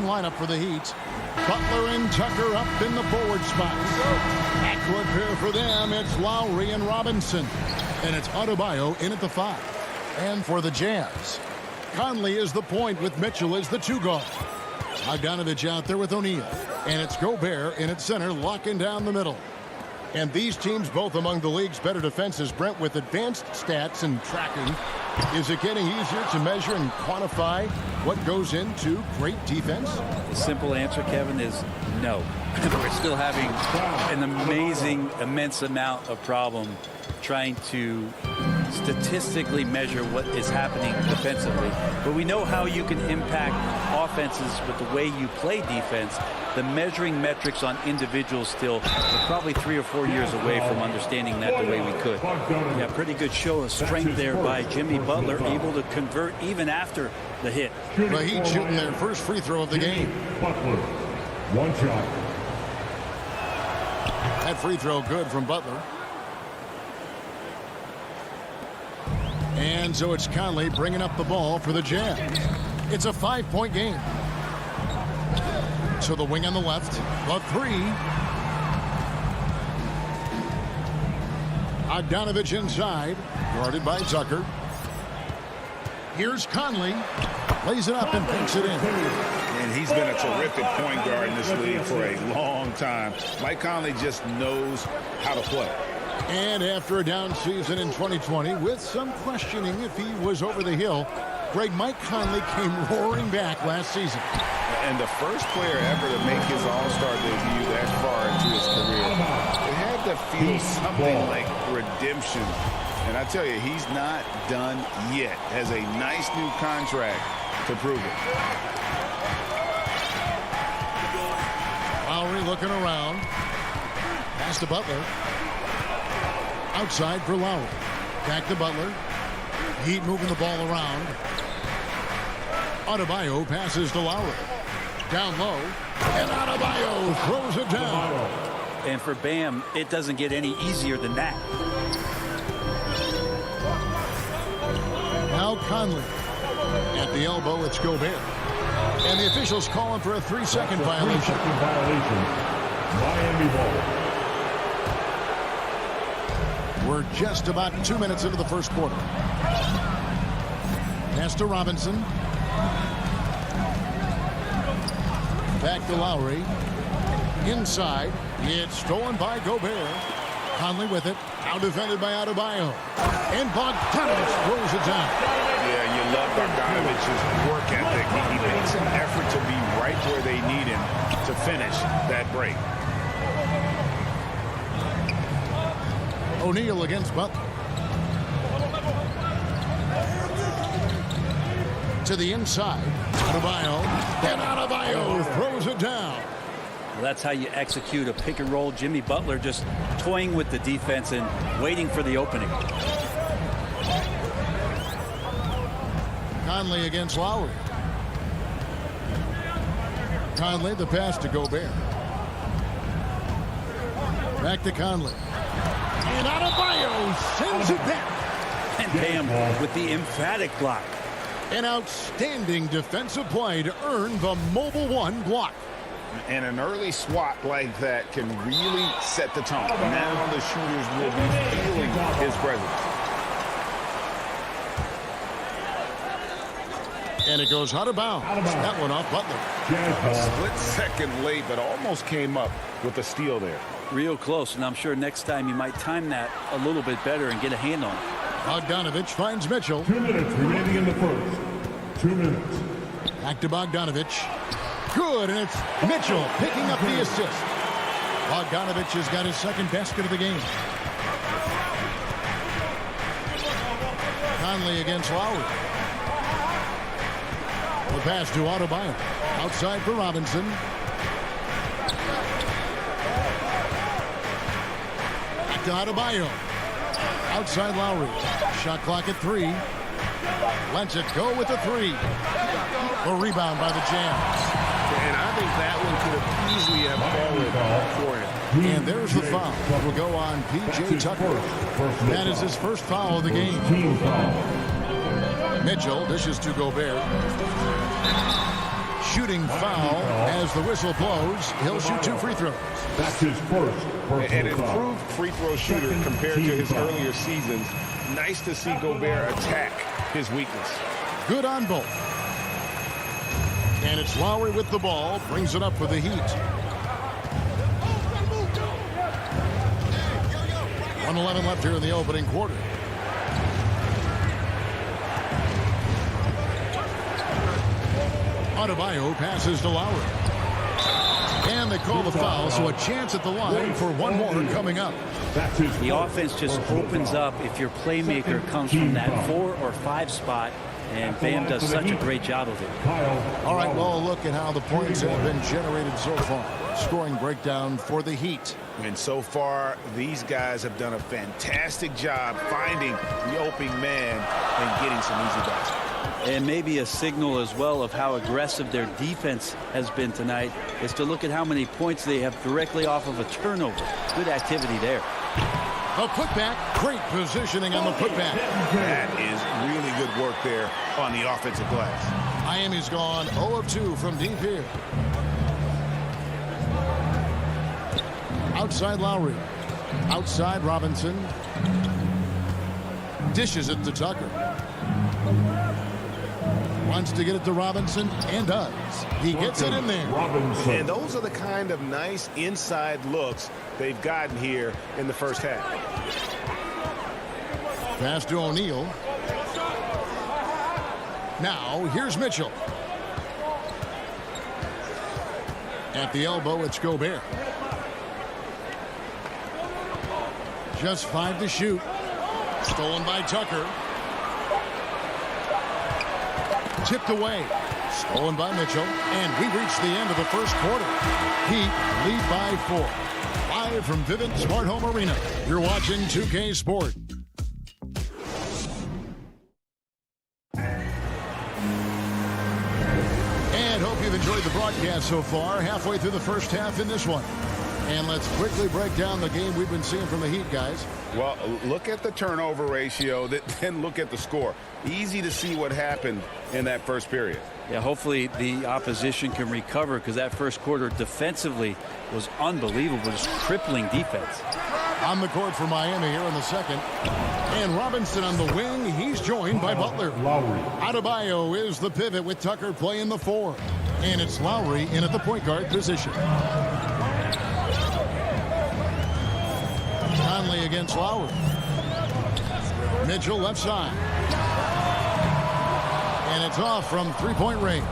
lineup for the Heat. Butler and Tucker up in the forward spots. Backcourt pair for them, it's Lowry and Robinson. And it's Adebayo in at the 5. And for the Jazz, Conley is the point with Mitchell as the 2 guard. Bogdanovich out there with O'Neal. And it's Gobert in at center, locking down the middle. And these teams both among the league's better defenses. Brent, with advanced stats and tracking, is it getting easier to measure and quantify what goes into great defense? The simple answer, Kevin, is no. We're still having an amazing, immense amount of problem trying to statistically measure what is happening defensively. But we know how you can impact offenses with the way you play defense. The measuring metrics on individuals still, we're probably 3 or 4 years away from understanding that the way we could. Yeah, pretty good show of strength there by Jimmy Butler, able to convert even after the hit. The Heat shooting their first free throw of the game. Butler, 1 shot. That free throw good from Butler. And so it's Conley bringing up the ball for the Jazz. It's a 5-point game. So the wing on the left, the 3. Bogdanovich inside, guarded by Tucker. Here's Conley, lays it up and banks it in. And he's been a terrific point guard in this league for a long time. Mike Conley just knows how to play. And after a down season in 2020, with some questioning if he was over the hill, Mike Conley came roaring back last season. And the first player ever to make his All-Star debut that far into his career. It had to feel something like redemption. And I tell you, he's not done yet. Has a nice new contract to prove it. Lowry looking around. Pass to Butler. Outside for Lowry. Back to Butler. Heat moving the ball around. Adebayo passes to Lowry. Down low. And Adebayo throws it down. And for Bam, it doesn't get any easier than that. Now Conley. At the elbow, it's Gobert. And the officials calling for a 3-second violation. Miami ball. We're just about 2 minutes into the first quarter. Pass to Robinson. Back to Lowry. Inside. It's stolen by Gobert. Conley with it. Now defended by Adebayo. And Bogdanovich throws it down. Yeah, you love Bogdanovich's work ethic. He makes an effort to be right where they need him to finish that break. O'Neal against Butler. To the inside. Adebayo. And Adebayo throws it down. Well, that's how you execute a pick and roll. Jimmy Butler just toying with the defense and waiting for the opening. Conley against Lowry. Conley, the pass to Gobert. Back to Conley. And Adebayo sends it back. And Bam with the emphatic block. An outstanding defensive play to earn the mobile 1 block. And an early swat like that can really set the tone. Now the shooters will be feeling his presence. And it goes out of bounds. That one off Butler. Split second late, but almost came up with a steal there. Real close, and I'm sure next time you might time that a little bit better and get a hand on it. Bogdanovich finds Mitchell. 2 minutes remaining in the first. 2 minutes. Back to Bogdanovich. Good, and it's Mitchell picking up the assist. Bogdanovich has got his second basket of the game. Conley against Lowry. The pass to Adebayo. Outside for Robinson. Back to Adebayo. Outside Lowry. Shot clock at 3. Lets it go with the 3. A rebound by the Jazz. And I think that one could have easily have fallen for him. And there's the foul. That will go on P.J. Tucker. That is his first foul of the game. shooting foul as the whistle blows. He'll shoot 2 free throws. That's his first An personal foul. improved free throw shooter compared to his earlier seasons. Nice to see Gobert attack his weakness. Good on both. And it's Lowry with the ball. Brings it up for the Heat. 1:11 left here in the opening quarter. Adebayo passes to Lowry. And they call the foul, so a chance at the line for one more coming up. That's his The first offense just personal opens foul. up if your playmaker comes from that 4 or 5 spot, and Bam does such a great job of it. All right, well, look at how the points have been generated so far. Scoring breakdown for the Heat. And so far, these guys have done a fantastic job finding the opening man and getting some easy baskets. And maybe a signal as well of how aggressive their defense has been tonight is to look at how many points they have directly off of a turnover. Good activity there. A putback. Great positioning on the putback. That is really good work there on the offensive glass. Miami's gone 0 of 2 from deep here. Outside Lowry. Outside Robinson. Dishes it to Tucker. Wants to get it to Robinson and does. He gets it in there. Robinson. And those are the kind of nice inside looks they've gotten here in the first half. Pass to O'Neal. Now here's Mitchell. At the elbow, it's Gobert. Just 5 to shoot. Stolen by Tucker. Tipped away. Stolen by Mitchell. And we reach the end of the first quarter. Heat lead by 4. Live from Vivint Smart Home Arena. You're watching 2K Sport. And hope you've enjoyed the broadcast so far. Halfway through the first half in this one. And let's quickly break down the game we've been seeing from the Heat, guys. Well, look at the turnover ratio, then look at the score. Easy to see what happened in that first period. Yeah, hopefully the opposition can recover because that first quarter defensively was unbelievable. Just crippling defense. On the court for Miami here in the second. And Robinson on the wing. He's joined by Butler. Lowry. Adebayo is the pivot with Tucker playing the 4. And it's Lowry in at the point guard position. Conley against Lowry. Mitchell left side. And it's off from three-point range.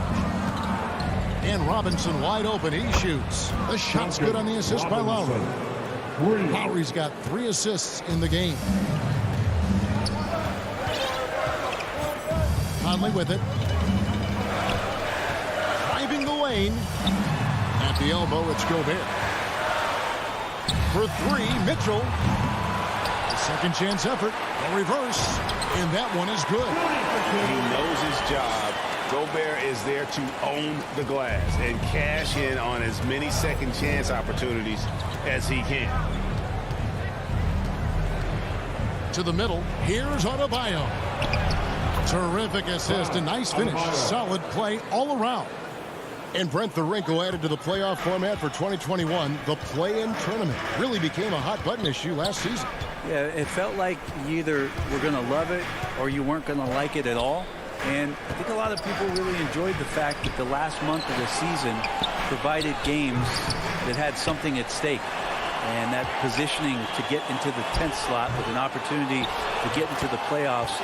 And Robinson wide open. He shoots. The shot's good on the assist by Lowry. Lowry's got 3 assists in the game. Conley with it. Driving the lane. At the elbow, it's Gobert. For 3, Mitchell. Second chance effort. A reverse. And that one is good. He knows his job. Gobert is there to own the glass and cash in on as many second chance opportunities as he can. To the middle. Here's Adebayo. Terrific assist. A nice finish. Solid play all around. And Brent, the wrinkle added to the playoff format for 2021, the play-in tournament, really became a hot-button issue last season. Yeah, it felt like you either were going to love it or you weren't going to like it at all. And I think a lot of people really enjoyed the fact that the last month of the season provided games that had something at stake. And that positioning to get into the 10th slot with an opportunity to get into the playoffs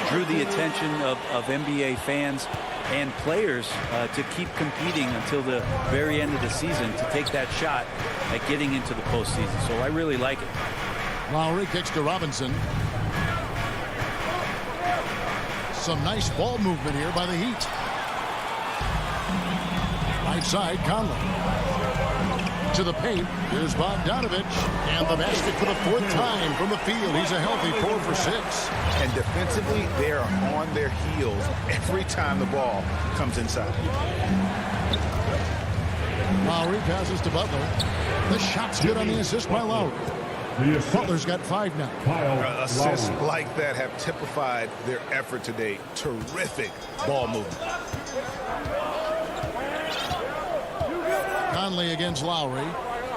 drew the attention of NBA fans and players to keep competing until the very end of the season to take that shot at getting into the postseason. So I really like it. Lowry kicks to Robinson. Some nice ball movement here by the Heat. Right side, Conley. To the paint. Here's Bogdanovich. And the basket for the 4th time from the field. He's a healthy 4 for 6. And defensively, they are on their heels every time the ball comes inside. Lowry passes to Butler. The shot's good on the assist by Lowry. Butler's got 5 now. Assists like that have typified their effort today. Terrific ball movement. Conley against Lowry.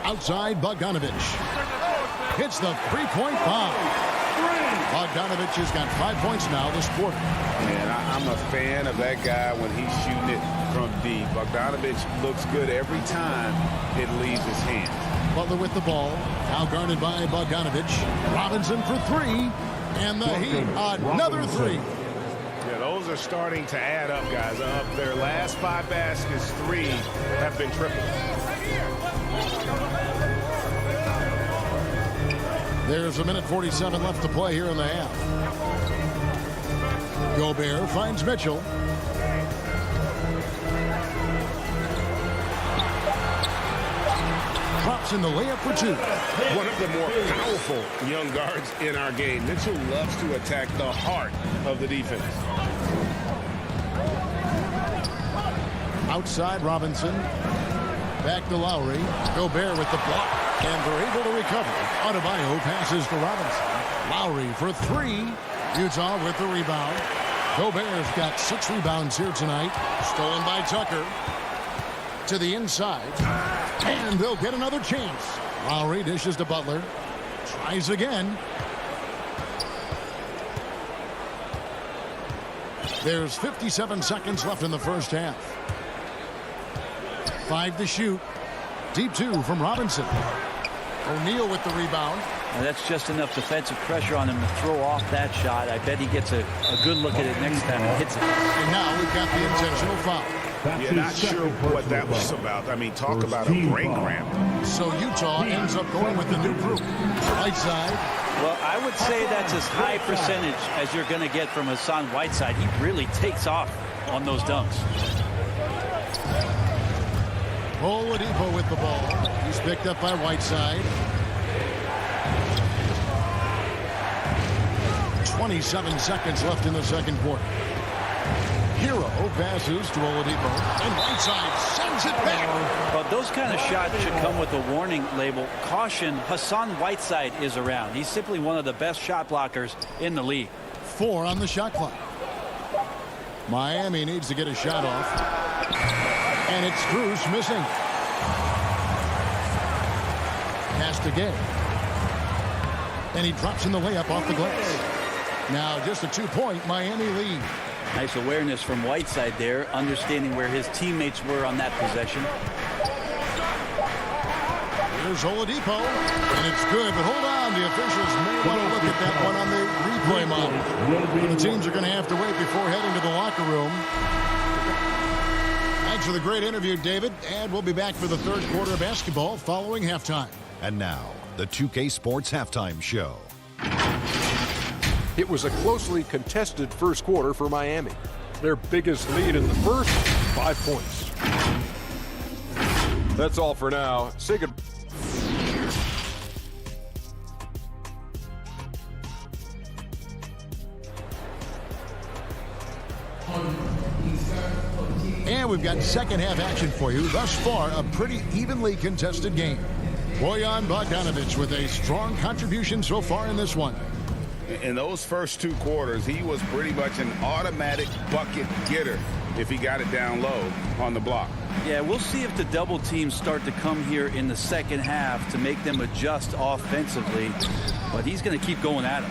Outside, Bogdanovich. Hits the three-point bomb. Bogdanovich has got 5 points now this quarter. And I'm a fan of that guy when he's shooting it from deep. Bogdanovich looks good every time it leaves his hands. Butler with the ball. Now guarded by Bogdanovich. Robinson for three. And the Heat, another three. Yeah, those are starting to add up, guys. Their last 5 baskets, 3 have been triple. There's a minute 47 left to play here in the half. Gobert finds Mitchell. Drops in the layup for two. One of the more powerful young guards in our game. Mitchell loves to attack the heart of the defense. Outside Robinson. Back to Lowry. Gobert with the block. And they're able to recover. Adebayo passes to Robinson. Lowry for three. Utah with the rebound. Gobert's got 6 rebounds here tonight. Stolen by Tucker. To the inside. And they'll get another chance. Lowry dishes to Butler. Tries again. There's 57 seconds left in the first half. 5 to shoot. Deep 2 from Robinson. O'Neal with the rebound. Now that's just enough defensive pressure on him to throw off that shot. I bet he gets a good look at it next time and hits it. And now we've got the intentional foul. Yeah, not sure what that was about. I mean, talk about a brain cramp. So Utah ends up going with the new group. Right side. Well, I would say that's as high percentage as you're going to get from Hassan Whiteside. He really takes off on those dunks. Oladipo with the ball. He's picked up by Whiteside. 27 seconds left in the second quarter. Hero passes to Oladipo. And Whiteside sends it back. But those kind of shots should come with a warning label. Caution, Hassan Whiteside is around. He's simply one of the best shot blockers in the league. 4 on the shot clock. Miami needs to get a shot off. And it's Cruz missing. Pass to Gay. And he drops in the layup off the glass. Now just a 2-point Miami lead. Nice awareness from Whiteside there, understanding where his teammates were on that possession. Here's Oladipo. And it's good, but hold on. The officials may want to look at that one on the replay model. The teams are going to have to wait before heading to the locker room. Thanks for the great interview, David. And we'll be back for the third quarter of basketball following halftime. And now, the 2K Sports Halftime Show. It was a closely contested first quarter for Miami. Their biggest lead in the first, 5 points. That's all for now. Say good. And we've got second half action for you. Thus far, a pretty evenly contested game. Bojan Bogdanovich with a strong contribution so far in this one. In those first 2 quarters, he was pretty much an automatic bucket getter if he got it down low on the block. Yeah, we'll see if the double teams start to come here in the second half to make them adjust offensively. But he's going to keep going at him.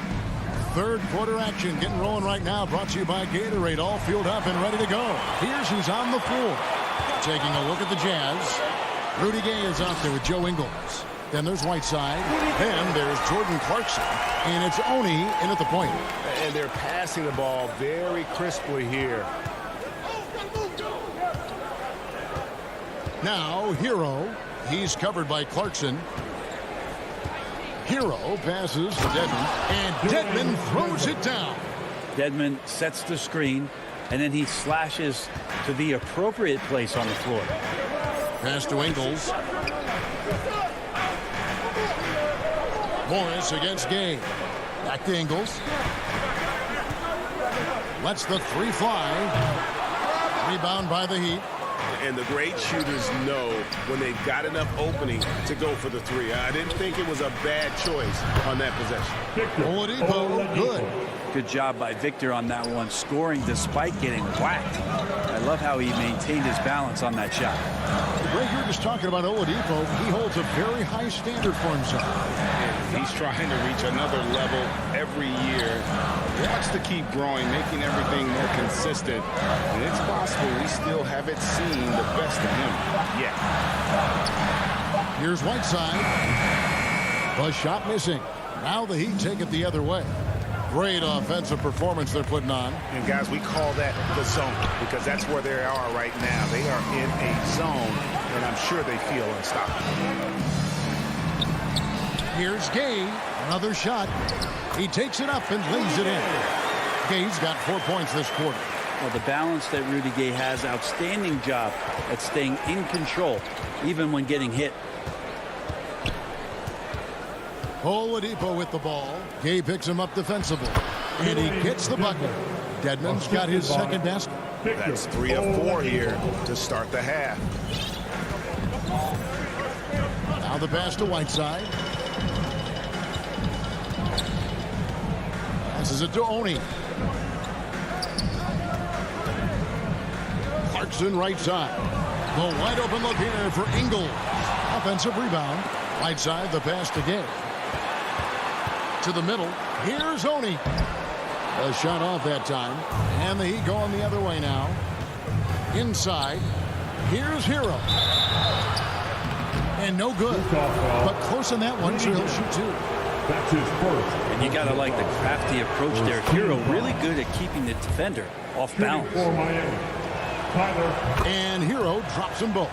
Third quarter action getting rolling right now. Brought to you by Gatorade. All fueled up and ready to go. Here's who's on the floor. Taking a look at the Jazz. Rudy Gay is out there with Joe Ingles. Then there's Whiteside. Then there's Jordan Clarkson. And it's Oni in at the point. And they're passing the ball very crisply here. Now, Hero. He's covered by Clarkson. Hero passes to Dedmon. And Dedmon throws it down. Dedmon sets the screen, and then he slashes to the appropriate place on the floor. Pass to Ingles. Morris against Gay. Back to Ingles. Lets the 3 fly. Rebound by the Heat. And the great shooters know when they've got enough opening to go for the 3. I didn't think it was a bad choice on that possession. Oladipo, good. Good job by Victor on that one, scoring despite getting whacked. I love how he maintained his balance on that shot. Greg, you're just talking about Oladipo. He holds a very high standard for himself. He's trying to reach another level every year. He wants to keep growing, making everything more consistent. And it's possible we still haven't seen the best of him yet. Here's Whiteside. The shot missing. Now the Heat take it the other way. Great offensive performance they're putting on. And guys, we call that the zone because that's where they are right now. They are in a zone, and I'm sure they feel unstoppable. Here's Gay. Another shot. He takes it up and lays it in. Gay's got 4 points this quarter. Well, the balance that Rudy Gay has, outstanding job at staying in control, even when getting hit. Oladipo with the ball. Gay picks him up defensively. And he gets the bucket. Dedmon's got his second basket. That's 3 of 4 here to start the half. Now the pass to Whiteside. Passes it to Oni. Clarkson right side. The wide open look here for Ingles. Offensive rebound. Right side, the pass to Gay. To the middle. Here's Oni. A shot off that time. And the Heat going the other way now. Inside. Here's Hero. And no good. But close on that one, so he'll shoot 2. That's his first. And you got to like the crafty approach there. Hero really good at keeping the defender off balance. For Miami, Tyler. And Hero drops them both.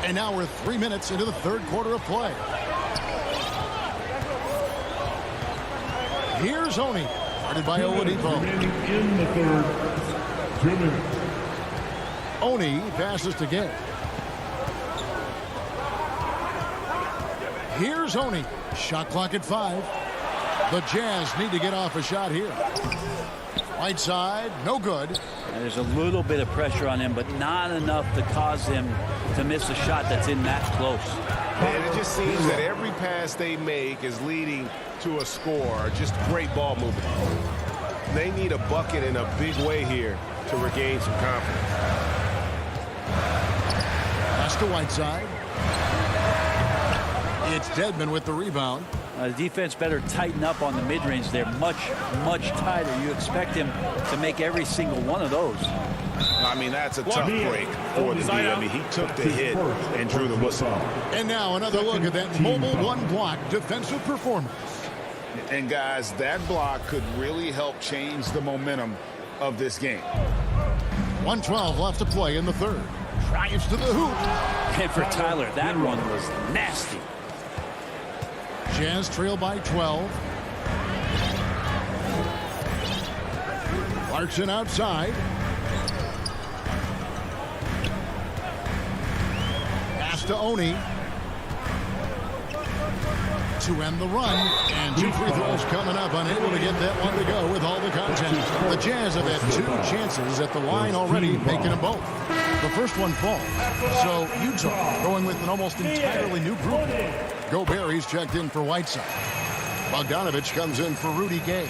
And now we're 3 minutes into the third quarter of play. Here's Oni. Guarded by Oladipo. Remaining in the third. 2 minutes. Oni passes to Gay. Here's Oni. Shot clock at 5. The Jazz need to get off a shot here. Right side, no good. And there's a little bit of pressure on him, but not enough to cause him to miss a shot that's in that close. And it just seems that every pass they make is leading to a score. Just great ball movement. They need a bucket in a big way here to regain some confidence. Pass to Whiteside. It's Dedmon with the rebound. The defense better tighten up on the mid-range. They're much, much tighter. You expect him to make every single one of those. I mean, that's a tough break for the D. I mean, he took the hit and drew the whistle. And now another look at that mobile one-block defensive performance. And guys, that block could really help change the momentum of this game. 1:12 left to play in the third. Drives to the hoop. And for Tyler, that one was nasty. Jazz trail by 12. Clarkson outside. Pass to Oni. To end the run. And 2 free throws coming up. Unable to get that one to go with all the contact. The Jazz have had 2 chances at the line already, making them both. The first one falls. So Utah going with an almost entirely new group. Gobert, he's checked in for Whiteside. Bogdanovich comes in for Rudy Gay.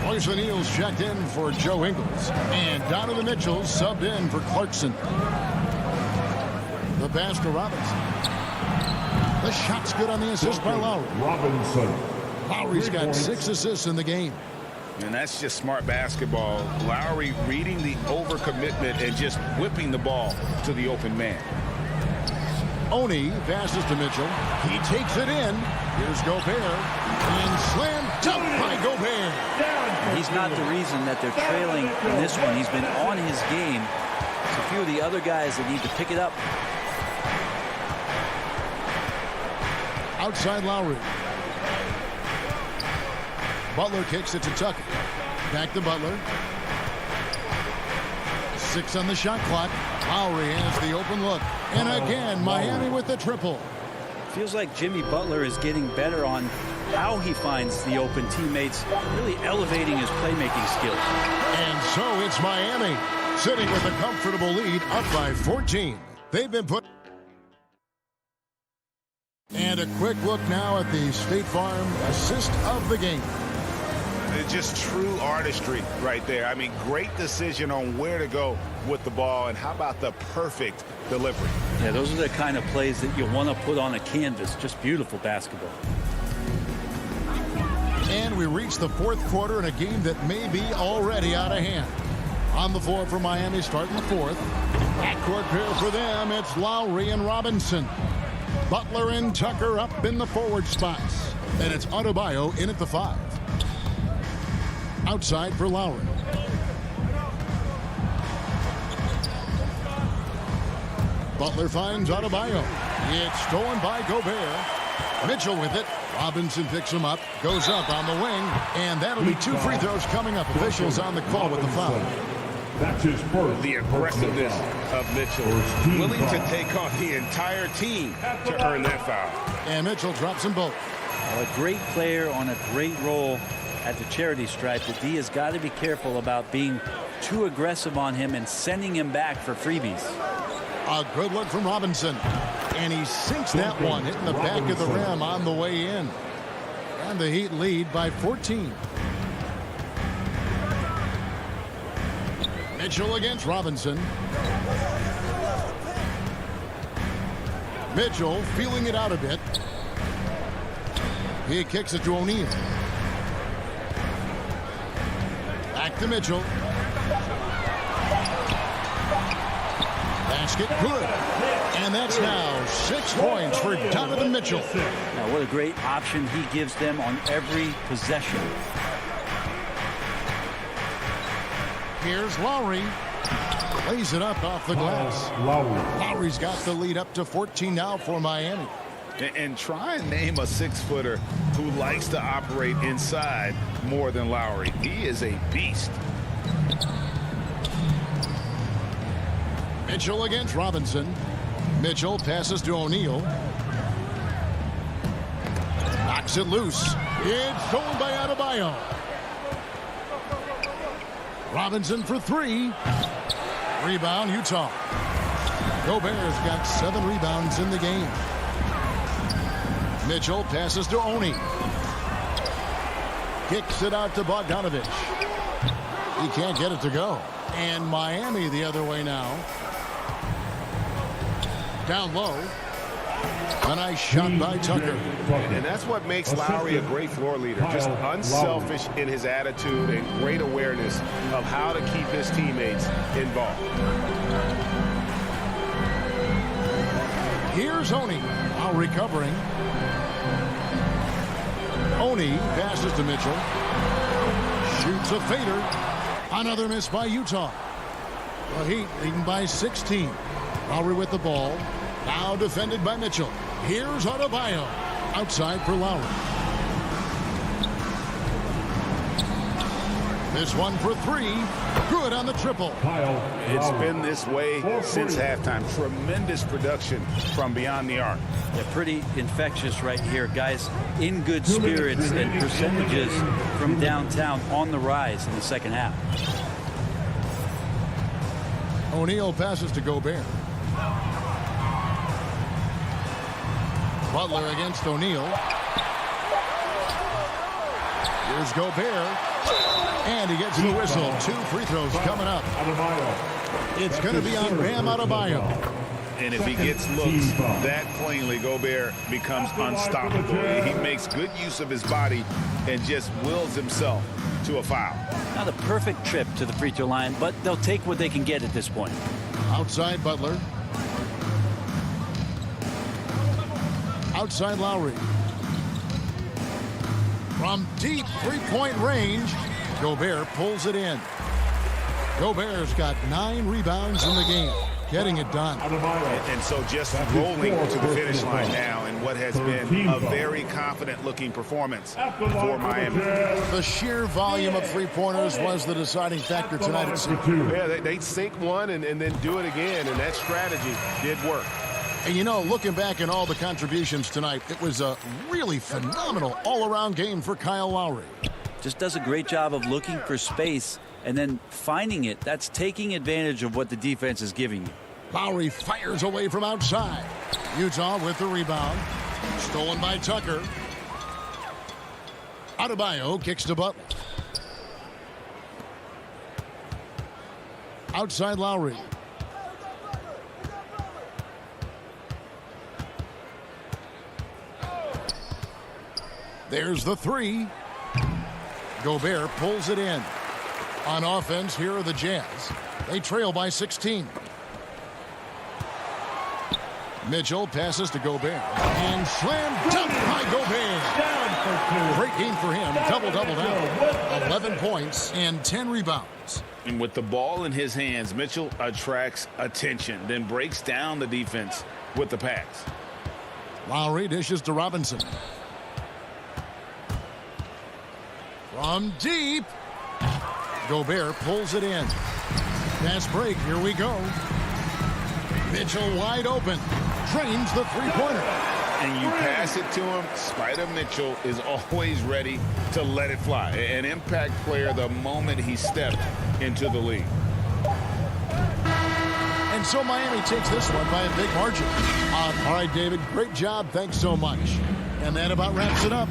Royce O'Neal's checked in for Joe Ingles. And Donovan Mitchell subbed in for Clarkson. The pass to Robinson. The shot's good on the assist by Lowry. Robinson. Lowry's got 6 assists in the game. And that's just smart basketball. Lowry reading the overcommitment and just whipping the ball to the open man. Oni passes to Mitchell. He takes it in. Here's Gobert. And slam dunk by Gobert. He's not the reason that they're trailing in this one. He's been on his game. It's a few of the other guys that need to pick it up. Outside Lowry. Butler kicks it to Tucker. Back to Butler. 6 on the shot clock. Lowry has the open look. And again, Miami with the triple. Feels like Jimmy Butler is getting better on how he finds the open teammates, really elevating his playmaking skills. And so it's Miami sitting with a comfortable lead up by 14. They've been put. And a quick look now at the State Farm assist of the game. just true artistry right there. I mean, great decision on where to go with the ball, and how about the perfect delivery? Yeah, those are the kind of plays that you want to put on a canvas. Just beautiful basketball. And we reach the fourth quarter in a game that may be already out of hand. On the floor for Miami starting the fourth. Backcourt pair for them, it's Lowry and Robinson. Butler and Tucker up in the forward spots. And it's Adebayo in at the 5. Outside for Lowry. Butler finds Adebayo. It's stolen by Gobert. Mitchell with it. Robinson picks him up, goes up on the wing, and that'll be 2 free throws coming up. Officials on the call with the foul. That's his first. The aggressiveness of Mitchell, willing to take on the entire team to earn that foul. And Mitchell drops them both. Well, a great player on a great role at the charity stripe. The D has got to be careful about being too aggressive on him and sending him back for freebies. A good look from Robinson. And he sinks that one, hitting the back of the rim on the way in. And the Heat lead by 14. Mitchell against Robinson. Mitchell feeling it out a bit. He kicks it to O'Neal. Back to Mitchell. Basket good. And that's now 6 points for Donovan Mitchell. Now, what a great option he gives them on every possession. Here's Lowry. Lays it up off the glass. Lowry's got the lead up to 14 now for Miami. And try and name a 6-footer who likes to operate inside more than Lowry. He is a beast. Mitchell against Robinson. Mitchell passes to O'Neal. Knocks it loose. It's stolen by Adebayo. Robinson for 3. Rebound, Utah. Gobert's got 7 rebounds in the game. Mitchell passes to Oni. Kicks it out to Bogdanovich. He can't get it to go. And Miami the other way now. Down low. A nice shot by Tucker. And that's what makes Lowry a great floor leader. Just unselfish in his attitude and great awareness of how to keep his teammates involved. Here's Oni. Now recovering. Oni passes to Mitchell. Shoots a fader. Another miss by Utah. The Heat leading by 16. Lowry with the ball. Now defended by Mitchell. Here's Adebayo. Outside for Lowry. This one for 3. Good on the triple. It's been this way since halftime. Tremendous production from beyond the arc. They're pretty infectious right here. Guys in good spirits and percentages from downtown on the rise in the second half. O'Neal passes to Gobert. Butler against O'Neal. Here's Gobert. And he gets the whistle. 2 free throws coming up. It's going to be on Bam Adebayo. And if he gets looks that cleanly, Gobert becomes unstoppable. He makes good use of his body and just wills himself to a foul. Not a perfect trip to the free throw line, but they'll take what they can get at this point. Outside Butler. Outside Lowry. From deep 3-point range, Gobert pulls it in. Gobert's got 9 rebounds in the game, getting it done. And so just rolling to the finish line now in what has been a very confident-looking performance for Miami. The sheer volume of 3-pointers was the deciding factor tonight, it seemed. Yeah, they sink one and then do it again, and that strategy did work. And you know, looking back at all the contributions tonight, it was a really phenomenal all-around game for Kyle Lowry. Just does a great job of looking for space and then finding it. That's taking advantage of what the defense is giving you. Lowry fires away from outside. Utah with the rebound. Stolen by Tucker. Adebayo kicks to Butler. Outside Lowry. There's the three. Gobert pulls it in. On offense, here are the Jazz. They trail by 16. Mitchell passes to Gobert. And slam dunk by Gobert. Great game for him. Double-double now. 11 points and 10 rebounds. And with the ball in his hands, Mitchell attracts attention, then breaks down the defense with the pass. Lowry dishes to Robinson. From deep. Gobert pulls it in. Fast break. Here we go. Mitchell wide open. Drains the three-pointer. And you pass it to him. Spider Mitchell is always ready to let it fly. An impact player the moment he stepped into the league. And so Miami takes this one by a big margin. All right, David, great job. Thanks so much. And that about wraps it up.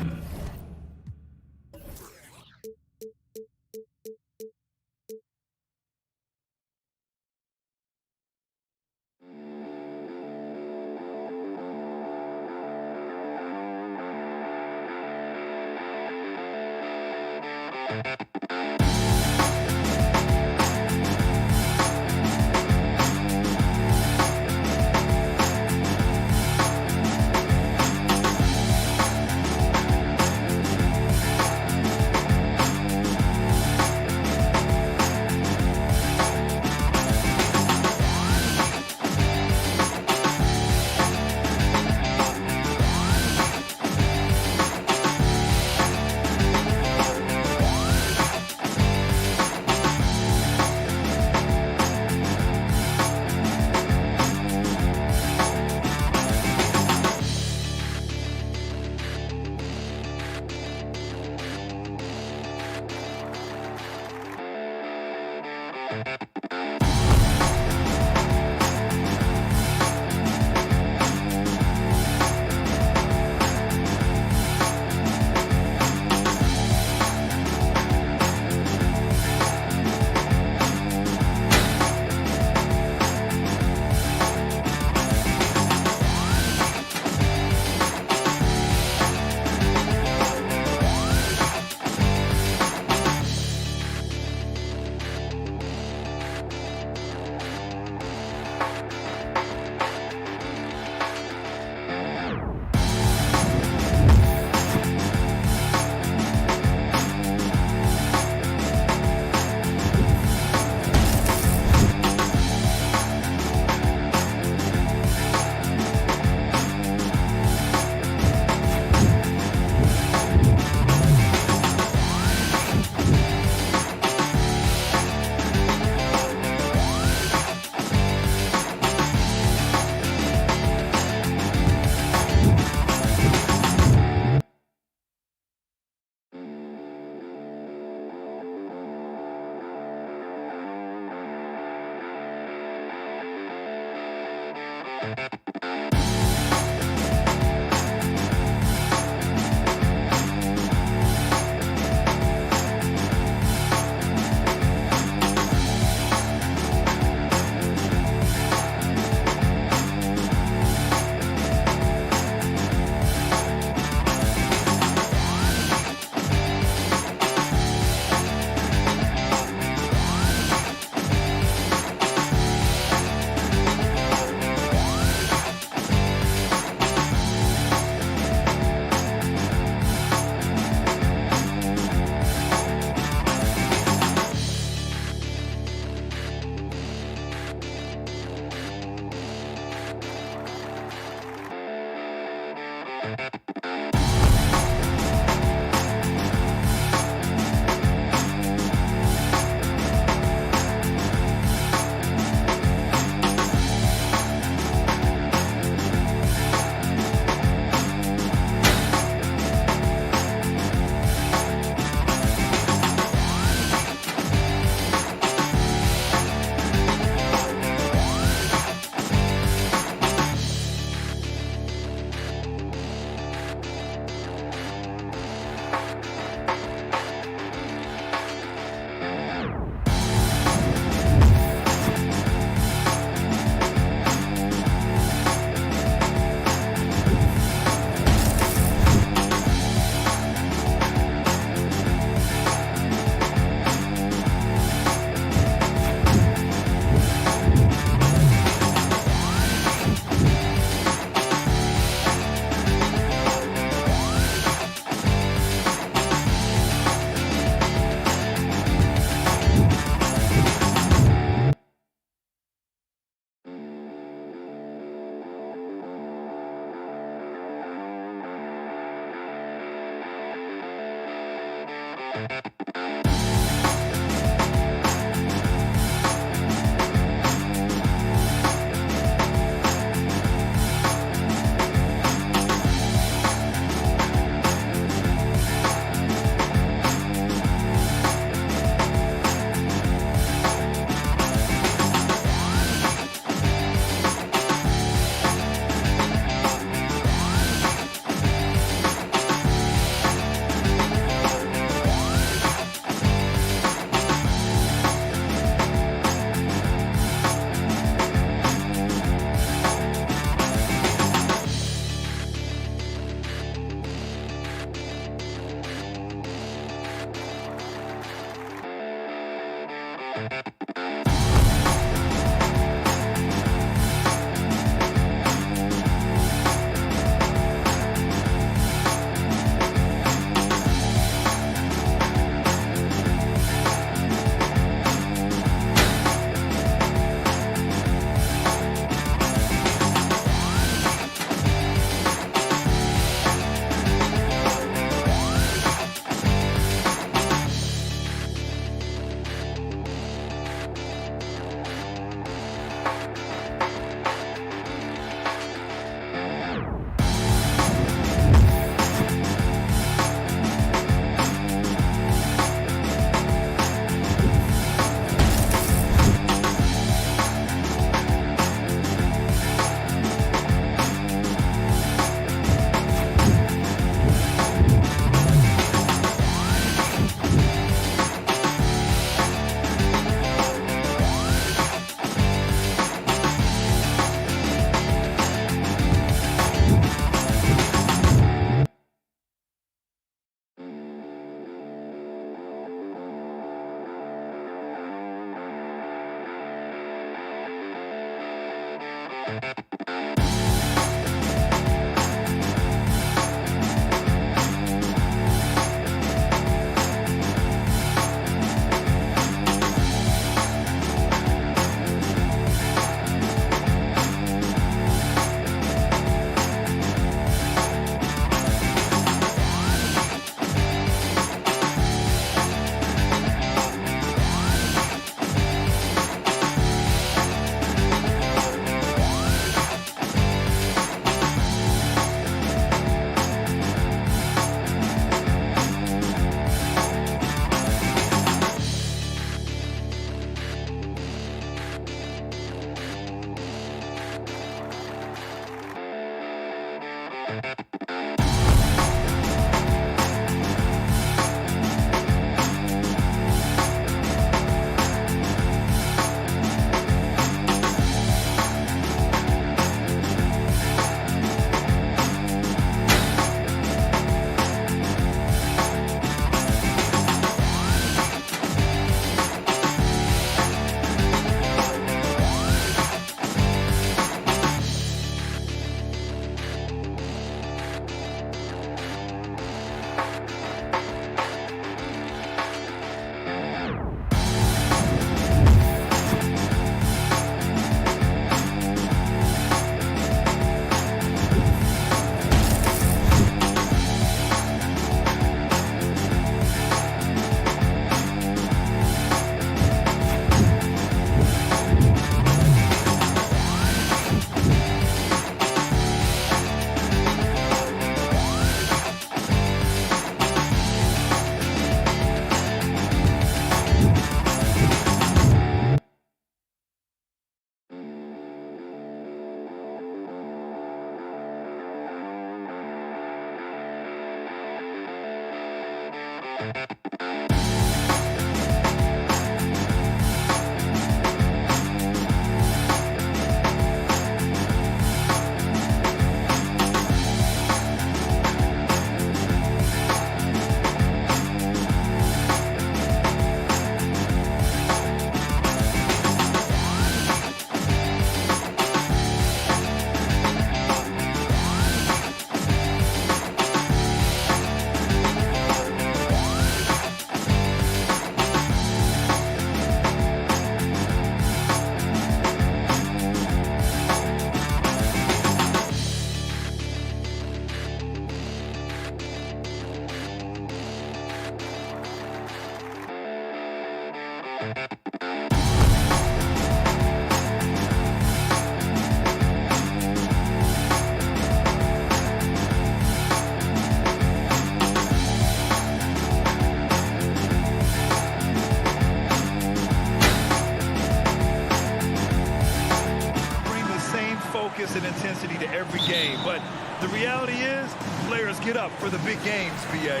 And intensity to every game, but the reality is players get up for the big games. BA,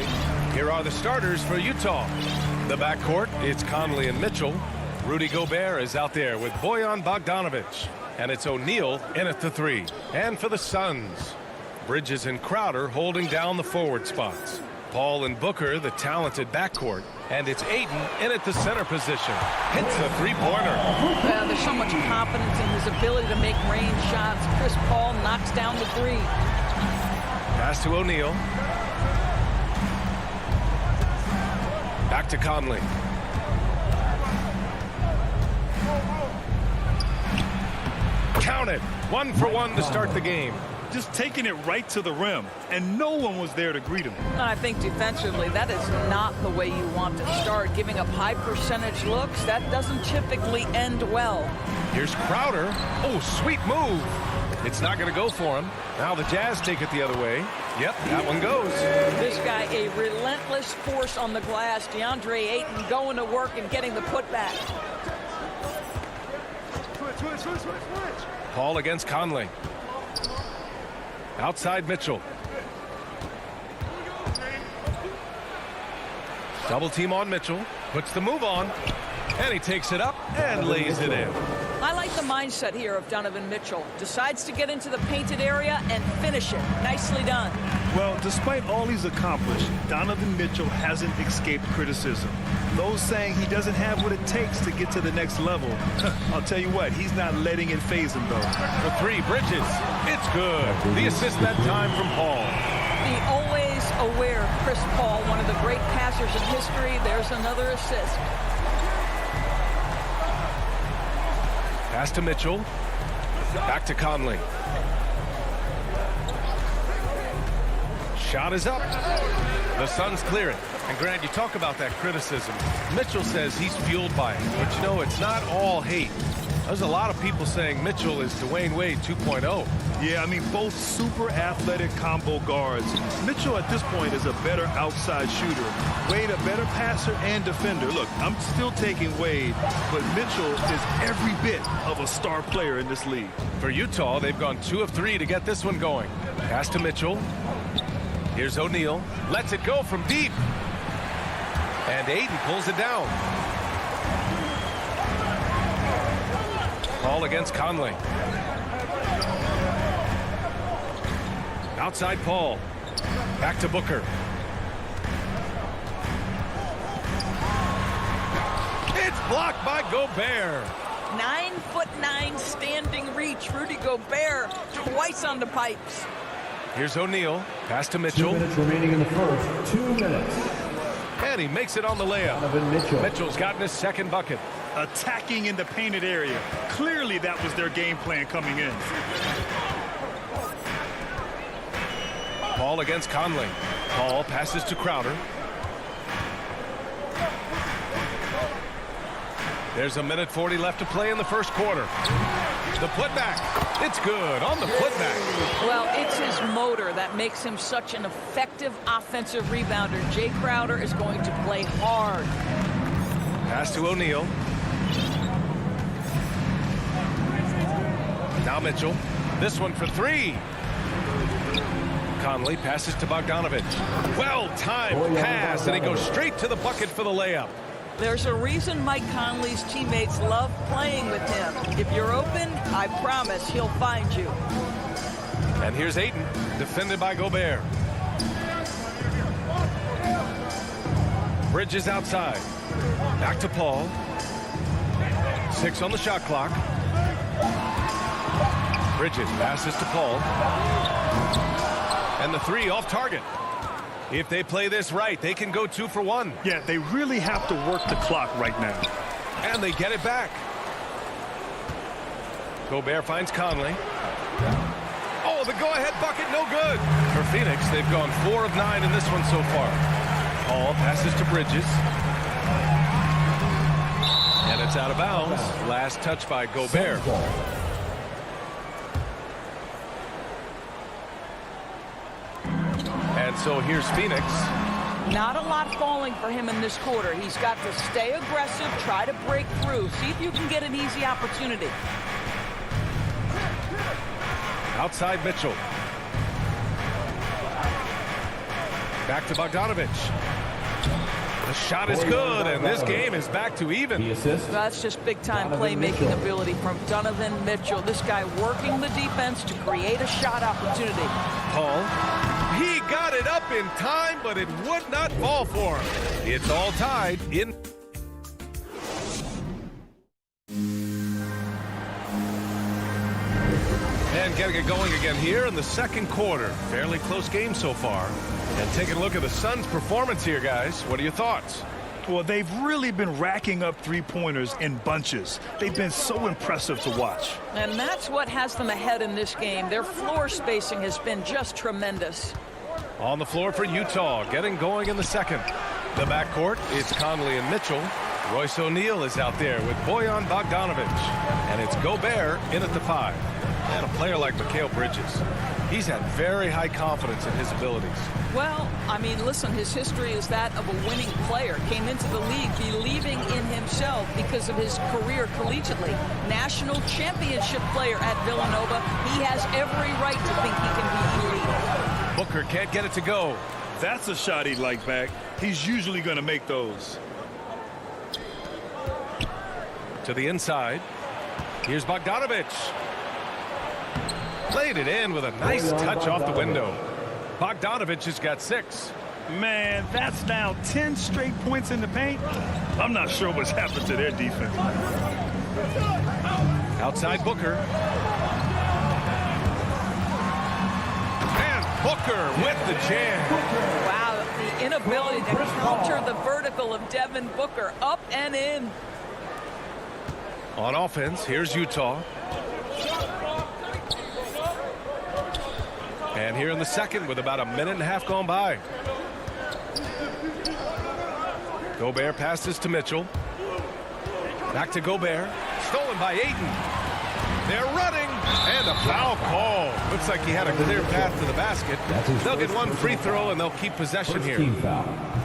here are the starters for Utah. The backcourt, it's Conley and Mitchell. Rudy Gobert is out there with Bojan Bogdanovic, and it's O'Neal in at the 3. And for the Suns, Bridges and Crowder holding down the forward spots. Paul and Booker, the talented backcourt, and it's Ayton in at the center position. Hits the three-pointer. There's so much confidence in his ability to make range shots. Chris Paul knocks down the 3. Pass to O'Neal. Back to Conley. Count it. 1 for 1 to start the game. just taking it right to the rim, and no one was there to greet him. I think defensively, that is not the way you want to start. Giving up high percentage looks, that doesn't typically end well. Here's Crowder. Oh, sweet move. It's not going to go for him. Now the Jazz take it the other way. Yep, that one goes. This guy, a relentless force on the glass. DeAndre Ayton going to work and getting the putback. Switch. Paul against Conley. Outside Mitchell. Double team on Mitchell. Puts the move on. And he takes it up and lays it in. I like the mindset here of Donovan Mitchell. Decides to get into the painted area and finish it. Nicely done. Well, despite all he's accomplished, Donovan Mitchell hasn't escaped criticism. Those saying he doesn't have what it takes to get to the next level. I'll tell you what, he's not letting it faze him, though. For three, Bridges. It's good. The assist that time from Paul. The always aware Chris Paul, one of the great passers in history. There's another assist. Pass to Mitchell. Back to Conley. Shot is up. The Suns clear it. And Grant, you talk about that criticism. Mitchell says he's fueled by it. But you know, it's not all hate. There's a lot of people saying Mitchell is Dwayne Wade 2.0. Yeah, I mean, both super athletic combo guards. Mitchell at this point is a better outside shooter. Wade a better passer and defender. Look, I'm still taking Wade, but Mitchell is every bit of a star player in this league. For Utah, they've gone 2 of 3 to get this one going. Pass to Mitchell. Here's O'Neal. Lets it go from deep. And Aiden pulls it down. Paul against Conley. Outside Paul. Back to Booker. It's blocked by Gobert. 9'9" standing reach. Rudy Gobert twice on the pipes. Here's O'Neal. Pass to Mitchell. 2 minutes remaining in the first. 2 minutes. And he makes it on the layup. Mitchell's gotten his second bucket. Attacking in the painted area. Clearly that was their game plan coming in. Paul against Conley. Paul passes to Crowder. There's 1:40 left to play in the first quarter. The putback. It's good on the putback. Well, it's his motor that makes him such an effective offensive rebounder. Jay Crowder is going to play hard. Pass to O'Neal. Now Mitchell. This one for 3. Conley passes to Bogdanovich. Well-timed pass, and he goes straight to the bucket for the layup. There's a reason Mike Conley's teammates love playing with him. If you're open, I promise he'll find you. And here's Ayton, defended by Gobert. Bridges outside. Back to Paul. 6 on the shot clock. Bridges passes to Paul. And the 3 off target. If they play this right, they can go 2 for 1. Yeah, they really have to work the clock right now. And they get it back. Gobert finds Conley. Oh, the go-ahead bucket, no good. For Phoenix, they've gone 4 of 9 in this one so far. Paul passes to Bridges. And it's out of bounds. Last touch by Gobert. And so here's Phoenix. Not a lot falling for him in this quarter. He's got to stay aggressive, try to break through. See if you can get an easy opportunity. Outside Mitchell. Back to Bogdanovich. The shot is good, and this game is back to even. That's just big-time playmaking ability from Donovan Mitchell. This guy working the defense to create a shot opportunity. Paul. He got it up in time, but it would not fall for him. It's all tied in. And getting it going again here in the second quarter. Fairly close game so far. And taking a look at the Suns' performance here, guys. What are your thoughts? Well, they've really been racking up three-pointers in bunches. They've been so impressive to watch. And that's what has them ahead in this game. Their floor spacing has been just tremendous. On the floor for Utah, getting going in the second. The backcourt, it's Conley and Mitchell. Royce O'Neal is out there with Bojan Bogdanovich. And it's Gobert in at the 5. And a player like Mikal Bridges, he's had very high confidence in his abilities. Well, I mean, listen, his history is that of a winning player. Came into the league believing in himself because of his career collegiately. National championship player at Villanova. He has every right to think he can be elite. Booker can't get it to go. That's a shot he'd like back. He's usually going to make those. To the inside. Here's Bogdanovich. Played it in with a nice touch off the window. Bogdanovich has got 6. Man, that's now 10 straight points in the paint. I'm not sure what's happened to their defense. Outside Booker. And Booker with the jam. Wow, the inability to counter the vertical of Devin Booker. Up and in. On offense, here's Utah. And here in the second with about a minute and a half gone by. Gobert passes to Mitchell. Back to Gobert. Stolen by Ayton. They're running. And a foul call. Looks like he had a clear path to the basket. They'll get one free throw and they'll keep possession here.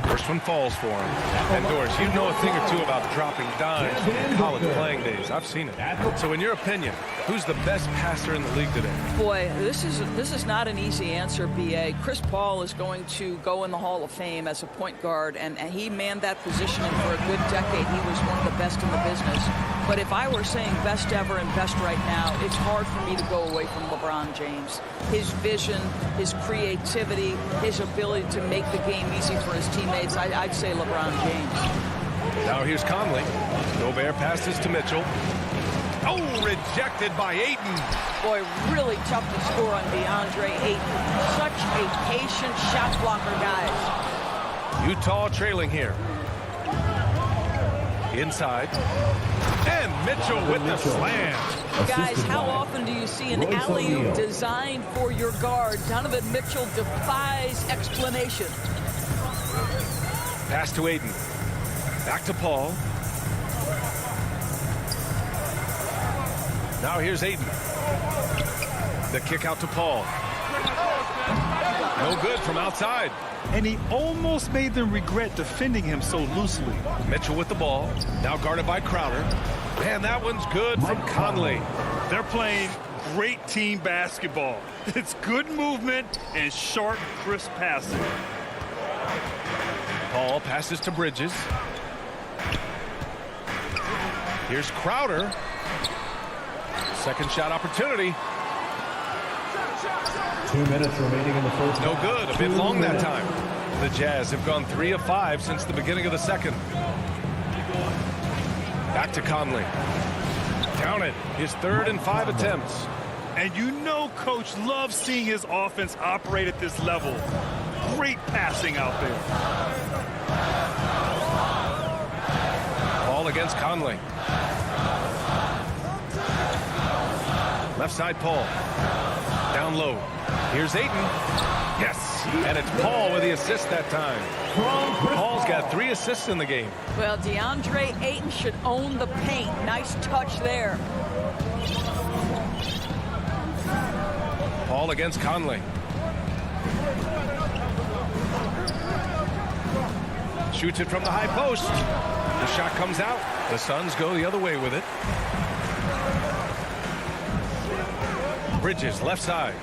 First one falls for him. And Doris, you know a thing or two about dropping dimes from college playing days. I've seen it. So in your opinion, who's the best passer in the league today? Boy, this is not an easy answer, B.A. Chris Paul is going to go in the Hall of Fame as a point guard, and he manned that position, and for a good decade, he was one of the best in the business. But if I were saying best ever and best right now, it's hard for me to go away from LeBron James. His vision, his creativity, his ability to make the game easy for his teammates, I'd say LeBron James. Now here's Conley. Gobert passes to Mitchell. Oh, rejected by Ayton. Boy, really tough to score on DeAndre Ayton. Such a patient shot blocker, guys. Utah trailing here. Inside. And Mitchell with the slam. Guys, how often do you see an alley-oop designed for your guard? Donovan Mitchell defies explanation. Pass to Ayton. Back to Paul. Now here's Ayton. The kick out to Paul. No good from outside. And he almost made them regret defending him so loosely. Mitchell with the ball. Now guarded by Crowder. And that one's good from Conley. They're playing great team basketball. It's good movement and sharp, crisp passing. Paul passes to Bridges. Here's Crowder. Second shot opportunity. 2 minutes remaining in the first. No good. A bit long that time. The Jazz have gone 3 of 5 since the beginning of the second. Back to Conley. Count it. His 3rd and 5 attempts. And you know Coach loves seeing his offense operate at this level. Great passing out there. Ball against Conley. Left side Paul. Down low. Here's Ayton. Yes. And it's Paul with the assist that time. Paul's got 3 assists in the game. Well, DeAndre Ayton should own the paint. Nice touch there. Paul against Conley. Shoots it from the high post. The shot comes out. The Suns go the other way with it. Bridges, left side.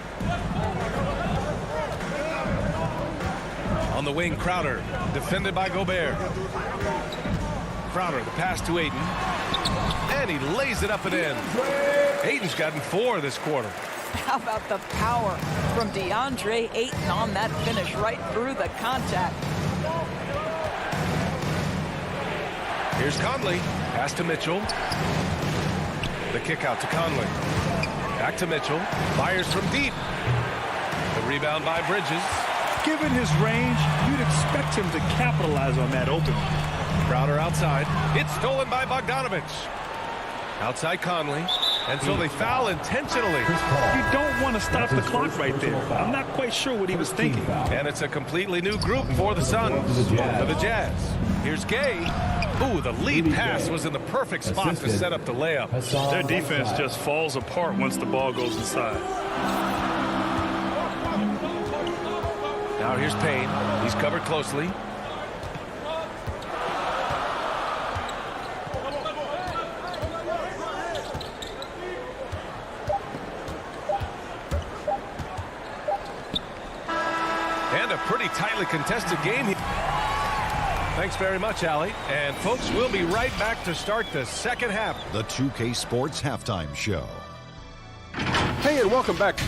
On the wing, Crowder. Defended by Gobert. Crowder, the pass to Ayton. And he lays it up and in. Ayton's gotten 4 this quarter. How about the power from DeAndre Ayton on that finish right through the contact? Here's Conley. Pass to Mitchell. The kick out to Conley. Back to Mitchell. Fires from deep. The rebound by Bridges. Given his range, you'd expect him to capitalize on that opening. Crowder outside. It's stolen by Bogdanovich. Outside Conley. And so they foul intentionally. You don't want to stop the clock right there. I'm not quite sure what he was thinking. And it's a completely new group for the Suns. For the Jazz. Here's Gay. Ooh, the lead pass was in the perfect spot to set up the layup. Their defense just falls apart once the ball goes inside. Now here's Payne. He's covered closely. And a pretty tightly contested game. Thanks very much, Allie. And folks, we'll be right back to start the second half. The 2K Sports Halftime Show. Hey, and welcome back.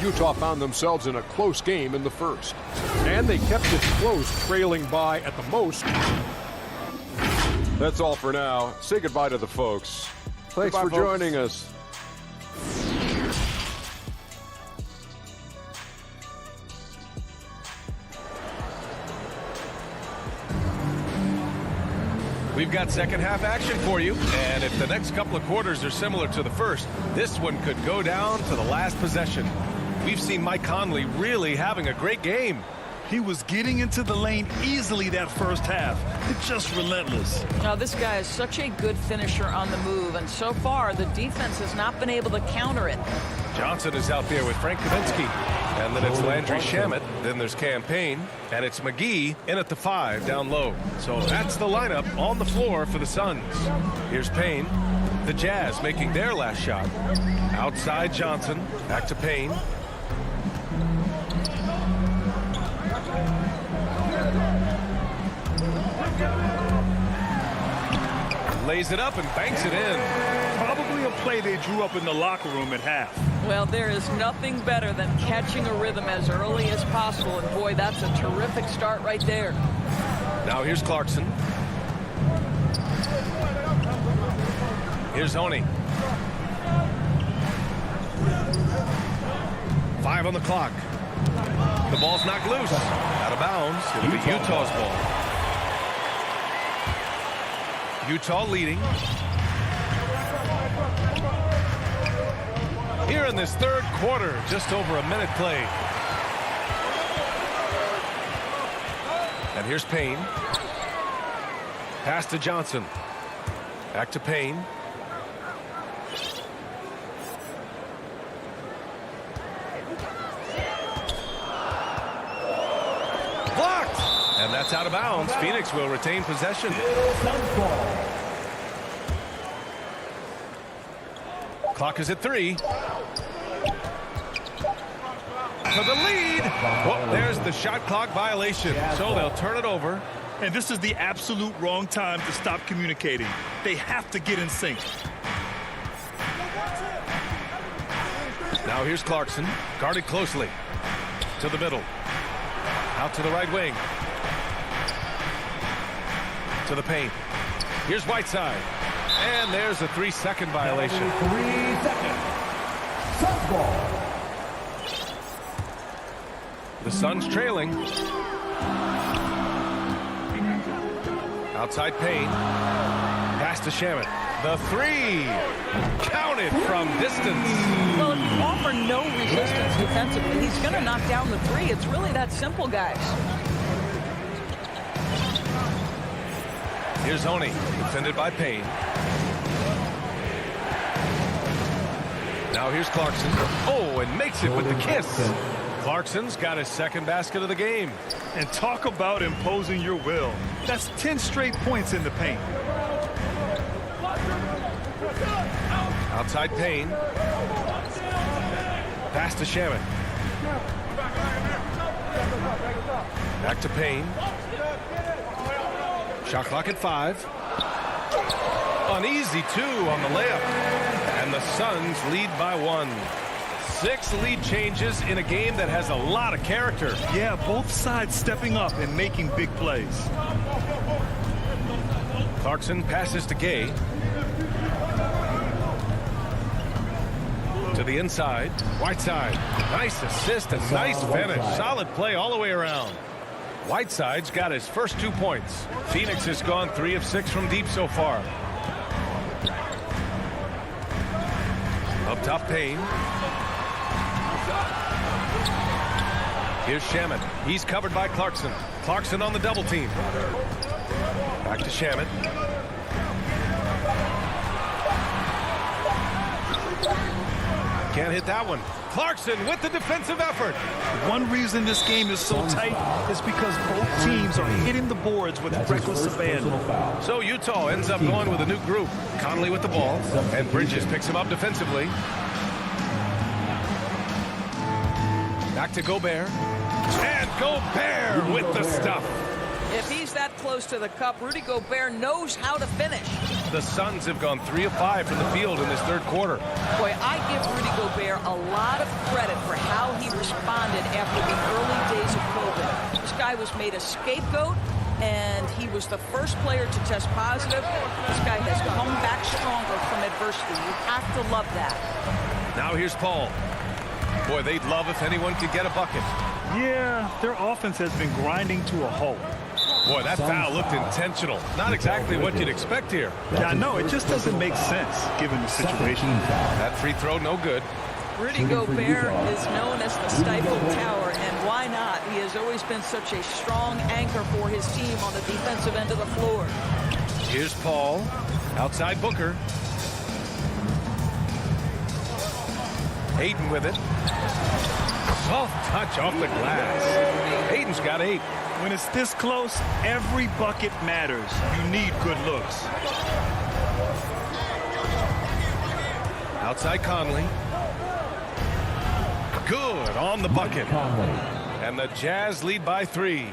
Utah found themselves in a close game in the first. And they kept it close, trailing by at the most. That's all for now. Say goodbye to the folks. Thanks for joining us. We've got second half action for you, and if the next couple of quarters are similar to the first, this one could go down to the last possession. We've seen Mike Conley really having a great game. He was getting into the lane easily that first half. It's just relentless. Now, this guy is such a good finisher on the move, and so far the defense has not been able to counter it. Johnson is out there with Frank Kaminsky. And then it's Landry Shamet. Then there's Campaign. And it's McGee in at the 5 down low. So that's the lineup on the floor for the Suns. Here's Payne. The Jazz making their last shot. Outside Johnson. Back to Payne. Lays it up and banks it in. Probably a play they drew up in the locker room at half. Well, there is nothing better than catching a rhythm as early as possible. And boy, that's a terrific start right there. Now here's Clarkson. Here's Honey. 5 on the clock. The ball's knocked loose. Out of bounds. It'll be Utah's ball. Utah leading. Here in this third quarter, just over a minute played. And here's Payne. Pass to Johnson. Back to Payne. Blocked! And that's out of bounds. Phoenix will retain possession. Clock is at 3. For the lead. Oh, there's the shot clock violation. So they'll turn it over. And this is the absolute wrong time to stop communicating. They have to get in sync. Now here's Clarkson. Guarded closely. To the middle. Out to the right wing. To the paint. Here's Whiteside. And there's a 3-second violation. 3 seconds. Suns ball. The Suns trailing. Outside Payne. Pass to Shamet. The 3. Counted from distance. Well, if you offer no resistance defensively, he's going to knock down the 3. It's really that simple, guys. Here's Honey, defended by Payne. Now here's Clarkson. Oh, and makes it with the kiss. Clarkson's got his second basket of the game. And talk about imposing your will. That's 10 straight points in the paint. Outside Payne. Pass to Shamet. Back to Payne. Shot clock at 5. An easy 2 on the layup. And the Suns lead by 1. 6 lead changes in a game that has a lot of character. Yeah, both sides stepping up and making big plays. Clarkson passes to Gay. To the inside. Whiteside. Nice assist and nice finish. Solid play all the way around. Whiteside's got his first 2 points. Phoenix has gone 3 of 6 from deep so far. Up top, Payne. Here's Shamet. He's covered by Clarkson. Clarkson on the double team. Back to Shamet. Can't hit that one. Clarkson with the defensive effort. One reason this game is so tight is because both teams are hitting the boards with reckless abandon. So Utah ends up going with a new group. Conley with the ball, and Bridges picks him up defensively. Back to Gobert. And Gobert with the stuff. If he's that close to the cup. Rudy Gobert knows how to finish. The Suns have gone 3 of 5 from the field in this third quarter. Boy, I give Rudy Gobert a lot of credit for how he responded after the early days of COVID. This guy was made a scapegoat, and he was the first player to test positive. This guy has come back stronger from adversity. You have to love that. Now here's Paul. Boy, they'd love if anyone could get a bucket. Yeah, their offense has been grinding to a halt. Boy, that foul looked intentional. Not exactly what you'd expect here. Yeah, I know. It just doesn't make sense given the situation. That free throw, no good. Rudy Gobert is known as the stifled tower, and why not? He has always been such a strong anchor for his team on the defensive end of the floor. Here's Paul. Outside Booker. Ayton with it. Soft touch off the glass. Ayton's got 8. When it's this close, every bucket matters. You need good looks. Outside Conley. Good on the bucket. And the Jazz lead by 3.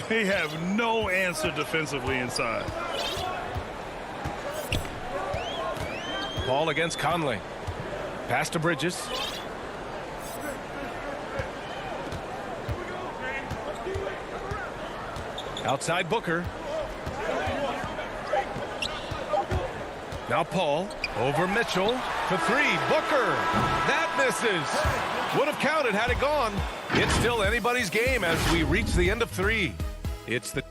They have no answer defensively inside. Paul against Conley. Pass to Bridges. Outside Booker. Now Paul over Mitchell for 3. Booker. That misses. Would have counted had it gone. It's still anybody's game as we reach the end of 3. It's the...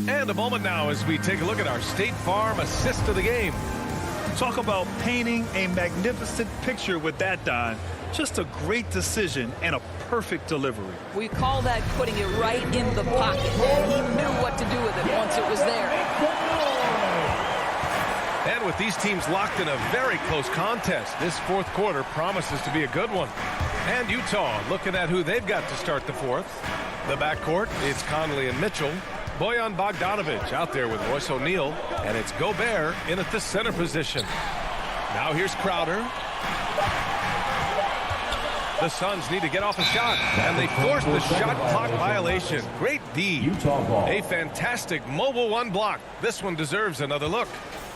And a moment now as we take a look at our State Farm assist of the game. Talk about painting a magnificent picture with that, Don. Just a great decision and a perfect delivery. We call that putting it right in the pocket, and he knew what to do with it once it was there. And with these teams locked in a very close contest, this fourth quarter promises to be a good one. And Utah looking at who they've got to start the fourth. The backcourt, it's Conley and Mitchell. Bojan Bogdanovic out there with Royce O'Neal, and it's Gobert in at the center position. Now here's Crowder. The Suns need to get off a shot, and they force the shot clock violation. Great D. A fantastic mobile 1 block. This one deserves another look.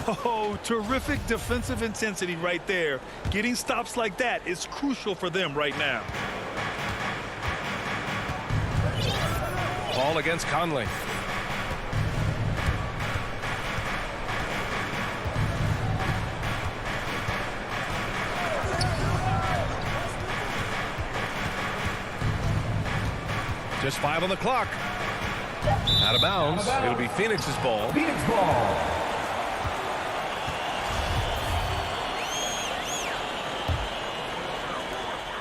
Oh, terrific defensive intensity right there. Getting stops like that is crucial for them right now. Paul against Conley. Just 5 on the clock. Out of bounds. It'll be Phoenix's ball. Phoenix ball.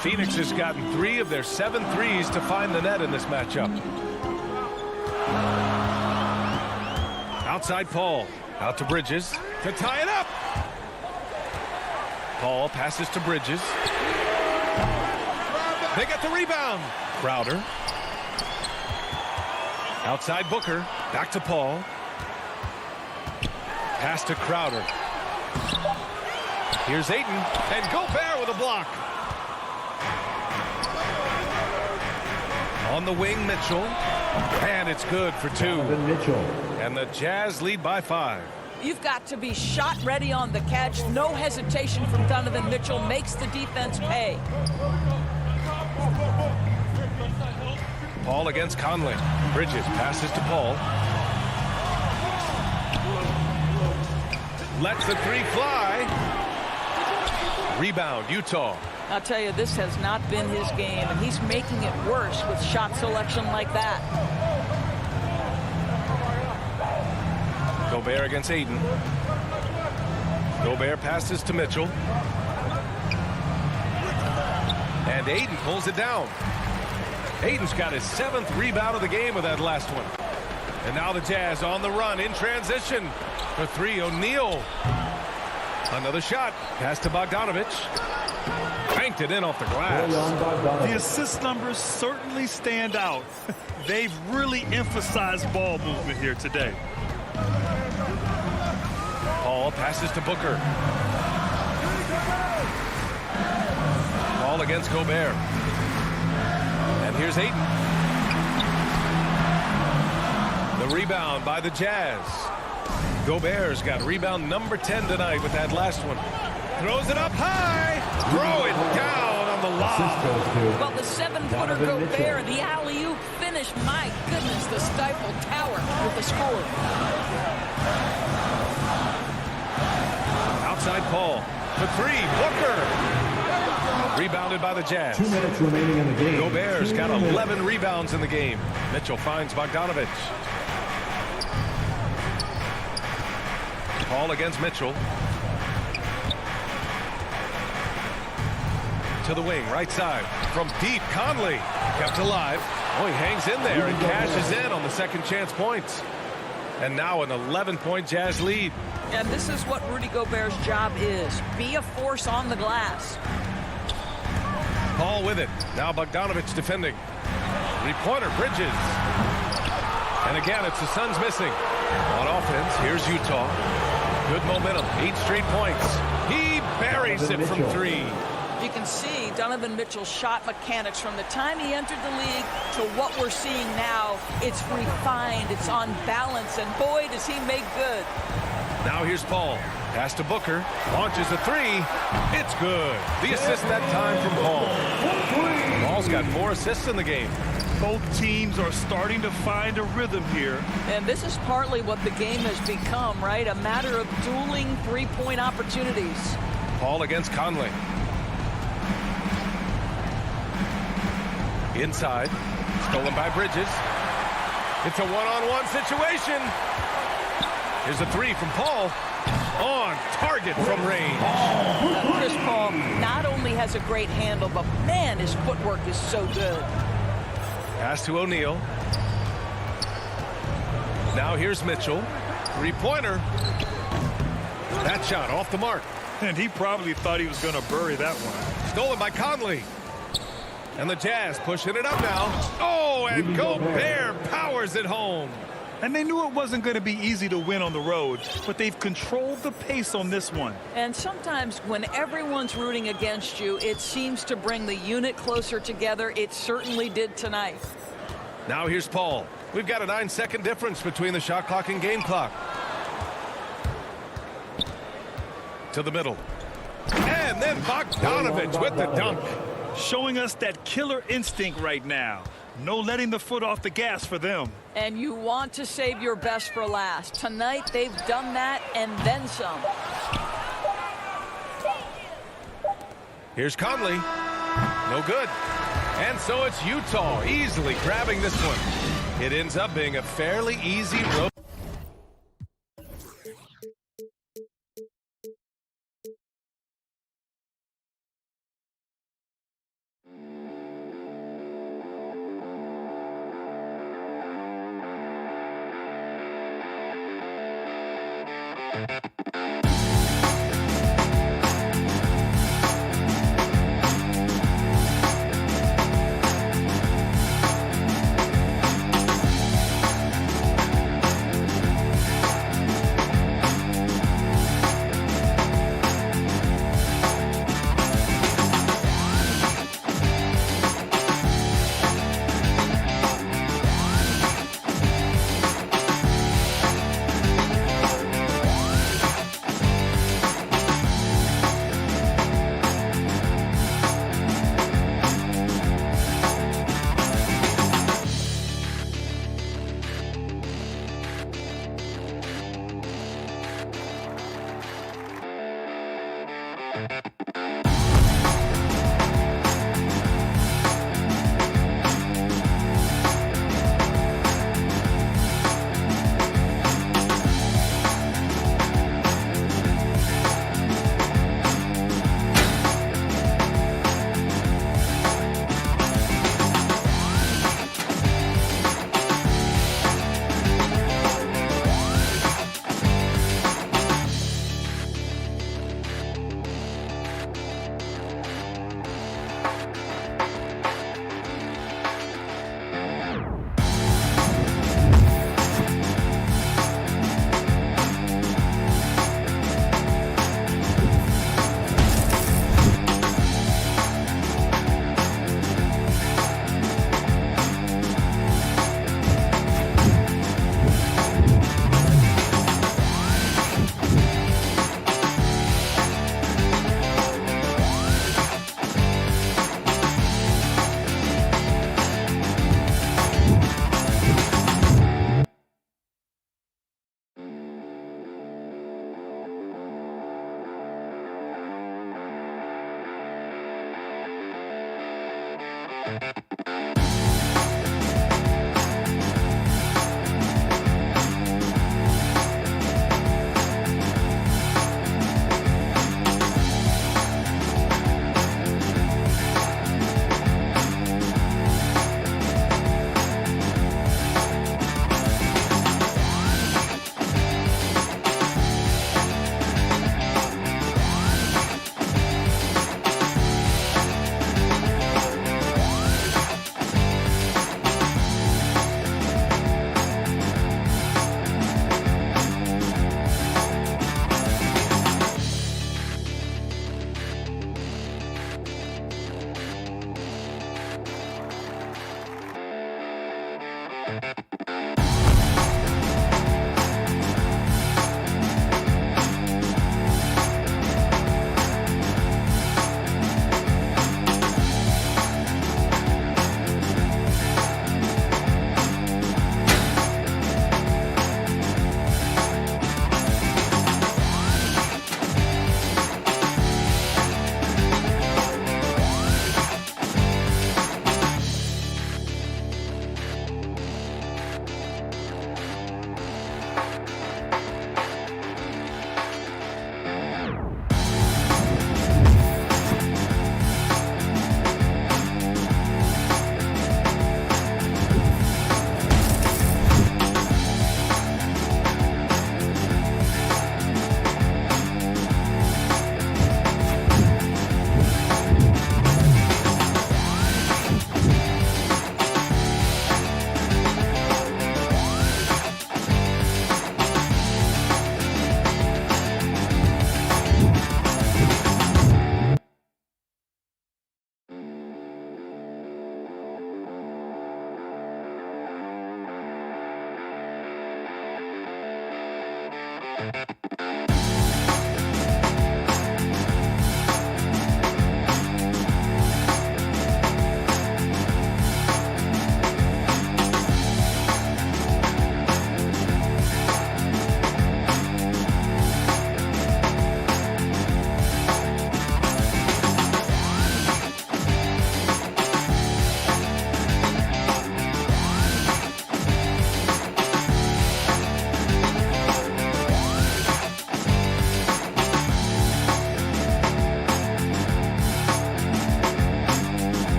Phoenix has gotten 3 of their 7 threes to find the net in this matchup. Outside Paul. Out to Bridges to tie it up. Paul passes to Bridges. They get the rebound. Crowder. Outside Booker. Back to Paul. Pass to Crowder. Here's Ayton. And Gobert with a block. On the wing, Mitchell. And it's good for 2. And the Jazz lead by 5. You've got to be shot ready on the catch. No hesitation from Donovan Mitchell. Makes the defense pay. Paul against Conley. Bridges passes to Paul. Lets the 3 fly. Rebound, Utah. I'll tell you, this has not been his game, and he's making it worse with shot selection like that. Gobert against Ayton. Gobert passes to Mitchell. And Ayton pulls it down. Ayton's got his 7th rebound of the game with that last one. And now the Jazz on the run in transition. For 3, O'Neal. Another shot. Pass to Bogdanovic. Banked it in off the glass. The assist numbers certainly stand out. They've really emphasized ball movement here today. Paul passes to Booker. Paul against Gobert. And here's Ayton. The rebound by the Jazz. Gobert's got rebound number 10 tonight with that last one. Throws it up high. Throw it down on the lob. Well, the 7-footer Gobert, the alley-oop finish. My goodness, the Stifle Tower with the score. Outside Paul. The three. Booker. Rebounded by the Jazz. 2 minutes remaining in the game. Gobert's got 11 rebounds in the game. Mitchell finds Bogdanovich. Paul against Mitchell. To the wing, right side. From deep, Conley. Kept alive. Oh, he hangs in there and cashes in on the second chance points. And now an 11-point Jazz lead. And this is what Rudy Gobert's job is. Be a force on the glass. Paul with it. Now Bogdanovich defending. Three-pointer, Bridges. And again, it's the Suns missing. On offense, here's Utah. Good momentum, 8 straight points. He buries it from 3. You can see Donovan Mitchell's shot mechanics from the time he entered the league to what we're seeing now. It's refined, it's on balance, and boy, does he make good. Now here's Paul. Pass to Booker. Launches a 3. It's good. The assist that time from Paul. Paul's got 4 assists in the game. Both teams are starting to find a rhythm here. And this is partly what the game has become, right? A matter of dueling three-point opportunities. Paul against Conley. Inside. Stolen by Bridges. It's a one-on-one situation. Here's a 3 from Paul. On target from range. Chris Paul not only has a great handle, but man, his footwork is so good. Pass to O'Neal. Now here's Mitchell. Three-pointer. That shot off the mark. And he probably thought he was going to bury that one. Stolen by Conley. And the Jazz pushing it up now. Oh, and Gobert powers it home. And they knew it wasn't going to be easy to win on the road, but they've controlled the pace on this one. And sometimes when everyone's rooting against you, it seems to bring the unit closer together. It certainly did tonight. Now here's Paul. We've got a 9-second difference between the shot clock and game clock. To the middle. And then Bogdanovich with the dunk. Showing us that killer instinct right now. No letting the foot off the gas for them. And you want to save your best for last. Tonight, they've done that and then some. Here's Conley. No good. And so it's Utah easily grabbing this one. It ends up being a fairly easy road.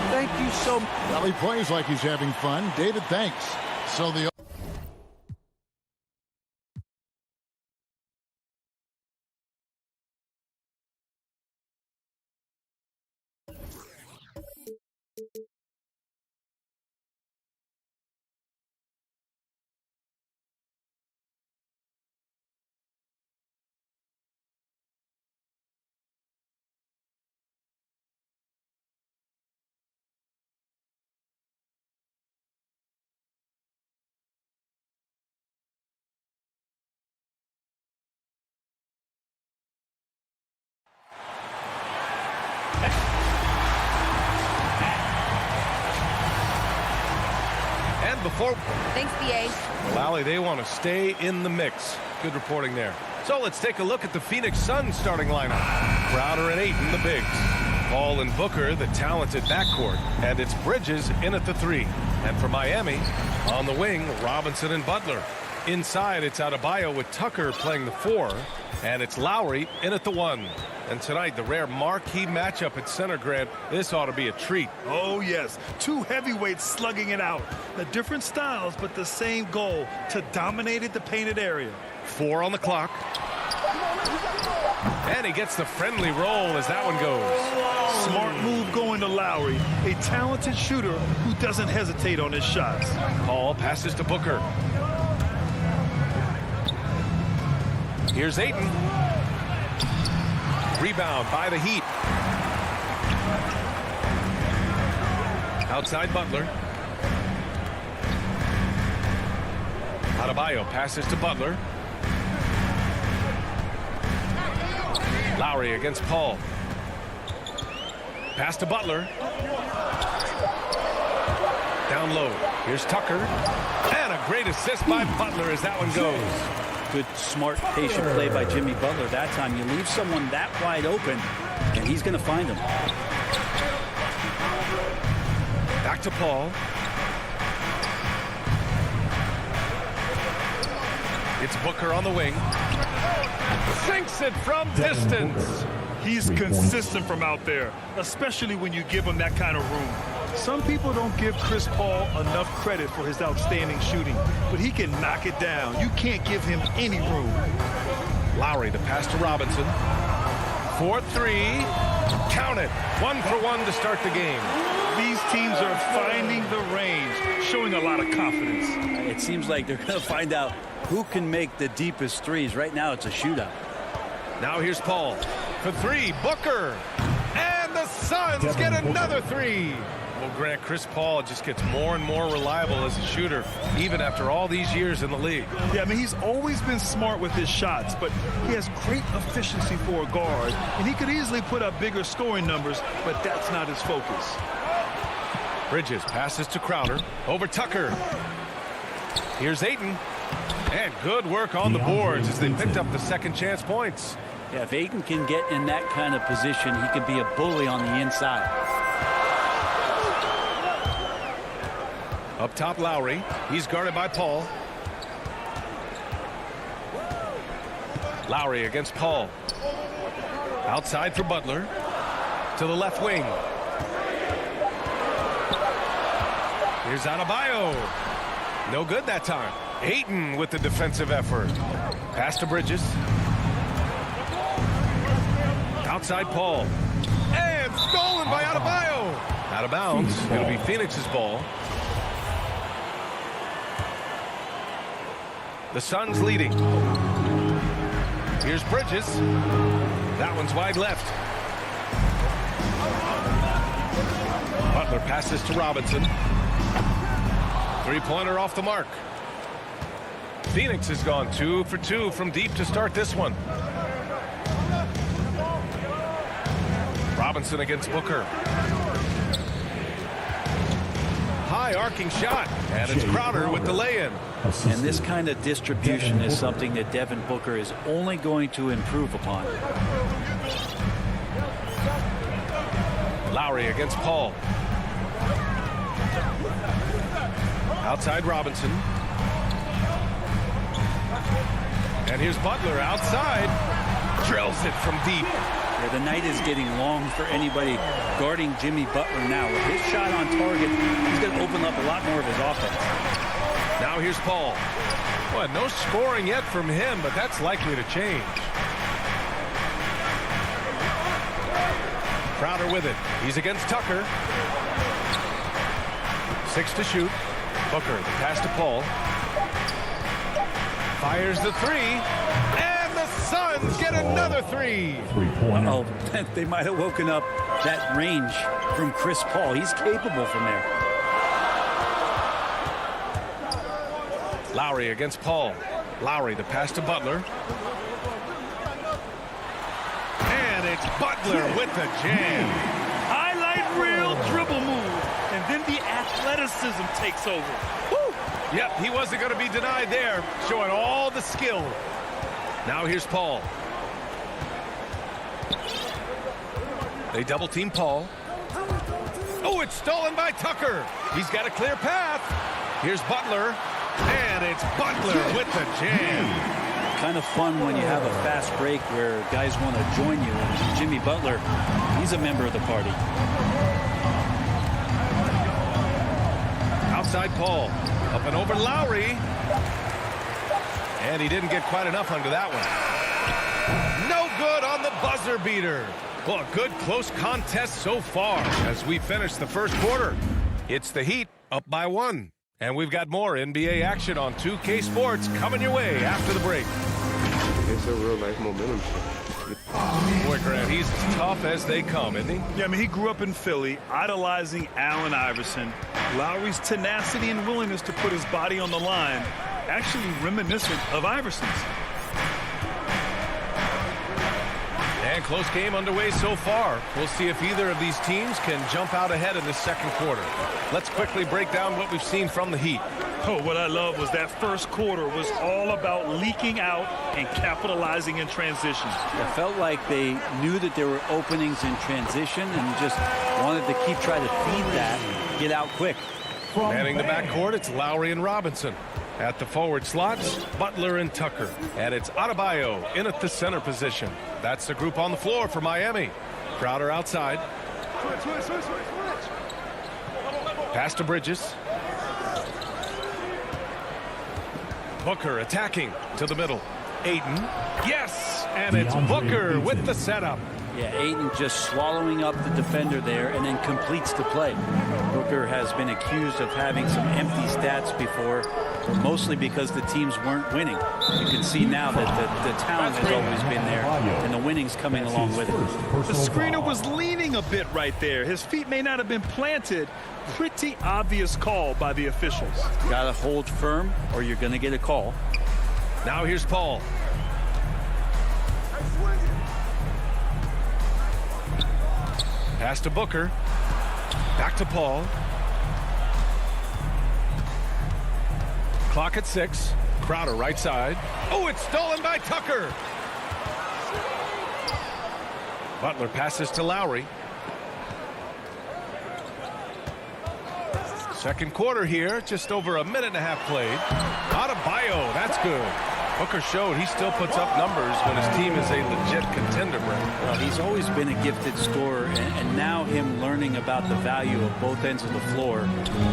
Thank you so much. Well, he plays like he's having fun. David, thanks. So the And before... Thanks, BA. Lally, they want to stay in the mix. Good reporting there. So let's take a look at the Phoenix Suns starting lineup. Crowder and Ayton, the bigs. Paul and Booker, the talented backcourt. And it's Bridges in at the 3. And for Miami, on the wing, Robinson and Butler. Inside, it's Adebayo with Tucker playing the 4. And it's Lowry in at the 1. And tonight, the rare marquee matchup at center, Grant. This ought to be a treat. Oh, yes. Two heavyweights slugging it out. The different styles, but the same goal, to dominate the painted area. 4 on the clock. And he gets the friendly roll as that one goes. Smart move going to Lowry, a talented shooter who doesn't hesitate on his shots. Paul passes to Booker. Here's Ayton. Rebound by the Heat. Outside Butler. Adebayo passes to Butler. Lowry against Paul. Pass to Butler. Down low. Here's Tucker. And a great assist by Butler as that one goes. Good, smart, patient play by Jimmy Butler. That time you leave someone that wide open, and he's going to find him. Back to Paul. It's Booker on the wing. Sinks it from distance. He's consistent from out there, especially when you give him that kind of room. Some people don't give Chris Paul enough credit for his outstanding shooting, but he can knock it down. You can't give him any room. Lowry to pass to Robinson. 4-3. Count it. 1 for 1 to start the game. These teams are finding the range, showing a lot of confidence. It seems like they're going to find out who can make the deepest threes. Right now, it's a shootout. Now here's Paul for 3. Booker. And the Suns get another 3. Well, Grant, Chris Paul just gets more and more reliable as a shooter, even after all these years in the league. Yeah, I mean, he's always been smart with his shots, but he has great efficiency for a guard, and he could easily put up bigger scoring numbers, but that's not his focus. Bridges passes to Crowder. Over Tucker. Here's Ayton. And good work on the boards as they picked up the second chance points. Yeah, if Ayton can get in that kind of position, he could be a bully on the inside. Up top, Lowry. He's guarded by Paul. Lowry against Paul. Outside for Butler. To the left wing. Here's Adebayo. No good that time. Ayton with the defensive effort. Pass to Bridges. Outside Paul. And stolen by Adebayo. Out of bounds. It'll be Phoenix's ball. The Suns leading. Here's Bridges. That one's wide left. Butler passes to Robinson. Three-pointer off the mark. Phoenix has gone 2 for 2 from deep to start this one. Robinson against Booker. High arcing shot, and it's Crowder with the lay-in. And this kind of distribution is something that Devin Booker is only going to improve upon. Lowry against Paul. Outside Robinson. And here's Butler outside. Drills it from deep. Yeah, the night is getting long for anybody guarding Jimmy Butler now. With his shot on target, he's going to open up a lot more of his offense. Now here's Paul. Well, no scoring yet from him, but that's likely to change. Crowder with it. He's against Tucker. 6 to shoot. Booker, the pass to Paul. Fires the three. And the Suns get another three. Oh, they might have woken up that range from Chris Paul. He's capable from there. Lowry against Paul. Lowry, the pass to Butler. And it's Butler with the jam. Highlight reel dribble move, and then the athleticism takes over. Woo! Yep, he wasn't going to be denied there, showing all the skill. Now here's Paul. They double team Paul. Oh, it's stolen by Tucker. He's got a clear path. Here's Butler. And it's Butler with the jam. Kind of fun when you have a fast break where guys want to join you. And Jimmy Butler, he's a member of the party. Outside Paul. Up and over Lowry. And he didn't get quite enough under that one. No good on the buzzer beater. Well, a good close contest so far as we finish the first quarter. It's the Heat up by 1. And we've got more NBA action on 2K Sports coming your way after the break. It's a real life momentum shift. Boy, Grant, he's as tough as they come, isn't he? Yeah, I mean, he grew up in Philly, idolizing Allen Iverson. Lowry's tenacity and willingness to put his body on the line, actually reminiscent of Iverson's. And close game underway so far. We'll see if either of these teams can jump out ahead in the second quarter. Let's quickly break down what we've seen from the Heat. Oh, what I love was that first quarter was all about leaking out and capitalizing in transition. It felt like they knew that there were openings in transition and just wanted to keep trying to feed that, get out quick. Manning the backcourt, it's Lowry and Robinson. At the forward slots, Butler and Tucker. And it's Adebayo in at the center position. That's the group on the floor for Miami. Crowder outside. Pass to Bridges. Booker attacking to the middle. Ayton. Yes! And it's Booker with the setup. Yeah, Ayton just swallowing up the defender there and then completes the play. Booker has been accused of having some empty stats before, mostly because the teams weren't winning. You can see now that the talent has always been there, and the winning's coming along with it. The screener was leaning a bit right there. His feet may not have been planted. Pretty obvious call by the officials. Got to hold firm or you're going to get a call. Now here's Paul. Pass to Booker. Back to Paul. Clock at 6. Crowder right side. Oh, it's stolen by Tucker. Butler passes to Lowry. Second quarter here, just over a minute and a half played. Adebayo, that's good. Booker showed he still puts up numbers when his team is a legit contender, Brent. Well, he's always been a gifted scorer, and now him learning about the value of both ends of the floor,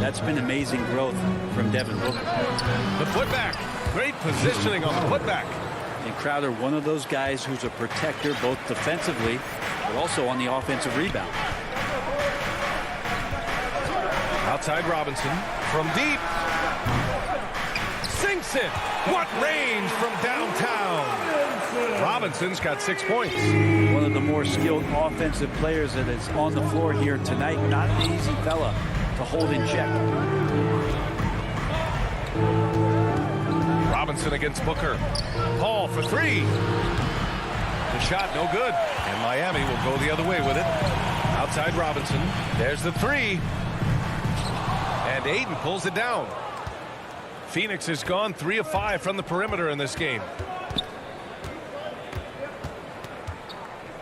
that's been amazing growth from Devin Booker. The putback, great positioning on the putback. And Crowder, one of those guys who's a protector both defensively, but also on the offensive rebound. Outside Robinson from deep. Sinks it. What range from downtown. Robinson's got 6 points. One of the more skilled offensive players that is on the floor here tonight. Not an easy fella to hold in check. Robinson against Booker. Paul for 3. The shot no good. And Miami will go the other way with it. Outside Robinson. There's the 3. And Aiden pulls it down. Phoenix has gone 3 of 5 from the perimeter in this game.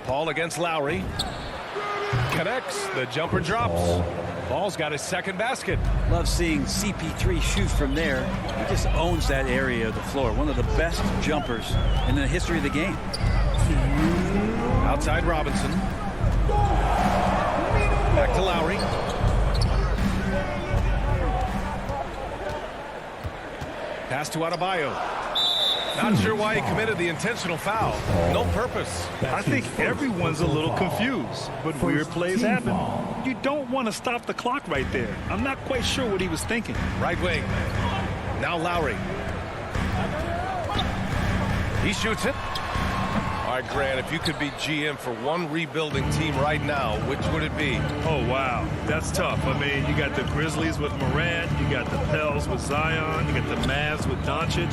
Paul against Lowry. Connects. The jumper drops. Paul's got his second basket. Love seeing CP3 shoot from there. He just owns that area of the floor. One of the best jumpers in the history of the game. Outside Robinson. Back to Lowry. Pass to Adebayo. Not sure why he committed the intentional foul. No purpose. I think everyone's a little confused, but weird plays happen. You don't want to stop the clock right there. I'm not quite sure what he was thinking. Right wing. Now Lowry. He shoots it. All right, Grant, if you could be GM for one rebuilding team right now, which would it be? Oh, wow. That's tough. I mean, you got the Grizzlies with Morant. You got the Pels with Zion. You got the Mavs with Doncic.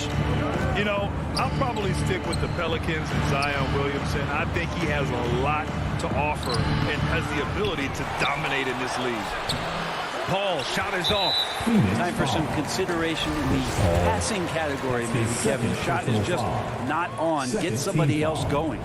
You know, I'll probably stick with the Pelicans and Zion Williamson. I think he has a lot to offer and has the ability to dominate in this league. Paul, shot is off. Time for some consideration in the passing category, maybe, Kevin. Shot is just not on. Get somebody else going.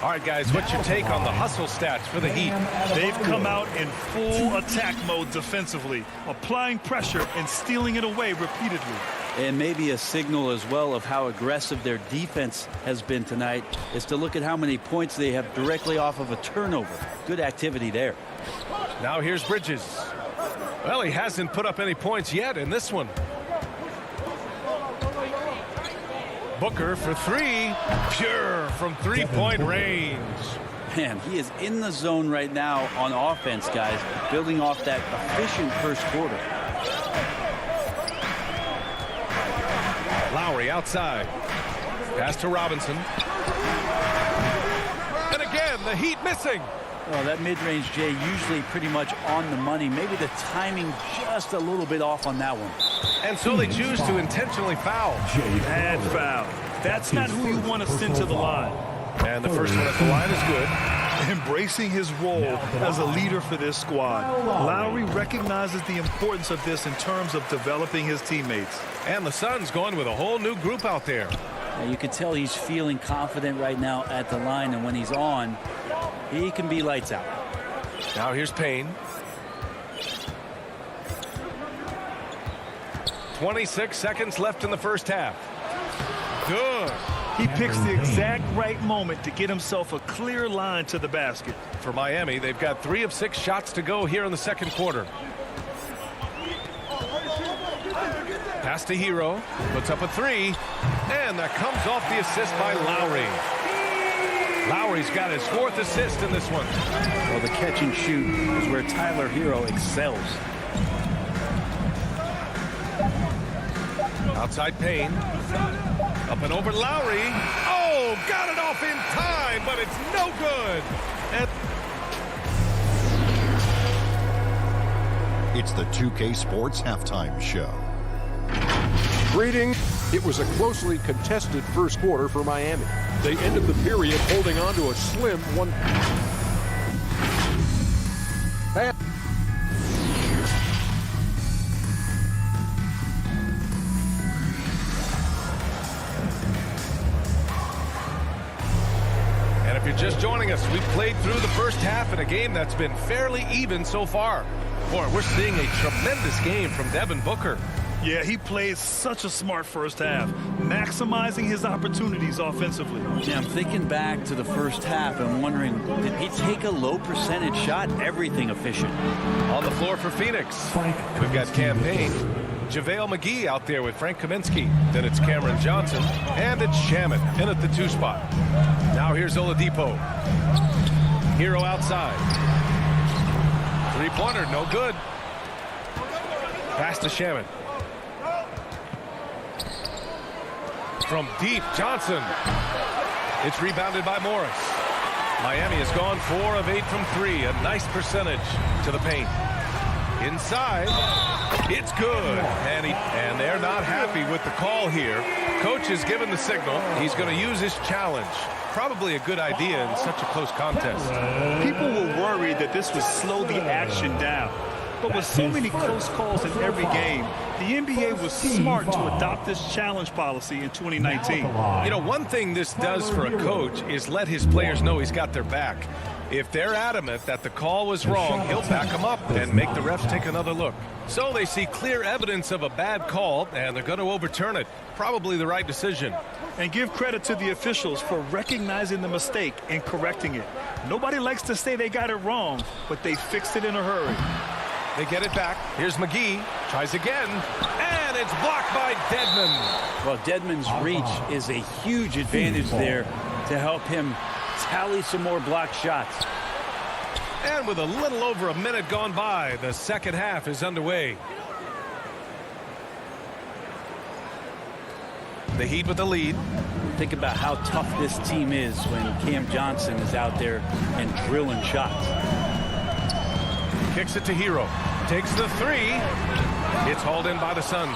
All right, guys, what's your take on the hustle stats for the Heat? They've come out in full attack mode defensively, applying pressure and stealing it away repeatedly. And maybe a signal as well of how aggressive their defense has been tonight is to look at how many points they have directly off of a turnover. Good activity there. Now here's Bridges. Well, he hasn't put up any points yet in this one. Booker for 3. Pure from three-point range. Man, he is in the zone right now on offense, guys, building off that efficient first quarter. Lowry outside. Pass to Robinson. And again, the Heat missing. Well, that mid-range, Jay, usually pretty much on the money. Maybe the timing just a little bit off on that one. And so they choose to intentionally foul. Bad foul. That's not who you want to send to the line. And the first one at the line is good. Embracing his role as a leader for this squad. Lowry recognizes the importance of this in terms of developing his teammates. And the Suns going with a whole new group out there. Now, you can tell he's feeling confident right now at the line, and when he's on, he can be lights out. Now here's Payne. 26 seconds left in the first half. Good. He picks the exact right moment to get himself a clear line to the basket. For Miami, they've got 3 of 6 shots to go here in the second quarter. Pass to Hero. Puts up a 3. And that comes off the assist by Lowry. Lowry's got his 4th assist in this one. Well, the catch and shoot is where Tyler Hero excels. Outside Payne. Up and over Lowry. Oh, got it off in time, but it's no good. And It's the 2K Sports Halftime Show. Greetings. It was a closely contested first quarter for Miami. They ended the period holding on to a slim 1. if you're just joining us, we've played through the first half in a game that's been fairly even so far. Boy, we're seeing a tremendous game from Devin Booker. Yeah, he played such a smart first half, maximizing his opportunities offensively. Yeah, I'm thinking back to the first half and wondering, did he take a low percentage shot? Everything efficient. On the floor for Phoenix, we've got Campaign. JaVale McGee out there with Frank Kaminsky. Then it's Cameron Johnson. And it's Shaman in at the 2 spot. Now here's Oladipo. Hero outside. Three-pointer, no good. Pass to Shaman. From deep, Johnson. It's rebounded by Morris. Miami has gone 4 of 8 from 3. A nice percentage to the paint. Inside. It's good. And they're not happy with the call here. Coach has given the signal. He's going to use his challenge. Probably a good idea in such a close contest. People were worried that this would slow the action down. But with so many close calls in every game, the NBA was smart to adopt this challenge policy in 2019. You know, one thing this does for a coach is let his players know he's got their back. If they're adamant that the call was wrong, he'll back them up and make the refs take another look. So they see clear evidence of a bad call, and they're going to overturn it. Probably the right decision. And give credit to the officials for recognizing the mistake and correcting it. Nobody likes to say they got it wrong, but they fixed it in a hurry. They get it back. Here's McGee. Tries again. And it's blocked by Dedmon. Well, Dedmon's reach is a huge advantage there to help him tally some more blocked shots. And with a little over a minute gone by, the second half is underway. The Heat with the lead. Think about how tough this team is when Cam Johnson is out there and drilling shots. Kicks it to Hero. Takes the 3. It's hauled in by the Suns.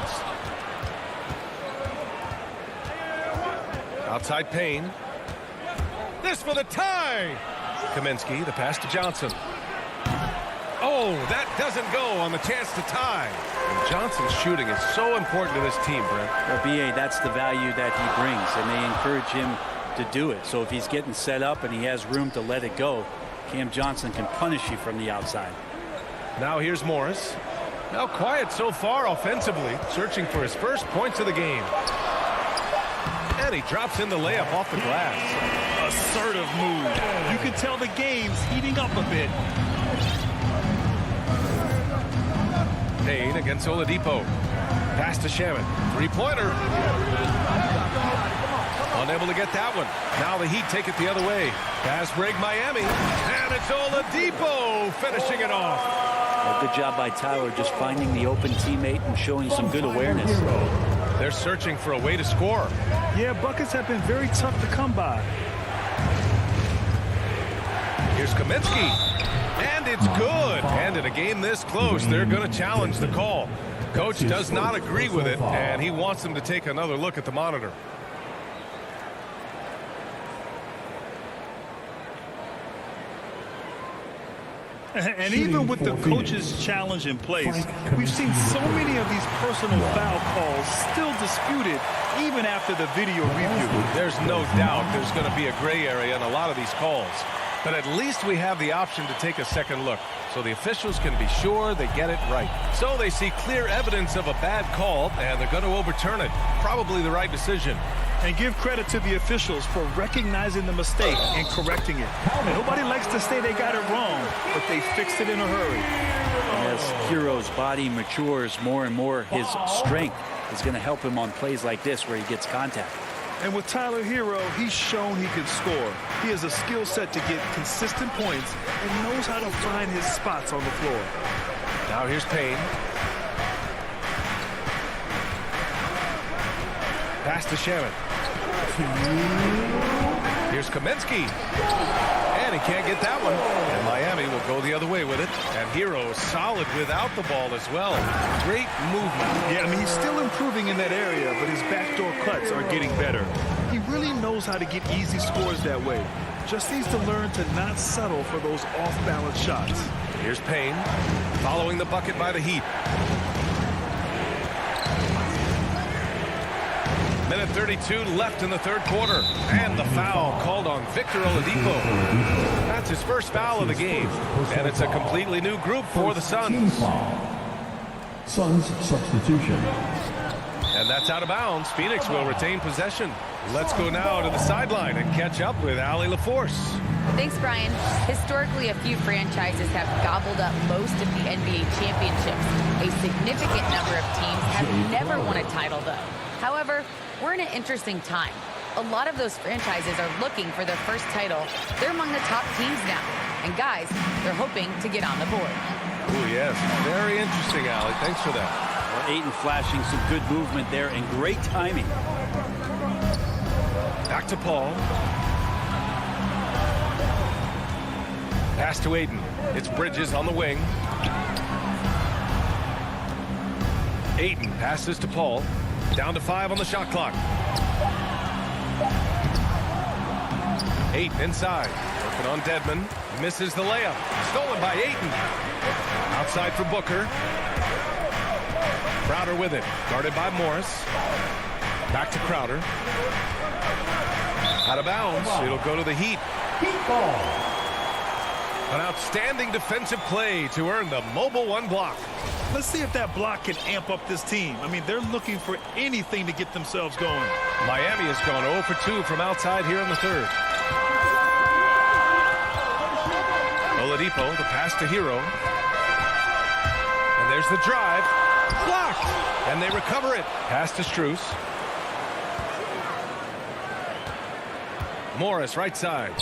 Outside Payne. This for the tie. Kaminsky, the pass to Johnson. Oh, that doesn't go on the chance to tie. And Johnson's shooting is so important to this team, Brent. Well, B.A., that's the value that he brings, and they encourage him to do it. So if he's getting set up and he has room to let it go, Cam Johnson can punish you from the outside. Now here's Morris. Now quiet so far offensively, searching for his first points of the game. And he drops in the layup off the glass. Assertive move. You can tell the game's heating up a bit. Payne against Oladipo. Pass to Shaman. Three-pointer. Unable to get that one. Now the Heat take it the other way. Pass break Miami. And it's Oladipo finishing it off. Well, good job by Tyler just finding the open teammate and showing some good awareness. They're searching for a way to score. Yeah, buckets have been very tough to come by. Here's Kaminsky. And it's good. And in a game this close, they're going to challenge the call. Coach does not agree with it, and he wants them to take another look at the monitor. And even with the coach's challenge in place, we've seen so many of these personal foul calls still disputed even after the video review. There's no doubt there's going to be a gray area in a lot of these calls. But at least we have the option to take a second look, so the officials can be sure they get it right. So they see clear evidence of a bad call, and they're going to overturn it. Probably the right decision. And give credit to the officials for recognizing the mistake and correcting it. And nobody likes to say they got it wrong, but they fixed it in a hurry. As Hero's body matures more and more, his strength is going to help him on plays like this where he gets contact. And with Tyler Hero, he's shown he can score. He has a skill set to get consistent points and knows how to find his spots on the floor. Now here's Payne. Pass to Shaman. Here's Kaminsky. And he can't get that one. And Miami will go the other way with it. And Hero is solid without the ball as well. Great movement. Yeah, I mean, he's still improving in that area, but his backdoor cuts are getting better. He really knows how to get easy scores that way. Just needs to learn to not settle for those off-balance shots. Here's Payne, following the bucket by the Heat. Minute 32 left in the third quarter. And the foul called on Victor Oladipo. That's his first foul of the game. And it's a completely new group for the Suns. Suns substitution. And that's out of bounds. Phoenix will retain possession. Let's go now to the sideline and catch up with Allie LaForce. Thanks, Brian. Historically, a few franchises have gobbled up most of the NBA championships. A significant number of teams have never won a title, though. However, we're in an interesting time. A lot of those franchises are looking for their first title. They're among the top teams now. And guys, they're hoping to get on the board. Oh, yes. Very interesting, Allie. Thanks for that. Well, Ayton flashing some good movement there and great timing. Back to Paul. Pass to Aiden. It's Bridges on the wing. Aiden passes to Paul. Down to 5 on the shot clock. Aiden inside. Working on Dedmon. Misses the layup. Stolen by Aiden. Outside for Booker. Crowder with it. Guarded by Morris. Back to Crowder. Out of bounds. It'll go to the Heat. Heat ball. An outstanding defensive play to earn the mobile 1 block. Let's see if that block can amp up this team. I mean, they're looking for anything to get themselves going. Miami has gone 0 for 2 from outside here in the third. Oladipo, the pass to Hero. And there's the drive. Blocked. And they recover it. Pass to Strus. Morris, right side.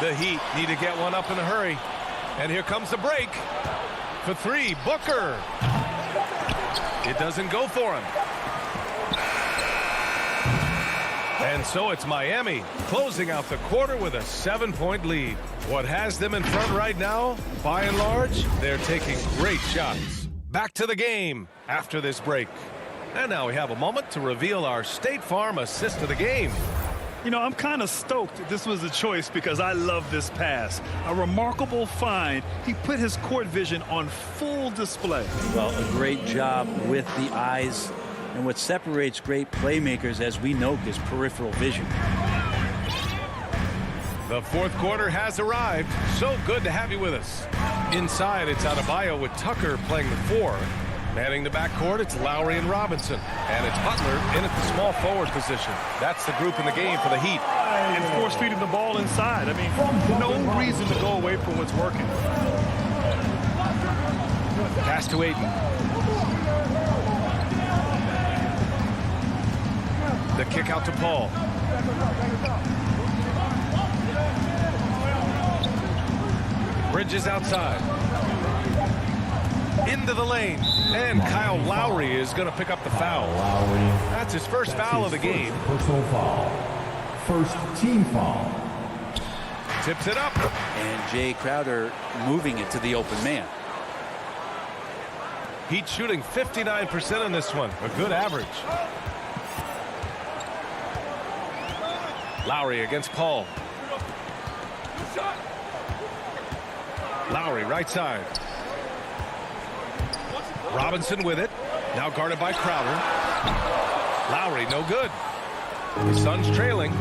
The Heat need to get one up in a hurry. And here comes the break. For 3, Booker. It doesn't go for him. And so it's Miami closing out the quarter with a 7-point lead. What has them in front right now, by and large, they're taking great shots. Back to the game after this break. And now we have a moment to reveal our State Farm assist of the game. You know, I'm kind of stoked this was a choice because I love this pass. A remarkable find. He put his court vision on full display. Well, a great job with the eyes. And what separates great playmakers, as we know, is peripheral vision. The fourth quarter has arrived. So good to have you with us. Inside, it's Adebayo with Tucker playing the 4. Manning the backcourt, it's Lowry and Robinson. And it's Butler in at the small forward position. That's the group in the game for the Heat. And force feeding the ball inside. I mean, no reason to go away from what's working. Pass to Aiden. The kick out to Paul. Bridges outside. Into the lane. And Kyle Lowry is going to pick up the foul. That's his first foul of the game. Personal foul. First team foul. Tips it up. And Jay Crowder moving it to the open man. Heat shooting 59% in this one. A good average. Lowry against Paul. Lowry right side. Robinson with it. Now guarded by Crowder. Lowry no good. The Suns trailing.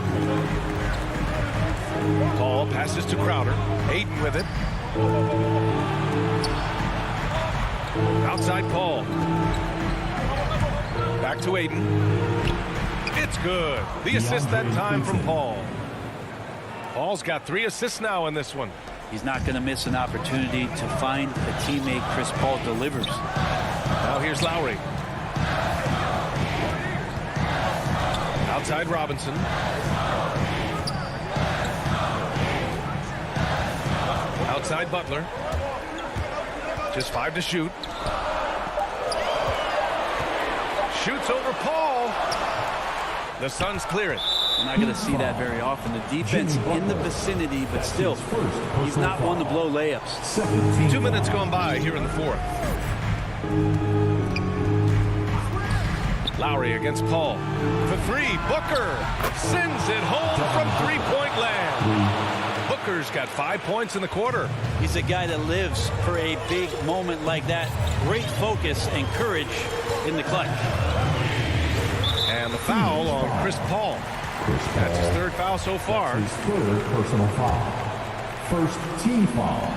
Paul passes to Crowder. Aiden with it. Outside Paul. Back to Aiden. It's good. The assist that time from Paul. Paul's got 3 assists now in this one. He's not going to miss an opportunity to find a teammate. Chris Paul delivers. Now here's Lowry. Outside Robinson. Outside Butler. Just 5 to shoot. Shoots over Paul. The Suns clear it. I'm not going to see that very often. The defense in the vicinity, but still, he's not one to blow layups. 2 minutes gone by here in the fourth. Lowry against Paul. For 3, Booker sends it home from 3-point land. Booker's got 5 points in the quarter. He's a guy that lives for a big moment like that. Great focus and courage in the clutch. And the foul on Chris Paul. That's his 3rd foul so far. His 3rd personal foul. First team foul.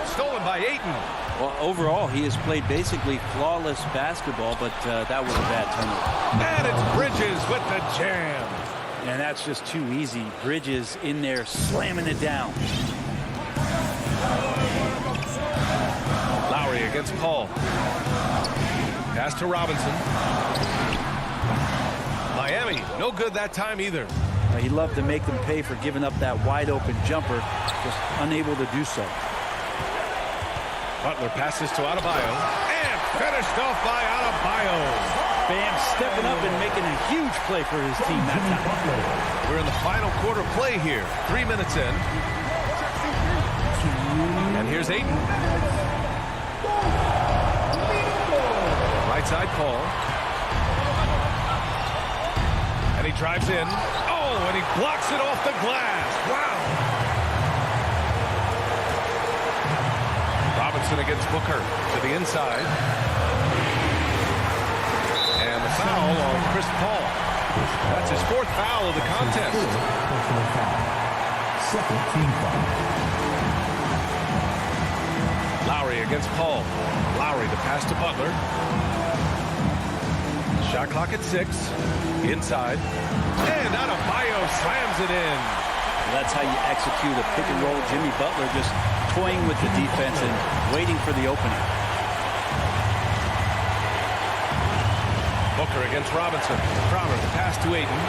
Stolen by Ayton. Well, overall, he has played basically flawless basketball, but that was a bad turnover. And it's Bridges with the jam. And that's just too easy. Bridges in there slamming it down. Lowry against Paul. Pass to Robinson. Miami, no good that time either. He loved to make them pay for giving up that wide open jumper, just unable to do so. Butler passes to Adebayo, and finished off by Adebayo. Bam stepping up and making a huge play for his team that time. We're in the final quarter play here. 3 minutes in. And here's Ayton. Right side Paul. And he drives in. Oh, and he blocks it off the glass. Wow. Robinson against Booker to the inside. And the foul on Chris Paul. That's his 4th foul of the contest. Second team foul. Lowry against Paul. Lowry the pass to Butler. Shot clock at 6. Inside. And Adebayo slams it in. That's how you execute a pick and roll. Jimmy Butler just toying with the defense and waiting for the opening. Booker against Robinson. Crowder, the pass to Ayton.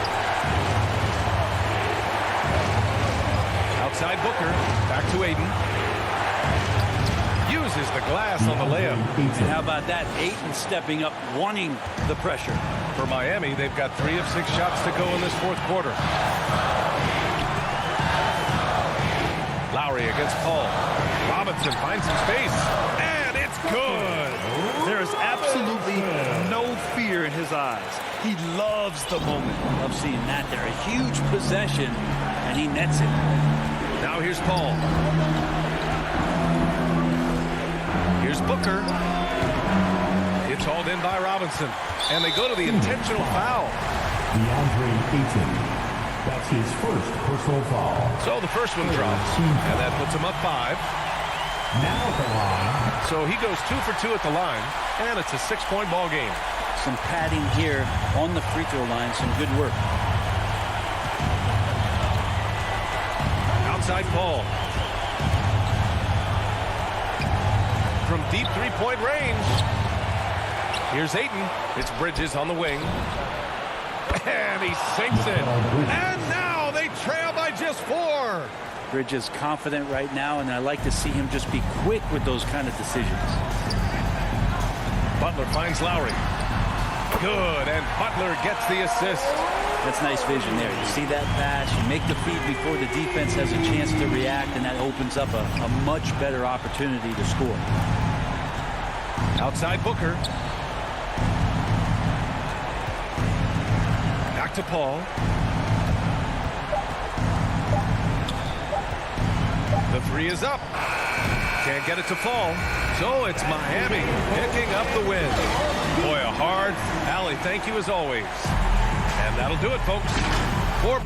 Outside Booker. Back to Ayton. Uses the glass on the layup. And how about that? Ayton stepping up, wanting the pressure. For Miami, they've got 3 of 6 shots to go in this 4th quarter. Lowry against Paul. Robinson finds some space. And it's good. There is absolutely no fear in his eyes. He loves the moment. Love seeing that there. A huge possession, and he nets it. Now here's Paul. Here's Booker. It's hauled in by Robinson. And they go to the intentional foul. DeAndre Ayton. That's his 1st personal foul. So the first one drops. And that puts him up 5. Now at the line. So he goes 2 for 2 at the line. And it's a 6-point ball game. Some padding here on the free throw line. Some good work. Outside Paul. From deep 3-point range. Here's Ayton. It's Bridges on the wing. And he sinks it. And now they trail by just 4. Bridges confident right now, and I like to see him just be quick with those kind of decisions. Butler finds Lowry. Good, and Butler gets the assist. That's nice vision there. You see that pass, you make the feed before the defense has a chance to react, and that opens up a much better opportunity to score. Outside Booker. Back to Paul. The 3 is up. Can't get it to fall. So it's Miami picking up the win. Boy, a hard alley. Thank you as always. And that'll do it, folks. For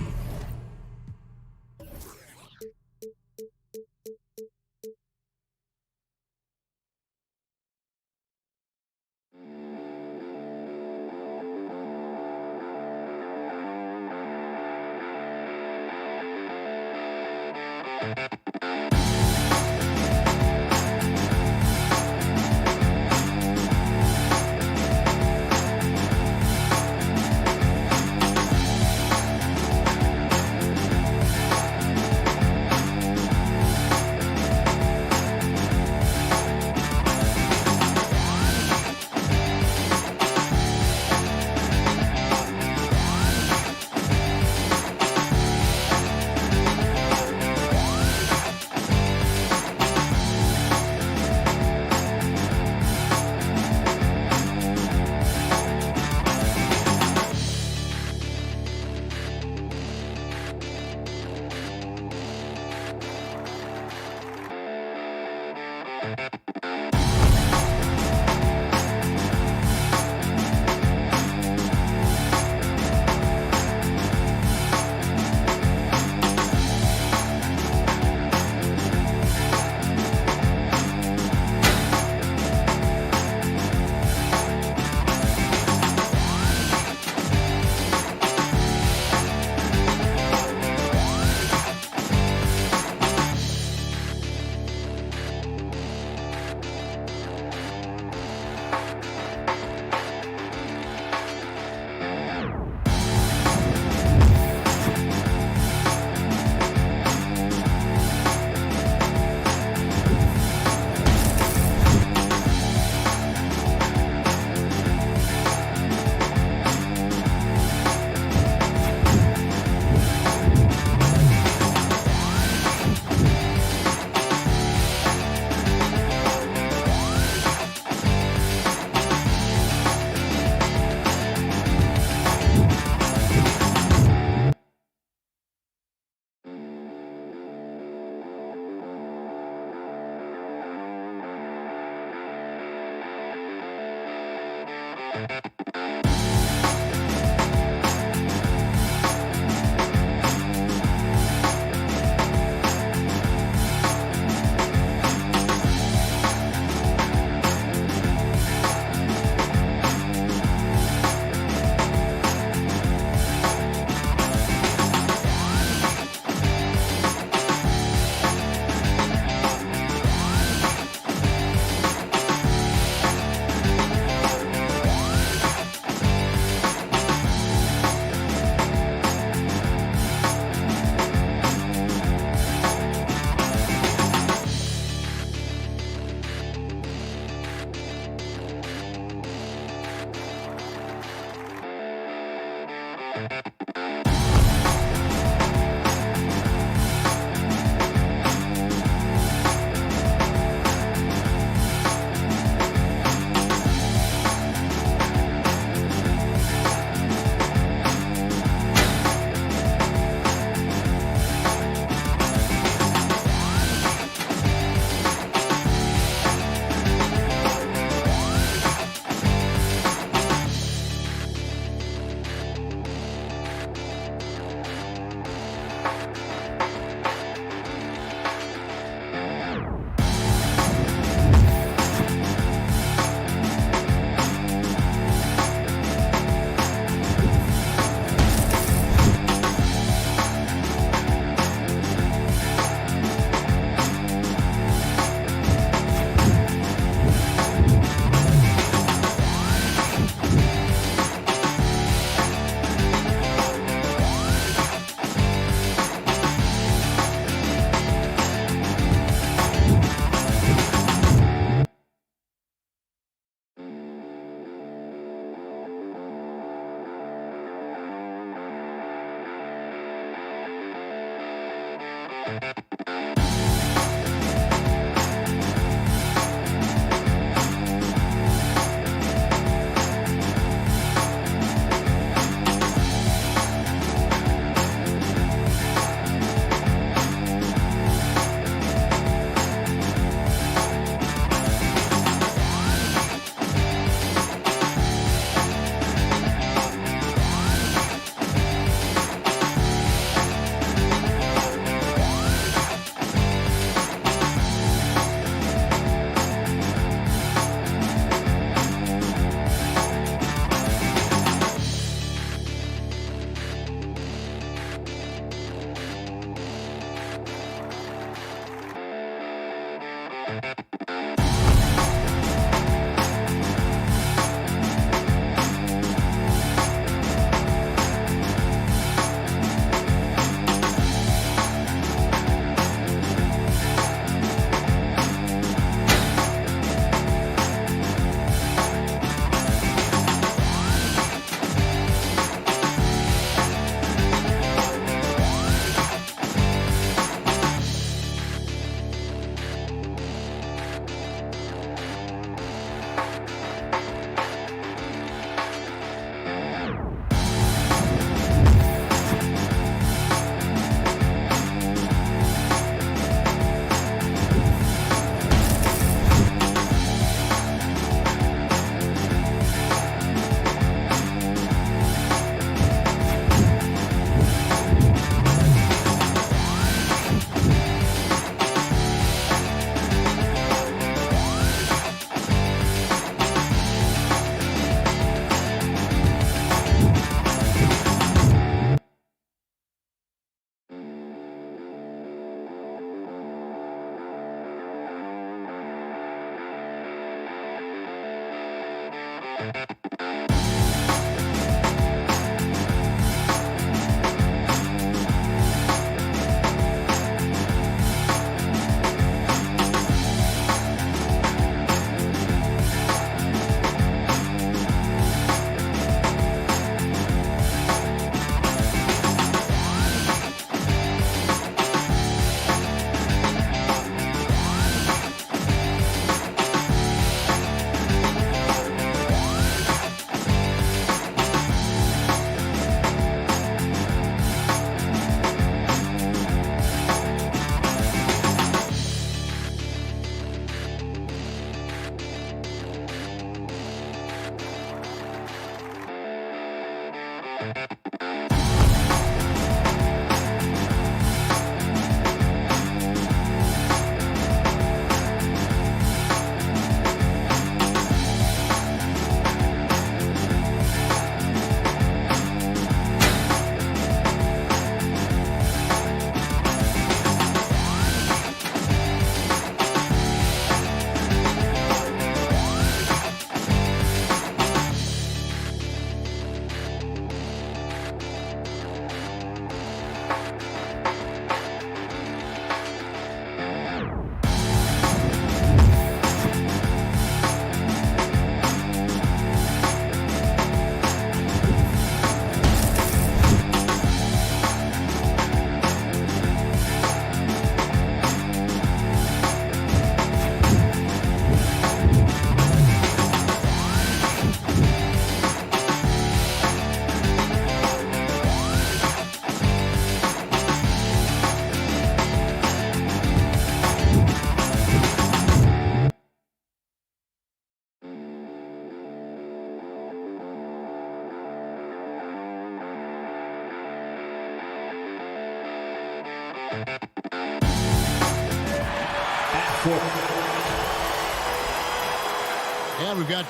And we've got...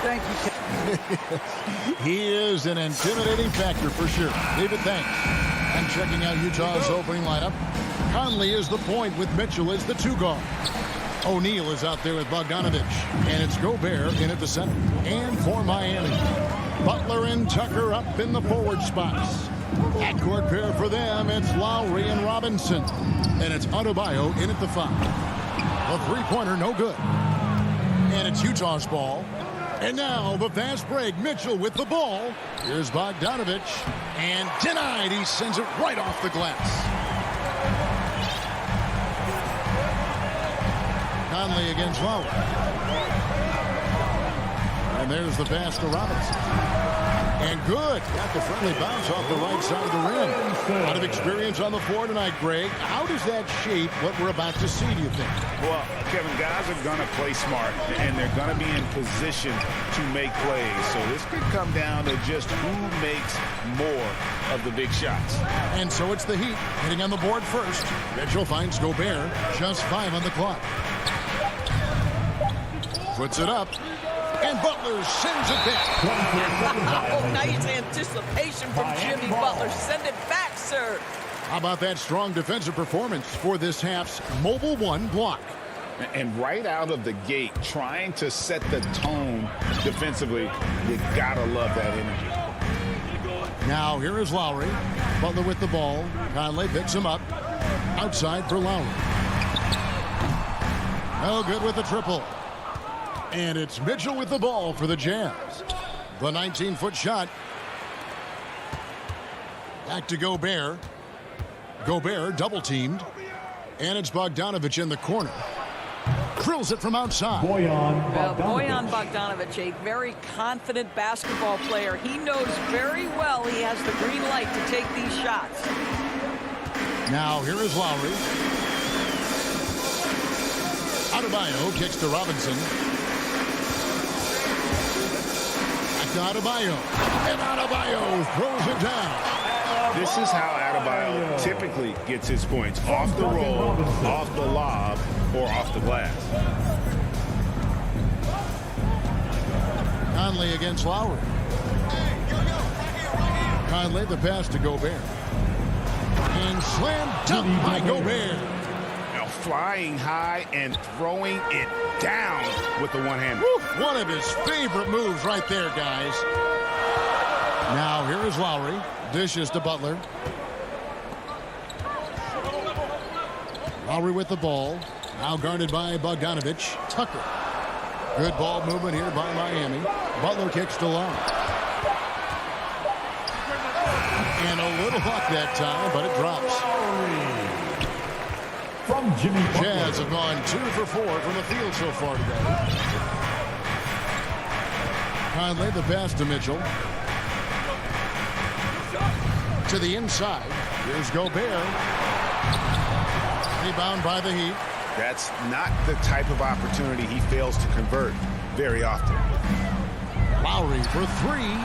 Thank you. He is an intimidating factor for sure. David, thanks. And checking out Utah's opening lineup. Conley is the point with Mitchell as the two guard. O'Neal is out there with Bogdanovich. And it's Gobert in at the center. And for Miami, Butler and Tucker up in the forward spots. Backcourt pair for them, it's Lowry and Robinson. And it's Adebayo in at the 5. The three-pointer, no good. And it's Utah's ball. And now the fast break. Mitchell with the ball. Here's Bogdanovich. And denied. He sends it right off the glass. Conley against Lowry. And there's the pass to Robinson. And good. Got the friendly bounce off the right side of the rim. A lot of experience on the floor tonight, Greg. How does that shape what we're about to see, do you think? Well, Kevin, guys are going to play smart, and they're going to be in position to make plays. So this could come down to just who makes more of the big shots. And so it's the Heat hitting on the board first. Mitchell finds Gobert. Just 5 on the clock. Puts it up. And Butler sends it back. Oh, nice anticipation from Jimmy Butler. Send it back, sir. How about that strong defensive performance for this half's Mobile One block? And right out of the gate, trying to set the tone defensively, you gotta love that energy. Now here is Lowry. Butler with the ball. Conley picks him up. Outside for Lowry. No good with the triple. And it's Mitchell with the ball for the Jazz. The 19-foot shot. Back to Gobert. Gobert double-teamed. And it's Bogdanovich in the corner. Drills it from outside. Bojan Bogdanovich, a very confident basketball player. He knows very well he has the green light to take these shots. Now here is Lowry. Adebayo kicks to Robinson. Adebayo. And Adebayo throws it down. This is how Adebayo typically gets his points. Off the roll, off the lob, or off the glass. Conley against Lowry. Conley the pass to Gobert. And slam dunk by Gobert. Now flying high and throwing it down with the one-hander. One of his favorite moves right there, guys. Now here is Lowry. Dishes to Butler. Lowry with the ball. Now guarded by Bogdanovich. Tucker. Good ball movement here by Miami. Butler kicks to Long. And a little luck that time, but it drops. From Jimmy Butler. Jazz have gone 2 for 4 from the field so far today. Conley the pass to Mitchell. To the inside. Here's Gobert. Rebound by the Heat. That's not the type of opportunity he fails to convert very often. Lowry for 3.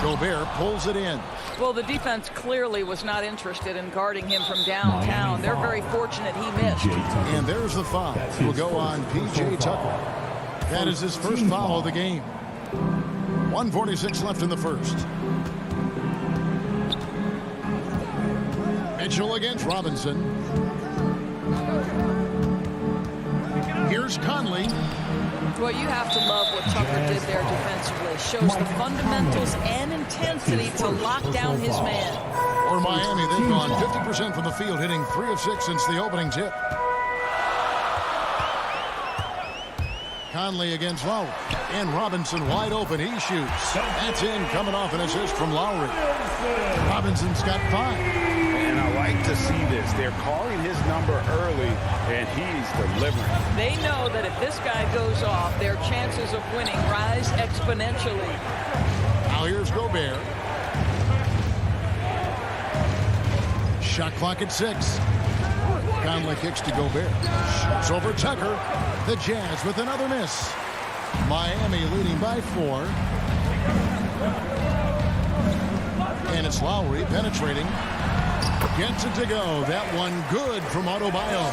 Gobert pulls it in. Well, the defense clearly was not interested in guarding him from downtown. They're very fortunate he missed. And there's the foul. Will go on P.J. Tucker. That is his first foul of the game. 1:46 left in the first. Mitchell against Robinson. Here's Conley. Well, you have to love what Tucker did there defensively. Shows the fundamentals and intensity to lock down his man. For Miami, they've gone 50% from the field, hitting 3 of 6 since the opening tip. Conley against Lowry. And Robinson wide open. He shoots. That's in, coming off an assist from Lowry. Robinson's got 5. And I like to see this. They're calling his number early, and he's delivering. They know that if this guy goes off, their chances of winning rise exponentially. Now here's Gobert. Shot clock at 6. Conley kicks to Gobert. Shoots over Tucker. The Jazz with another miss. Miami leading by 4. And it's Lowry penetrating. Gets it to go. That one good from Adebayo.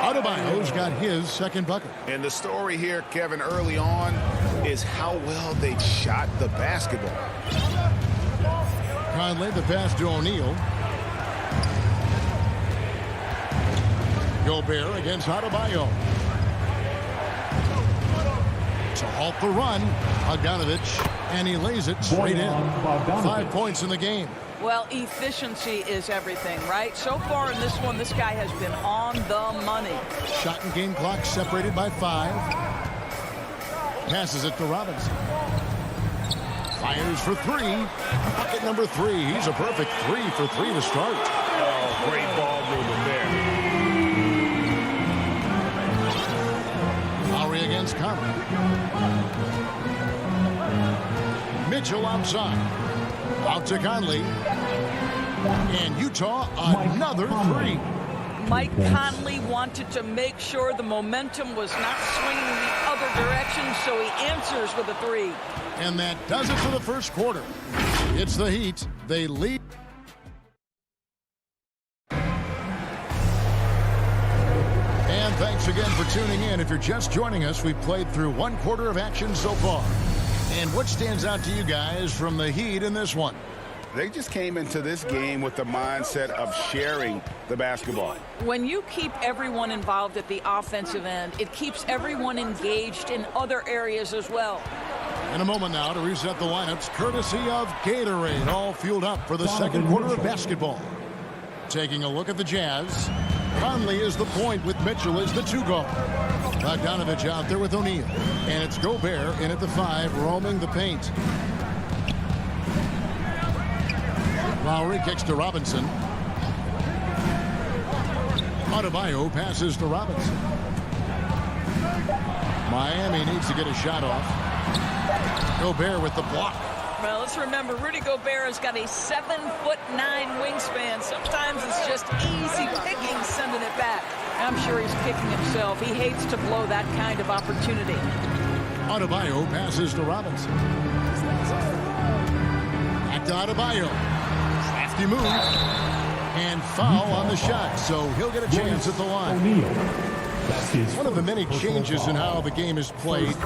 Adebayo's got his second bucket. And the story here, Kevin, early on is how well they shot the basketball. Conley the pass to O'Neal. Gobert against Adebayo. To halt the run, Bogdanovich, and he lays it straight in. 5 points in the game. Well, efficiency is everything, right? So far in this one, this guy has been on the money. Shot and game clock separated by 5. Passes it to Robinson. Fires for 3. Bucket number 3. He's a perfect 3 for 3 to start. Oh, great ball movement there. Mitchell outside. Out to Conley. And Utah, another three. Mike Conley wanted to make sure the momentum was not swinging the other direction, so he answers with a three. And that does it for the first quarter. It's the Heat. They lead. And thanks again for tuning in. If you're just joining us, we've played through one quarter of action so far. And what stands out to you guys from the Heat in this one? They just came into this game with the mindset of sharing the basketball. When you keep everyone involved at the offensive end, it keeps everyone engaged in other areas as well. In a moment now to reset the lineups, courtesy of Gatorade, all fueled up for the second quarter of basketball. Taking a look at the Jazz. Conley is the point with Mitchell as the two guard. Bogdanovich out there with O'Neal. And it's Gobert in at the 5, roaming the paint. Lowry kicks to Robinson. Adebayo passes to Robinson. Miami needs to get a shot off. Gobert with the block. Well, let's remember, Rudy Gobert has got a 7'9" wingspan. Sometimes it's just easy picking, sending it back. I'm sure he's kicking himself. He hates to blow that kind of opportunity. Adebayo passes to Robinson. Back to Adebayo. Crafty move. And foul on the shot, so he'll get a chance at the line. One of the many changes in how the game is played.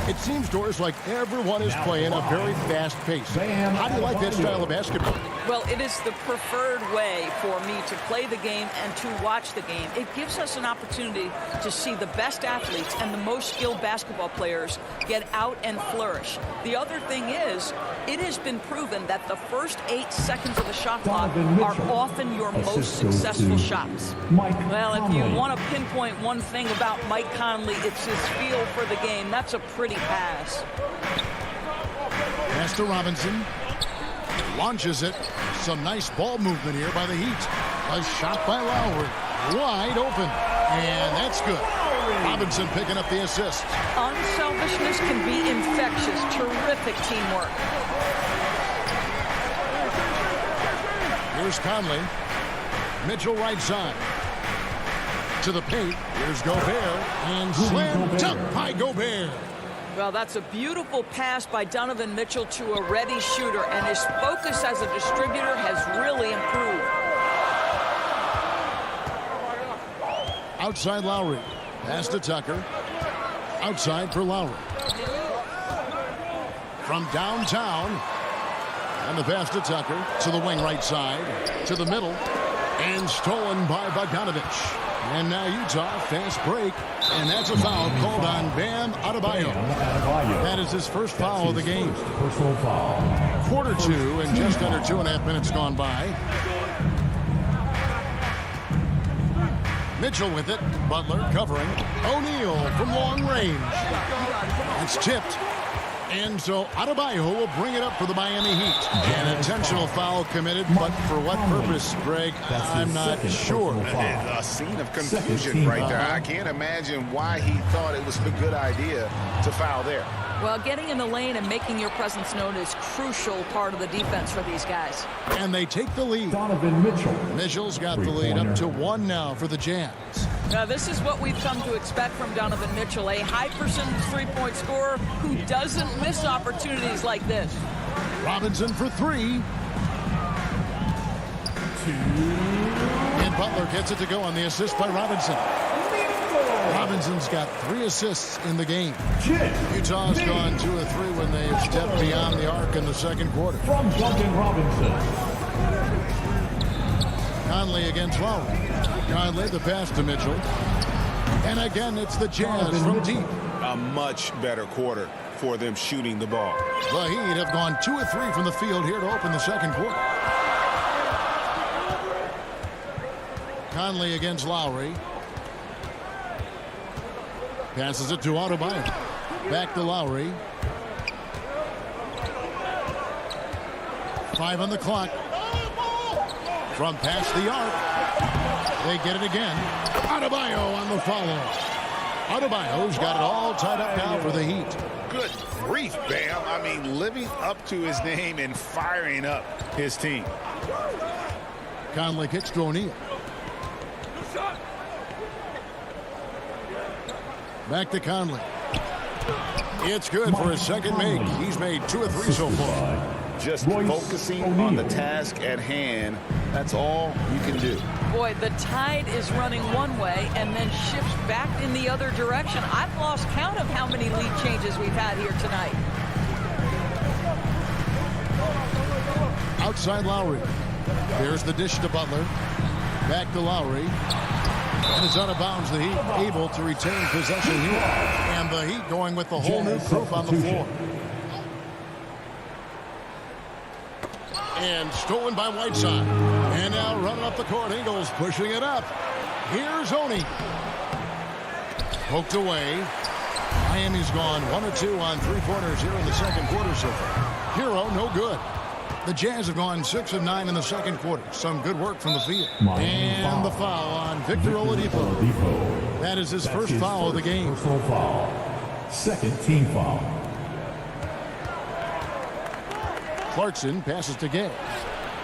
It seems to us like everyone is playing a very fast pace. How do you like that style of basketball? Well, it is the preferred way for me to play the game and to watch the game. It gives us an opportunity to see the best athletes and the most skilled basketball players get out and flourish. The other thing is, it has been proven that the first 8 seconds of the shot clock are often your most successful shots. Well, if you want to pinpoint one thing about Mike Conley, it's his feel for the game. That's a pretty pass. Pass to Robinson. Launches it. Some nice ball movement here by the Heat. A shot by Lowry. Wide open. And that's good. Robinson picking up the assist. Unselfishness can be infectious. Terrific teamwork. Here's Conley. Mitchell right side. To the paint. Here's Gobert. And slam dunk by Gobert. Well, that's a beautiful pass by Donovan Mitchell to a ready shooter, and his focus as a distributor has really improved. Outside Lowry. Pass to Tucker. Outside for Lowry. From downtown. And the pass to Tucker. To the wing right side. To the middle. And stolen by Bogdanovich. And now Utah, fast break. And that's a foul called on Bam Adebayo. That is his first foul of the game. Quarter 2 and just under 2.5 minutes gone by. Mitchell with it. Butler covering. O'Neal from long range. That's tipped. And so Adebayo will bring it up for the Miami Heat. An intentional foul committed, but for what purpose, Greg? I'm not sure. A scene of confusion right there. I can't imagine why he thought it was a good idea to foul there. Well, getting in the lane and making your presence known is crucial part of the defense for these guys. And they take the lead. Donovan Mitchell. Mitchell's got the lead up to 1 now for the Jazz. Now, this is what we've come to expect from Donovan Mitchell, a high percentage three-point scorer who doesn't miss opportunities like this. Robinson for 3. And Butler gets it to go on the assist by Robinson. Robinson's got 3 assists in the game. Utah's gone 2 of 3 when they've stepped beyond the arc in the second quarter. From Duncan Robinson. Conley against Lowry. Conley the pass to Mitchell. And again, it's the Jazz from deep. A much better quarter for them shooting the ball. The Heat have gone 2 of 3 from the field here to open the second quarter. Conley against Lowry. Passes it to Adebayo. Back to Lowry. 5 on the clock. From past the arc. They get it again. Adebayo on the follow. Adebayo's got it all tied up now for the Heat. Good grief, Bam. I mean, living up to his name and firing up his team. Conley kicks to O'Neal. Back to Conley. It's good for his second make. He's made 2 of 3 so far. Just focusing on the task at hand. That's all you can do. Boy, the tide is running one way and then shifts back in the other direction. I've lost count of how many lead changes we've had here tonight. Outside Lowry. There's the dish to Butler. Back to Lowry. And it's out of bounds. The Heat able to retain possession here. And the Heat going with the whole new group on the floor. And stolen by Whiteside. And now running up the court. Ingles pushing it up. Here's Oni. Poked away. Miami's gone 1 of 2 on 3-pointers here in the second quarter so far. Hero, no good. The Jazz have gone 6 of 9 in the second quarter. Some good work from the field. And the foul on Victor Oladipo. That is his first foul of the game. Personal foul. Second team foul. Clarkson passes to Gay.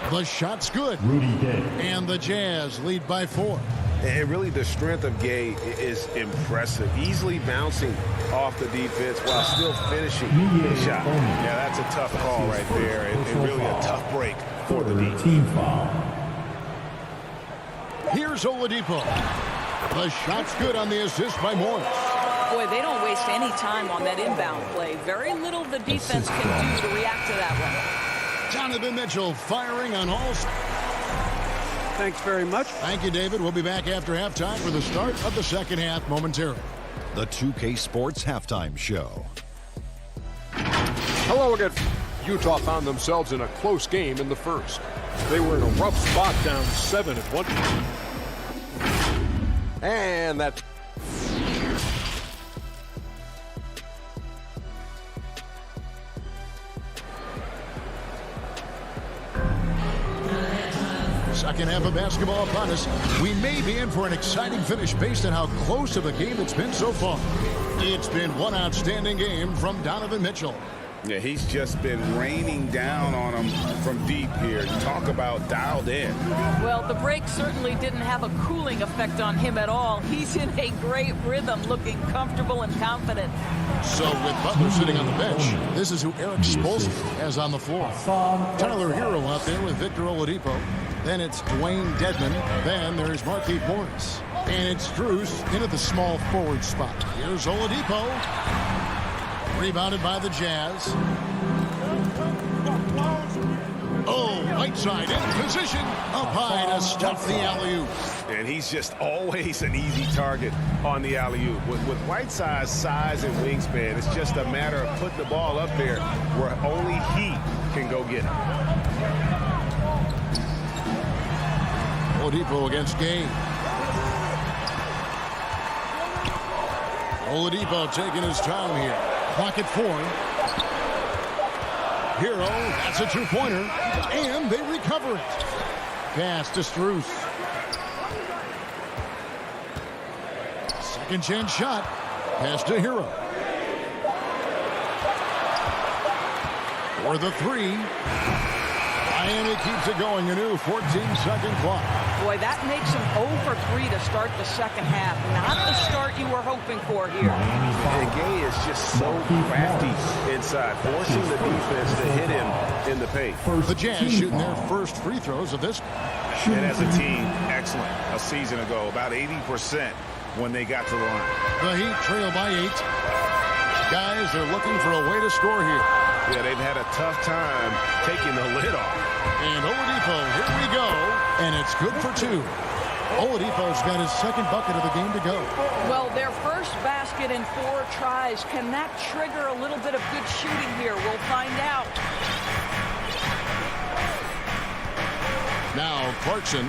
The shot's good. Rudy Gay. And the Jazz lead by 4. And really the strength of Gay is impressive. Easily bouncing off the defense while still finishing the shot. Yeah, that's a tough call right there. And really a tough break for the defense. Team foul. Here's Oladipo. The shot's good on the assist by Morris. Boy, they don't waste any time on that inbound play. Very little the defense can do to react to that one. Donovan Mitchell firing on all. Thanks very much. Thank you, David. We'll be back after halftime for the start of the second half momentarily. The 2K Sports Halftime Show. Hello again. Utah found themselves in a close game in the first. They were in a rough spot, down 7 at 1. And that. Second half of basketball upon us. We may be in for an exciting finish based on how close of a game it's been so far. It's been one outstanding game from Donovan Mitchell. Yeah, he's just been raining down on him from deep here. Talk about dialed in. Well, the break certainly didn't have a cooling effect on him at all. He's in a great rhythm, looking comfortable and confident. So with Butler sitting on the bench, this is who Eric Spoelstra has on the floor. Tyler Hero out there with Victor Oladipo. Then it's Dwayne Dedmon. Then there's Markieff Morris. And it's Strus into the small forward spot. Here's Oladipo. Rebounded by the Jazz. Oh, Whiteside in position. Up high to stuff the alley-oop. And he's just always an easy target on the alley-oop. With Whiteside's size and wingspan, it's just a matter of putting the ball up there where only he can go get it. Oladipo against Gay. Oladipo taking his time here. Clock at 4. Hero, that's a 2-pointer. And they recover it. Pass to Strus. Second chance shot. Pass to Hero. For the 3. Miami keeps it going. A new 14-second clock. Boy, that makes him 0 for 3 to start the second half. Not the start you were hoping for here. And Gay is just so crafty inside, forcing the defense to hit him in the paint. The Jazz shooting their first free throws of this. And as a team, excellent. A season ago, about 80% when they got to the line. The Heat trail by 8. Guys, they're looking for a way to score here. Yeah, they've had a tough time taking the lid off. And Oladipo, here we go. And it's good for 2. Oladipo's got his second bucket of the game to go. Well, their first basket in 4 tries. Can that trigger a little bit of good shooting here? We'll find out. Now, Clarkson,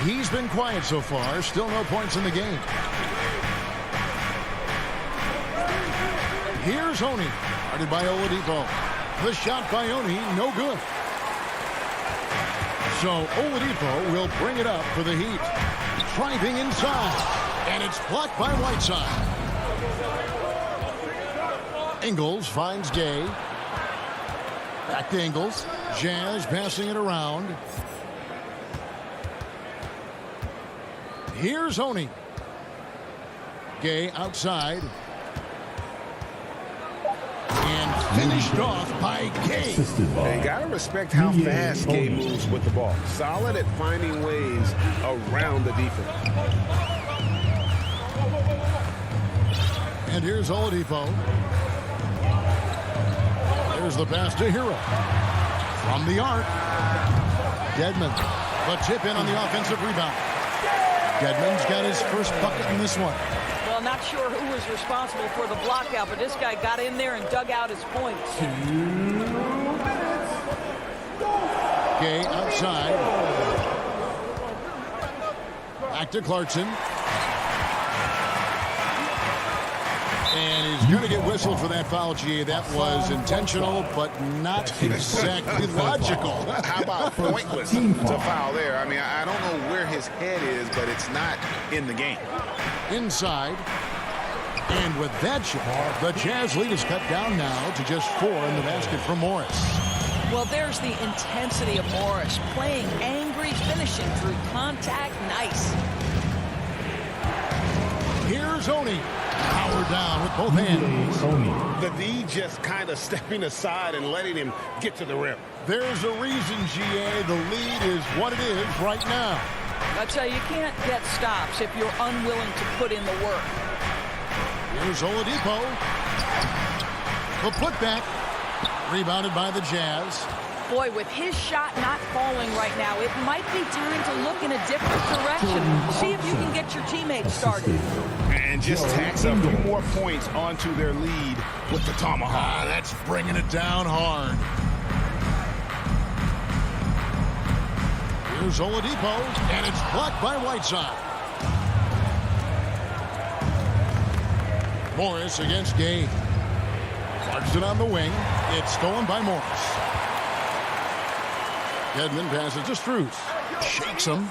he's been quiet so far. Still no points in the game. Here's Oni. Guarded by Oladipo. The shot by Oni, no good. So Oladipo will bring it up for the Heat. Driving inside. And it's blocked by Whiteside. Ingles finds Gay. Back to Ingles. Jazz passing it around. Here's Oney. Gay outside. And finished off by Gay. You got to respect how fast Gay moves with the ball. Solid at finding ways around the defense. And here's Oladipo. There's the pass to Hero. From the arc. Dedmon. The tip in on the offensive rebound. Dedmon's got his first bucket in this one. Well, not sure who was responsible for the block out, but this guy got in there and dug out his points. Gay outside. Back to Clarkson. And he's going to get whistled for that foul, G. That was intentional, but not exactly logical. How about pointless to foul there? I mean, I don't know where his head is, but it's not in the game. Inside. And with that shot, the Jazz lead is cut down now to just 4 in the basket for Morris. Well, there's the intensity of Morris. Playing angry, finishing through contact. Nice. Here's Oney. Power down with both hands. The D just kind of stepping aside and letting him get to the rim. There's a reason, GA. The lead is what it is right now. I tell you can't get stops if you're unwilling to put in the work. Here's Oladipo. The putback. Rebounded by the Jazz. Boy, with his shot not falling right now, it might be time to look in a different direction. See if you can get your teammates started. And just tacks a few more points onto their lead with the tomahawk. That's bringing it down hard. Here's Oladipo, and it's blocked by Whiteside. Morris against Gay. Clarkson on the wing. It's stolen by Morris. Dedmon passes to Strus. Shakes him.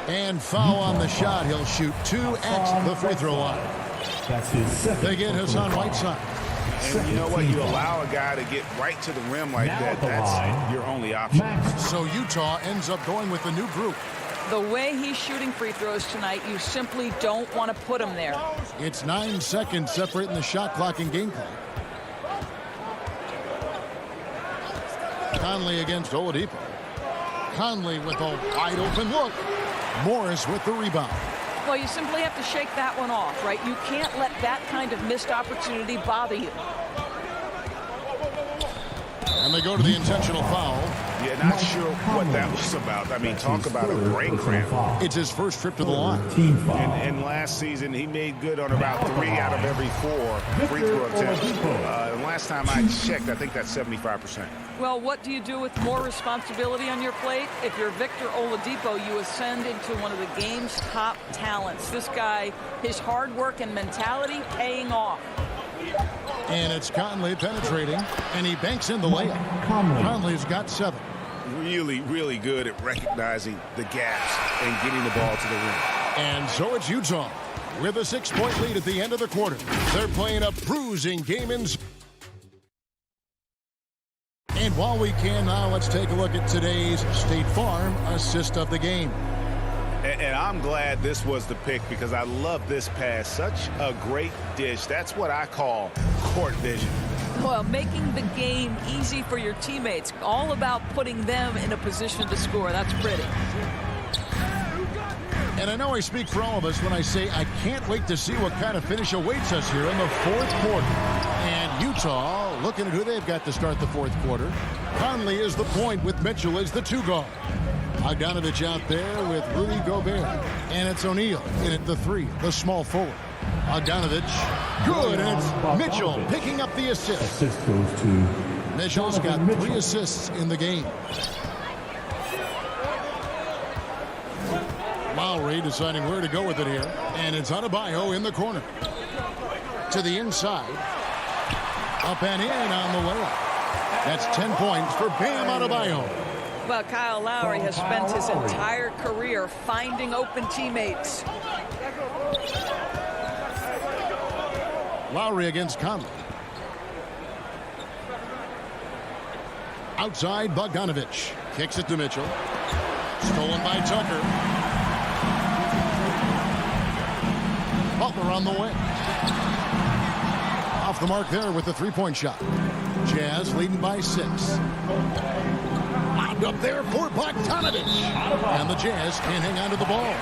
And foul on the shot. He'll shoot 2 at the free throw line. That's his second. They get Hassan Whiteside. And you know what? You allow a guy to get right to the rim like that. That's your only option. So Utah ends up going with the new group. The way he's shooting free throws tonight, you simply don't want to put him there. It's 9 seconds separating the shot clock and game clock. Conley against Oladipo. Conley with a wide open look. Morris with the rebound. Well, you simply have to shake that one off, right? You can't let that kind of missed opportunity bother you. And they go to the intentional foul. Yeah, not sure what that was about. I mean, talk about a brain cramp. It's his first trip to the line. And last season, he made good on about 3 out of every 4 free throw attempts. And last time I checked, I think that's 75%. Well, what do you do with more responsibility on your plate? If you're Victor Oladipo, you ascend into one of the game's top talents. This guy, his hard work and mentality paying off. And it's Conley penetrating, and he banks in the layup. Conley's got 7. Really, really good at recognizing the gaps and getting the ball to the rim. And so it's Utah with a 6-point lead at the end of the quarter. They're playing a bruising game in. And while we can now, let's take a look at today's State Farm assist of the game. And I'm glad this was the pick because I love this pass. Such a great dish. That's what I call court vision. Well, making the game easy for your teammates. All about putting them in a position to score. That's pretty. And I know I speak for all of us when I say I can't wait to see what kind of finish awaits us here in the 4th quarter. And Utah looking at who they've got to start the 4th quarter. Conley is the point with Mitchell as the 2 guard. Bogdanovich out there with Rudy Gobert. And it's O'Neal in at the 3, the small forward. Bogdanovich, good, and it's Mitchell picking up the assist. Assist goes to Mitchell's got 3 assists in the game. Lowry deciding where to go with it here. And it's Adebayo in the corner. To the inside. Up and in on the layup. That's 10 points for Bam Adebayo. Well, Kyle Lowry has spent his entire career finding open teammates. Lowry against Conley. Outside, Bogdanovich. Kicks it to Mitchell. Stolen by Tucker. Butler on the wing. Off the mark there with the three-point shot. Jazz leading by 6. Lobbed up there for Bogdanovich. And the Jazz can't hang on to the ball.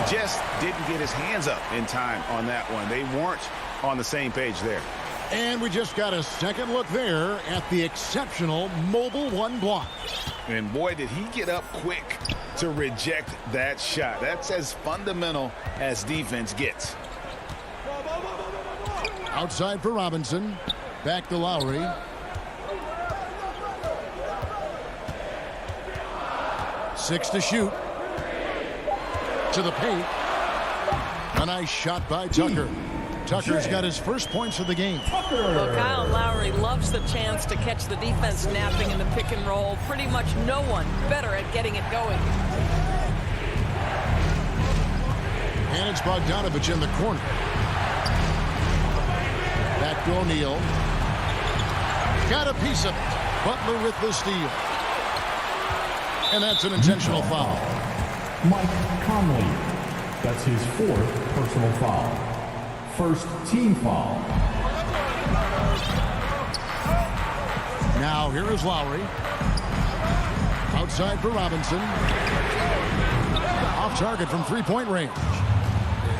Just didn't get his hands up in time on that one. They weren't on the same page there. And we just got a second look there at the exceptional mobile one block. And boy, did he get up quick to reject that shot. That's as fundamental as defense gets. Outside for Robinson. Back to Lowry. Six to shoot. To the paint. A nice shot by Tucker. Tucker's got his first points of the game. Well, Kyle Lowry loves the chance to catch the defense napping in the pick and roll. Pretty much no one better at getting it going. And it's Bogdanovich in the corner. Back to O'Neal. Got a piece of it. Butler with the steal. And that's an intentional foul. Mike Conley. That's his 4th personal foul. First team foul. Now here is Lowry. Outside for Robinson. Off target from three-point range.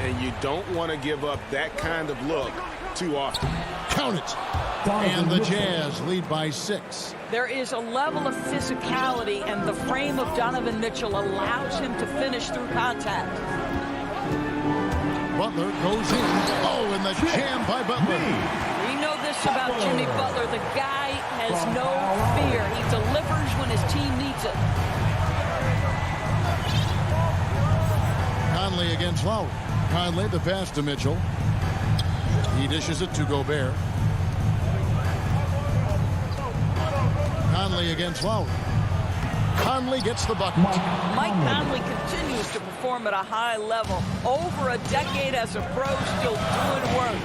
And you don't want to give up that kind of look too often. Count it. And the Jazz lead by 6. There is a level of physicality, and the frame of Donovan Mitchell allows him to finish through contact. Butler goes in. Oh, and the jam by Butler. We know this about Jimmy Butler. The guy has no fear. He delivers when his team needs it. Conley against Lowry. Conley the pass to Mitchell. He dishes it to Gobert. Conley against Lowry. Conley gets the bucket. Mike Conley continues to perform at a high level. Over a decade as a pro, still doing work.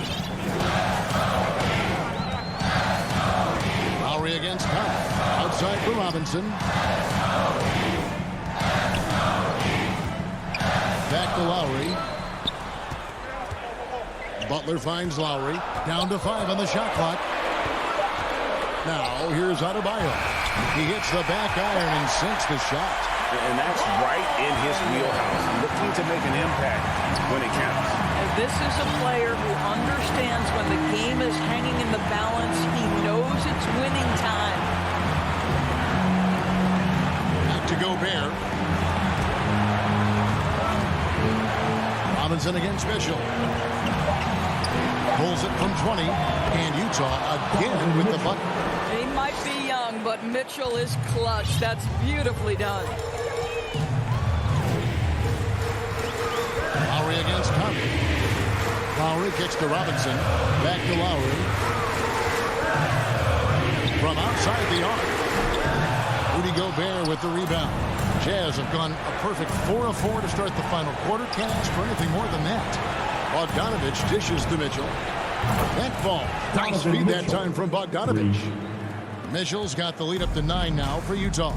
Lowry against Conley. Outside for Robinson. Back to Lowry. Butler finds Lowry. Down to 5 on the shot clock. Now here's Adebayo. He hits the back iron and sinks the shot. And that's right in his wheelhouse. Looking to make an impact when it counts. And this is a player who understands when the game is hanging in the balance. He knows it's winning time. Back to Gobert. Robinson against Mitchell. Pulls it from 20. And Utah again with the bucket. He might be young, but Mitchell is clutch. That's beautifully done. Lowry against Conley. Lowry kicks to Robinson. Back to Lowry. From outside the arc. Rudy Gobert with the rebound. Jazz have gone a perfect 4 of 4 to start the final quarter. Can't ask for anything more than that. Bogdanovich dishes to Mitchell. That ball. Nice speed that time from Bogdanovich. Mitchell's got the lead up to 9 now for Utah.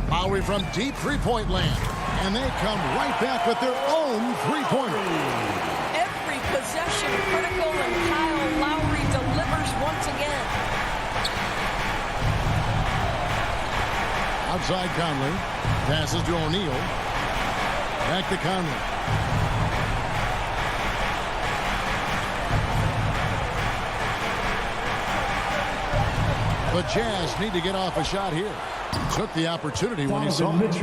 Lowry from deep three-point land. And they come right back with their own three-pointer. Every possession critical, and Kyle Lowry delivers once again. Outside Conley. Passes to O'Neal. Back to Conley. The Jazz need to get off a shot here. Took the opportunity when he saw it.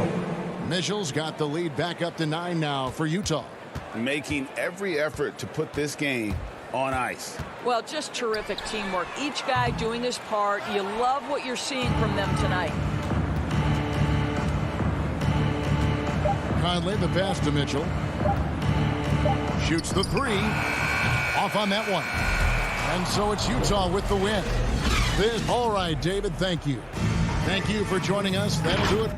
Mitchell's got the lead back up to 9 now for Utah. Making every effort to put this game on ice. Well, just terrific teamwork. Each guy doing his part. You love what you're seeing from them tonight. Conley the pass to Mitchell. Shoots the 3. Off on that one. And so it's Utah with the win. All right, David, thank you. Thank you for joining us. That'll do it.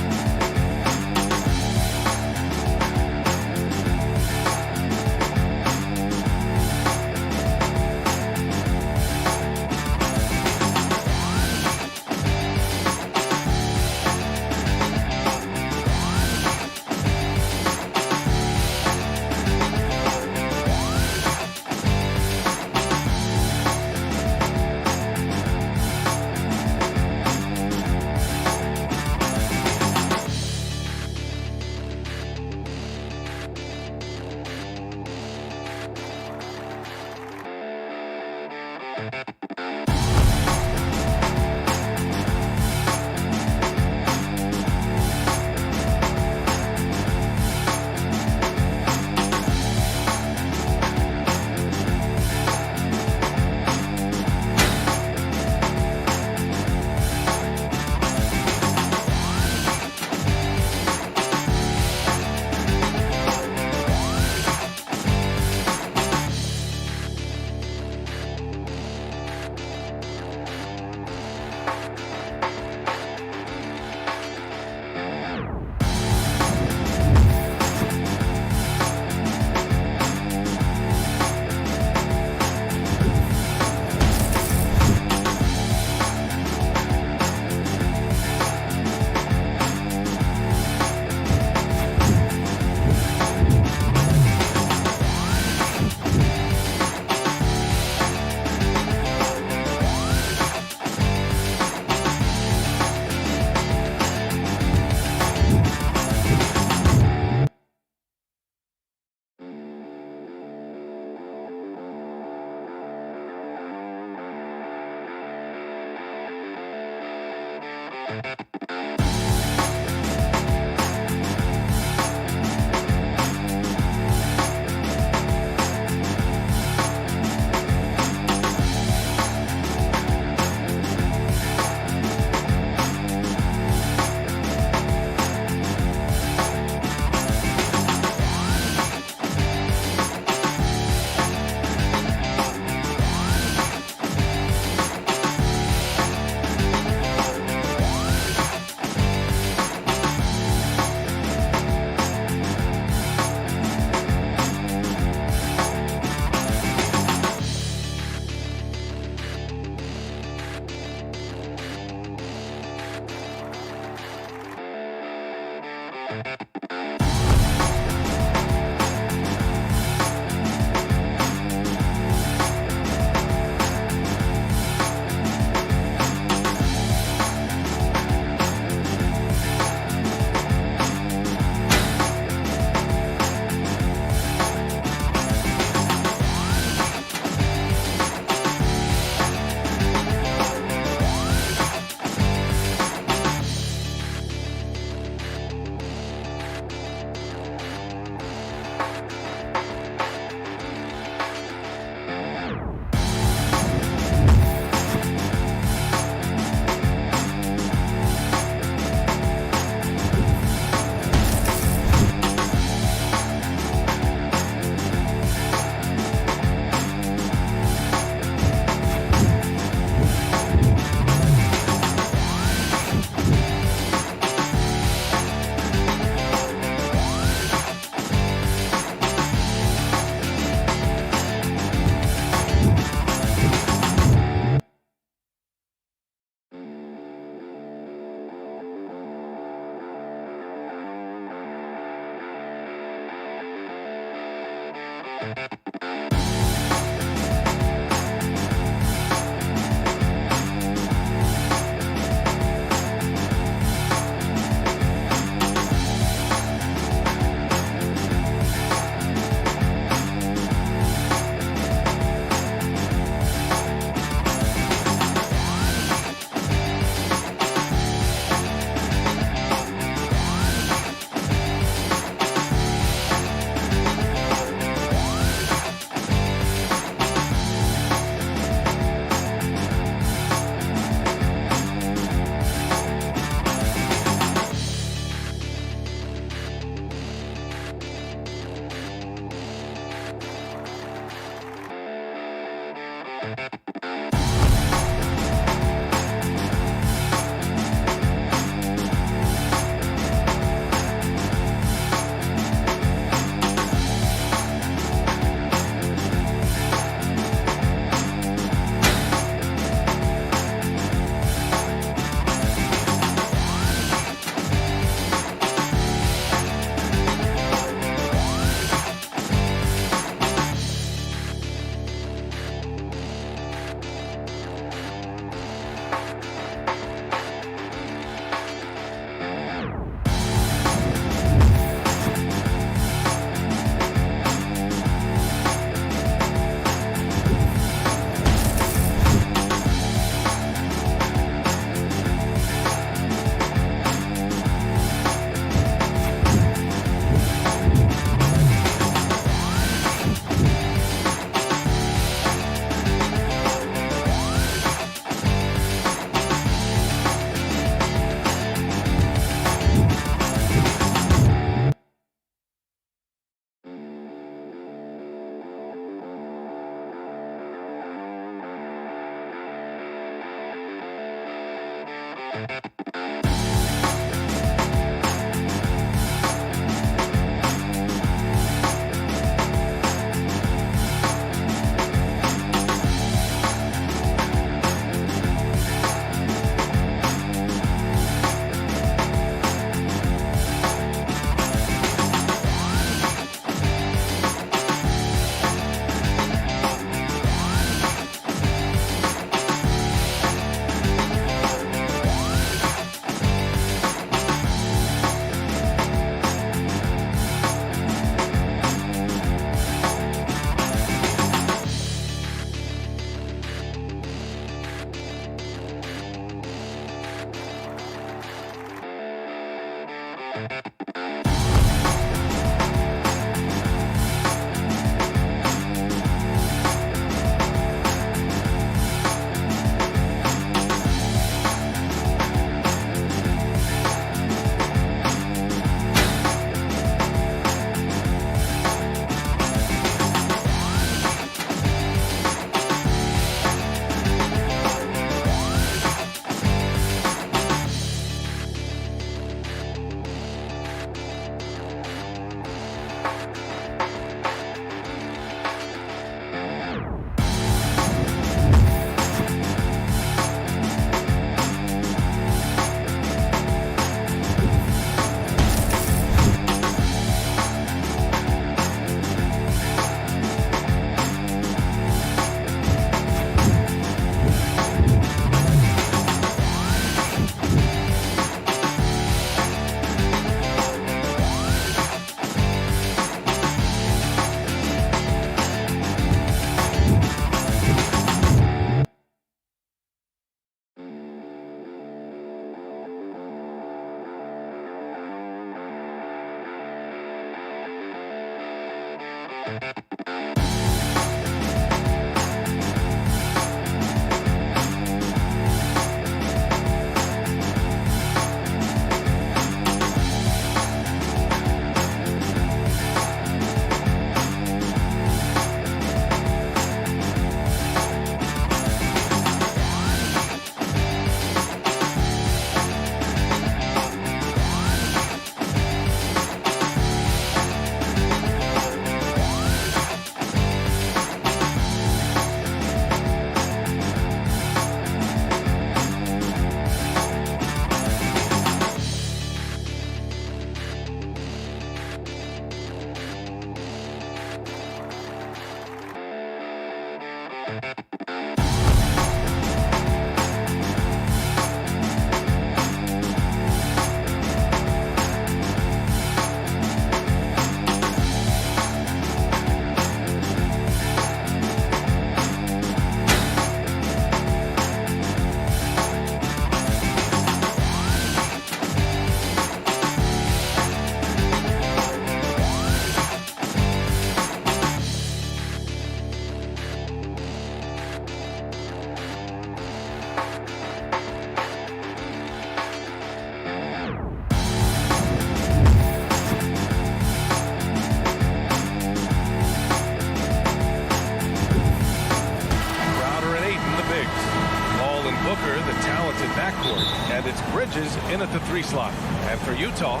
backcourt, and it's Bridges in at the 3 slot. And for Utah,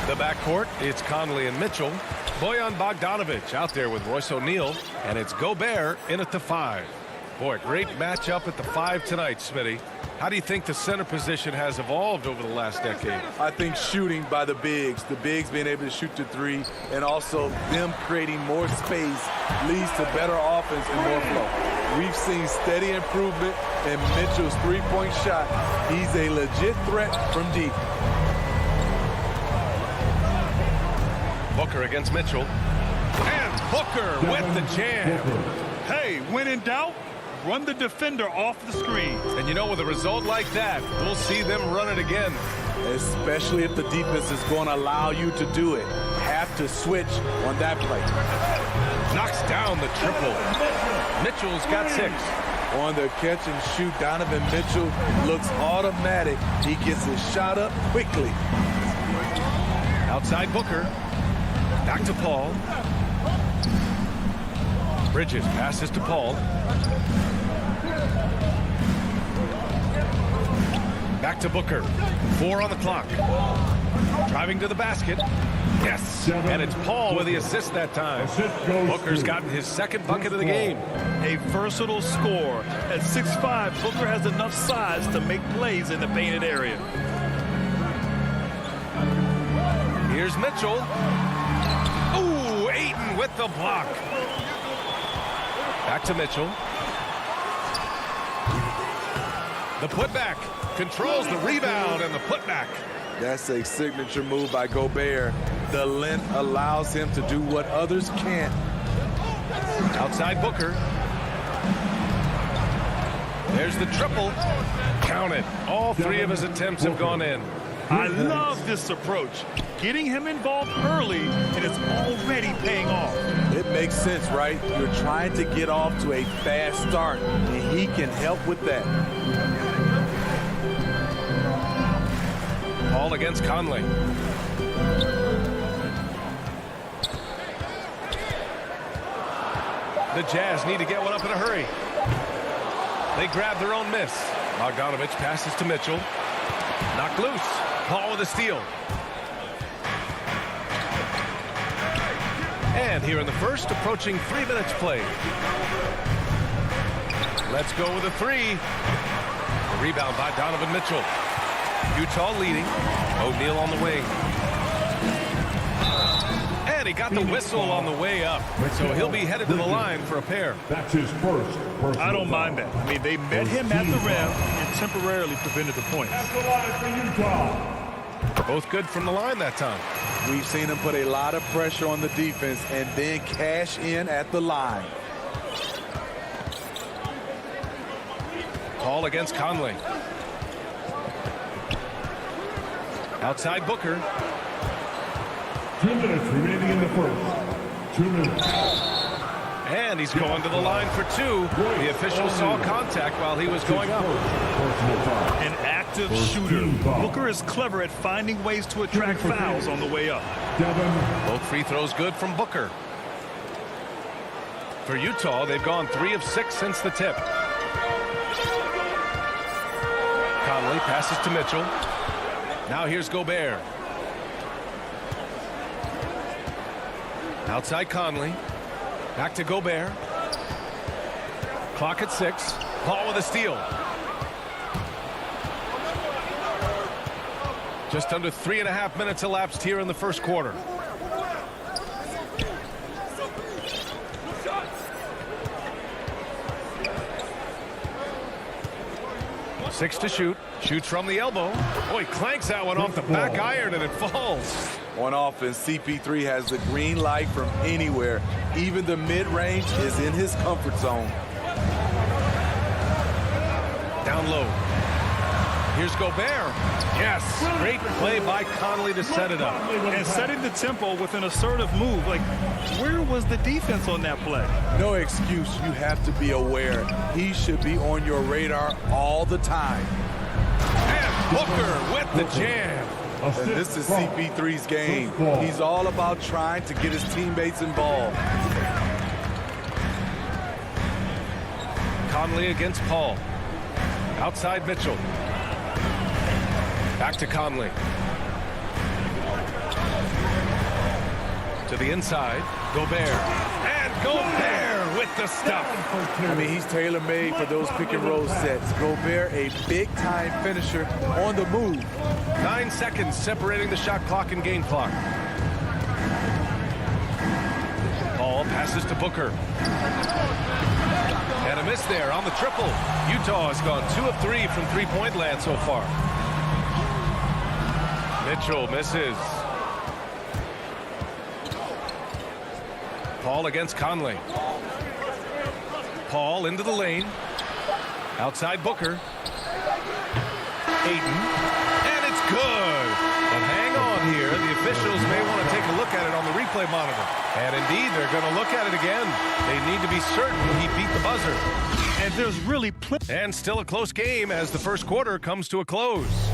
the backcourt, it's Conley and Mitchell. Bojan Bogdanovic out there with Royce O'Neal, and it's Gobert in at the 5. Boy, great matchup at the 5 tonight, Smitty. How do you think the center position has evolved over the last decade? I think shooting by the bigs being able to shoot the 3, and also them creating more space leads to better offense and more flow. We've seen steady improvement in Mitchell's 3-point shot. He's a legit threat from deep. Booker against Mitchell. And Booker with the jam. Hey, when in doubt, run the defender off the screen. And you know, with a result like that, we'll see them run it again. Especially if the defense is going to allow you to do it. Have to switch on that play. Knocks down the triple. Mitchell's got 6. On the catch and shoot, Donovan Mitchell looks automatic. He gets his shot up quickly. Outside Booker. Back to Paul. Bridges passes to Paul. Back to Booker. 4 on the clock. Driving to the basket. Yes. And it's Paul with the assist that time. Booker's gotten his 2nd bucket of the game. A versatile scorer. At 6'5", Booker has enough size to make plays in the painted area. Here's Mitchell. Ooh, Ayton with the block. Back to Mitchell. The putback. Controls the rebound and the putback. That's a signature move by Gobert. The length allows him to do what others can't. Outside Booker. There's the triple. Count it. All 3 of his attempts have gone in. I love this approach. Getting him involved early, and it's already paying off. It makes sense, right? You're trying to get off to a fast start, and he can help with that. Paul against Conley. The Jazz need to get one up in a hurry. They grab their own miss. Bogdanovic passes to Mitchell. Knocked loose. Paul with a steal. And here in the first, approaching 3 minutes played. Let's go with a 3. A rebound by Donovan Mitchell. Utah leading. O'Neal on the wing. And he got the whistle on the way up. So he'll be headed to the line for a pair. That's his first. I don't mind that. I mean, they met him at the rim and temporarily prevented the points. Both good from the line that time. We've seen him put a lot of pressure on the defense and then cash in at the line. Paul against Conley. Outside Booker. 2 minutes remaining in the first. 2 minutes. And he's going to the line for 2. The official saw contact while he was going up. An active shooter. Booker is clever at finding ways to attract fouls on the way up. Both free throws good from Booker. For Utah, they've gone 3 of 6 since the tip. Conley passes to Mitchell. Now here's Gobert. Outside Conley. Back to Gobert. Clock at 6. Paul with a steal. Just under 3.5 minutes elapsed here in the first quarter. Six to shoot. Shoots from the elbow. Oh, he clanks that one off the back iron and it falls. On offense, CP3 has the green light from anywhere. Even the mid-range is in his comfort zone. Down low. Here's Gobert. Yes, great play by Conley to set it up. And setting the tempo with an assertive move. Like, where was the defense on that play? No excuse. You have to be aware. He should be on your radar all the time. And Booker with the jam. And this is CP3's game. He's all about trying to get his teammates involved. Conley against Paul. Outside Mitchell. Back to Conley. To the inside. Gobert. And Gobert with the stuff. I mean, he's tailor-made for those pick and roll sets. Gobert, a big-time finisher on the move. 9 seconds separating the shot clock and game clock. Paul passes to Booker. And a miss there on the triple. Utah has gone 2 of 3 from three-point land so far. Mitchell misses. Paul against Conley. Paul into the lane. Outside Booker. Ayton. And it's good. But hang on here. The officials may want to take a look at it on the replay monitor. And indeed, they're going to look at it again. They need to be certain he beat the buzzer. And there's really And still a close game as the first quarter comes to a close.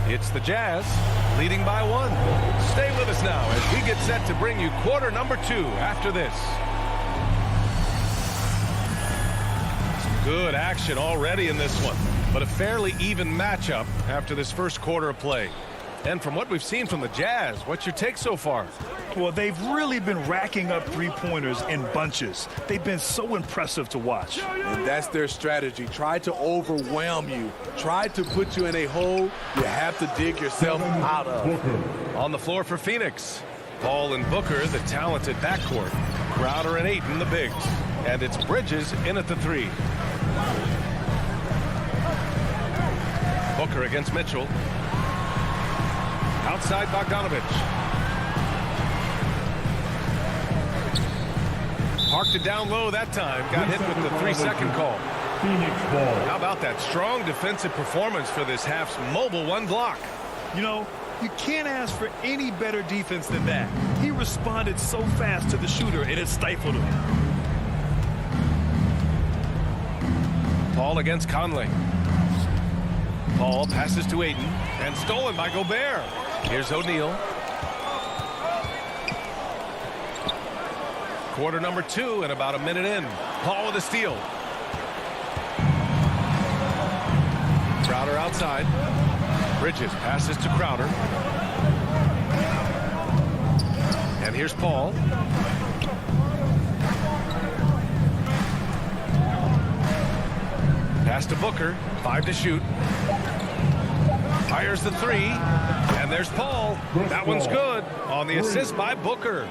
It's the Jazz leading by 1. Stay with us now as we get set to bring you quarter number 2 after this. Some good action already in this one, but a fairly even matchup after this first quarter of play. And from what we've seen from the Jazz, what's your take so far? Well, they've really been racking up three-pointers in bunches. They've been so impressive to watch. And that's their strategy. Try to overwhelm you. Try to put you in a hole you have to dig yourself out of. On the floor for Phoenix, Paul and Booker, the talented backcourt. Crowder and Ayton, the bigs. And it's Bridges in at the 3. Booker against Mitchell. Outside Bogdanovich. Parked it down low that time. Got hit with the 3-second call. How about that strong defensive performance for this half's mobile 1 block? You know, you can't ask for any better defense than that. He responded so fast to the shooter, and it stifled him. Paul against Conley. Paul passes to Ayton and stolen by Gobert. Here's O'Neal. Quarter number 2 and about a minute in. Paul with a steal. Crowder outside. Bridges passes to Crowder. And here's Paul. Pass to Booker. 5 to shoot. Fires the 3. And there's Paul. That one's good on the assist by Booker.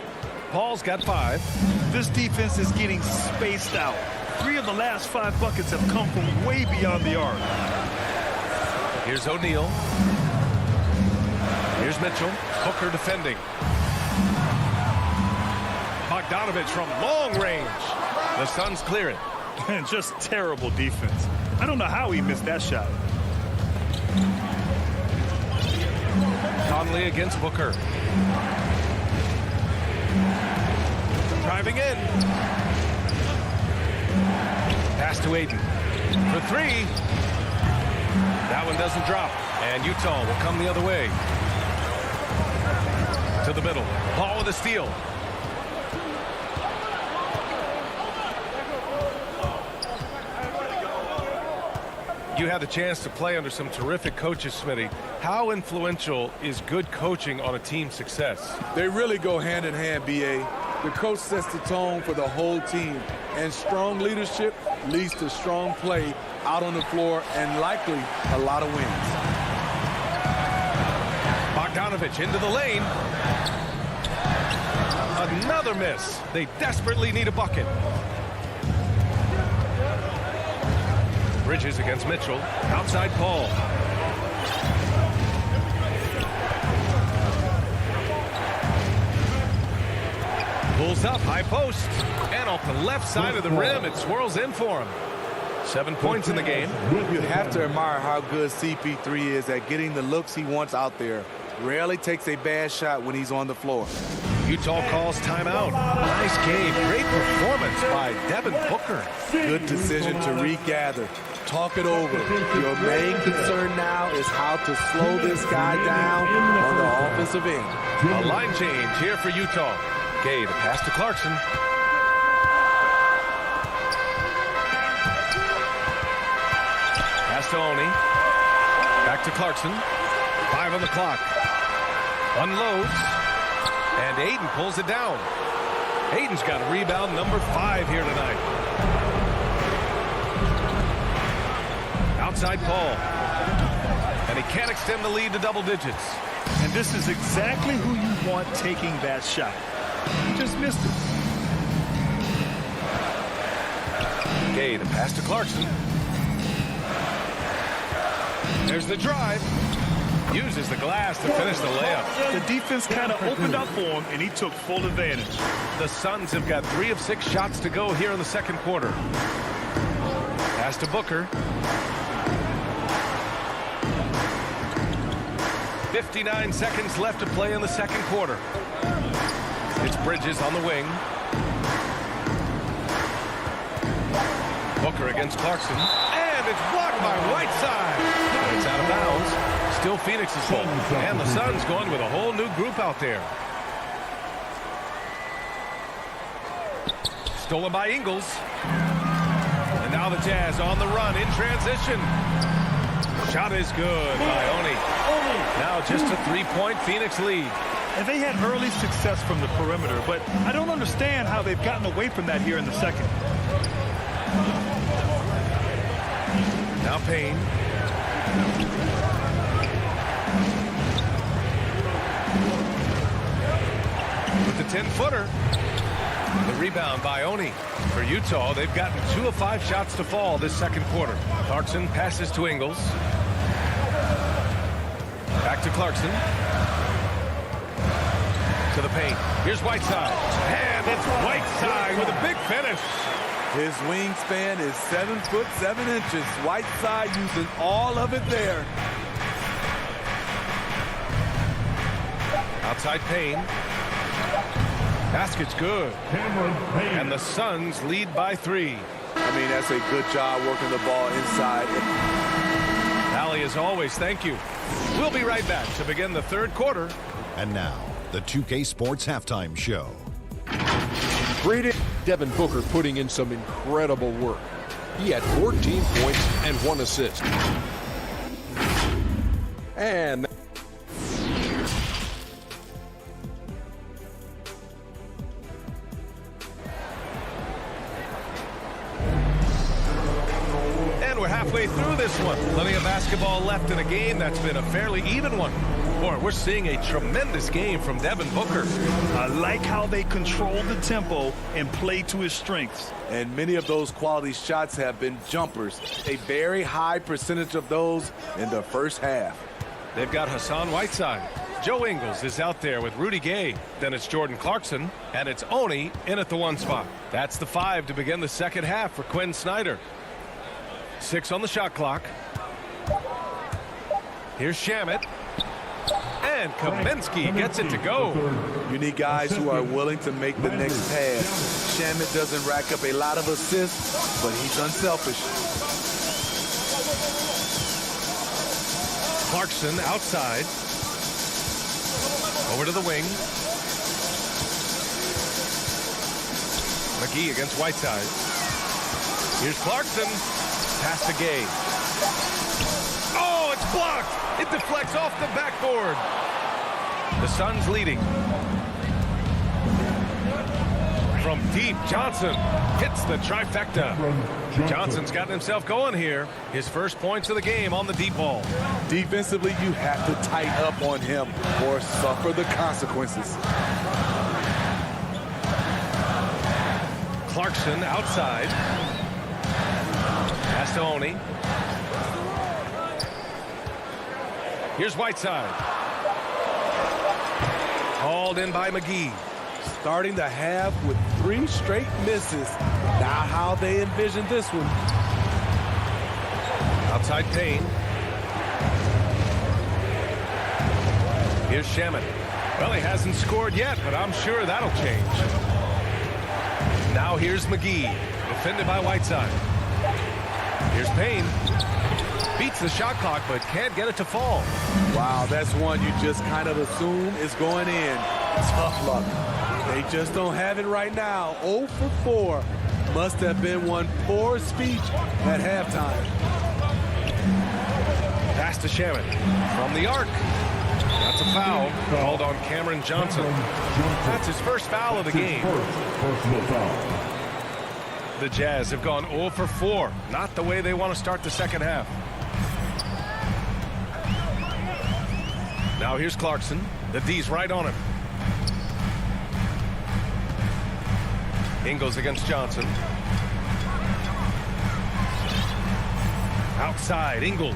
Paul's got 5. This defense is getting spaced out. 3 of the last 5 buckets have come from way beyond the arc. Here's O'Neal. Here's Mitchell. Booker defending. Bogdanovich from long range. The Suns clear it. And just terrible defense. I don't know how he missed that shot. Conley against Booker. Driving in. Pass to Ayton. For 3. That one doesn't drop. And Utah will come the other way. To the middle. Paul with a steal. You had the chance to play under some terrific coaches, Smitty. How influential is good coaching on a team's success? They really go hand in hand, B.A. The coach sets the tone for the whole team, and strong leadership leads to strong play out on the floor and likely a lot of wins. Bogdanovich into the lane. Another miss. They desperately need a bucket. Bridges against Mitchell. Outside Paul. Pulls up, high post. And off the left side of the rim, it swirls in for him. 7 points in the game. You have to admire how good CP3 is at getting the looks he wants out there. Rarely takes a bad shot when he's on the floor. Utah calls timeout. Nice game. Great performance by Devin Booker. Good decision to regather. Talk it over. Your main concern now is how to slow this guy down on the offensive end. A line change here for Utah. Gay to pass to Clarkson. Pass to Oni. Back to Clarkson. 5 on the clock. Unloads. And Aiden pulls it down. Aiden's got rebound number 5 here tonight. Outside Paul. And he can't extend the lead to double digits. And this is exactly who you want taking that shot. He just missed it. Gay, the pass to Clarkson. There's the drive. Uses the glass to finish the layup. The defense kind of opened up for him, and he took full advantage. The Suns have got 3 of 6 shots to go here in the second quarter. Pass to Booker. 59 seconds left to play in the second quarter. It's Bridges on the wing. Booker against Clarkson. And it's blocked by Whiteside. It's out of bounds. Still Phoenix's ball. And the Suns going with a whole new group out there. Stolen by Ingles. And now the Jazz on the run in transition. Shot is good by Oni. Now just a 3-point Phoenix lead. And they had early success from the perimeter, but I don't understand how they've gotten away from that here in the second. Now Payne. With the 10-footer. The rebound by Oni. For Utah, they've gotten 2 of 5 shots to fall this second quarter. Clarkson passes to Ingles. Back to Clarkson. To the paint. Here's Whiteside. And it's Whiteside with a big finish. His wingspan is 7 foot 7 inches. Whiteside using all of it there. Outside Payne. Basket's good. And the Suns lead by 3. I mean, that's a good job working the ball inside. Allie, as always, thank you. We'll be right back to begin the third quarter. And now, the 2K Sports Halftime Show. Great Devin Booker putting in some incredible work. He had 14 points and 1 assist. And we're halfway through this one. Plenty of basketball left in a game that's been a fairly even one. Boy, we're seeing a tremendous game from Devin Booker. I like how they control the tempo and play to his strengths. And many of those quality shots have been jumpers. A very high percentage of those in the first half. They've got Hassan Whiteside. Joe Ingles is out there with Rudy Gay. Then it's Jordan Clarkson. And it's Oni in at the 1 spot. That's the 5 to begin the second half for Quinn Snyder. 6 on the shot clock. Here's Shamet. And Kaminsky gets it to go. You need guys who are willing to make the next pass. Shamet doesn't rack up a lot of assists, but he's unselfish. Clarkson outside. Over to the wing. McGee against Whiteside. Here's Clarkson. Pass to Gay. Oh, it's blocked. It deflects off the backboard. The Suns leading. From deep, Johnson hits the trifecta. Johnson's gotten himself going here. His first points of the game on the deep ball. Defensively, you have to tighten up on him or suffer the consequences. Clarkson outside. Pass to Oni. Here's Whiteside. Hauled in by McGee. Starting the half with 3 straight misses. Not how they envisioned this one. Outside Payne. Here's Shamet. Well, he hasn't scored yet, but I'm sure that'll change. Now here's McGee. Defended by Whiteside. Here's Payne. Beats the shot clock, but can't get it to fall. Wow, that's one you just kind of assume is going in. Tough luck. They just don't have it right now. 0 for 4. Must have been one poor speech at halftime. Pass to Shaman from the arc. That's a foul called on Cameron Johnson. That's his first foul of the game. Personal foul. The Jazz have gone 0 for 4. Not the way they want to start the second half. Now here's Clarkson. The D's right on him. Ingles against Johnson. Outside, Ingles.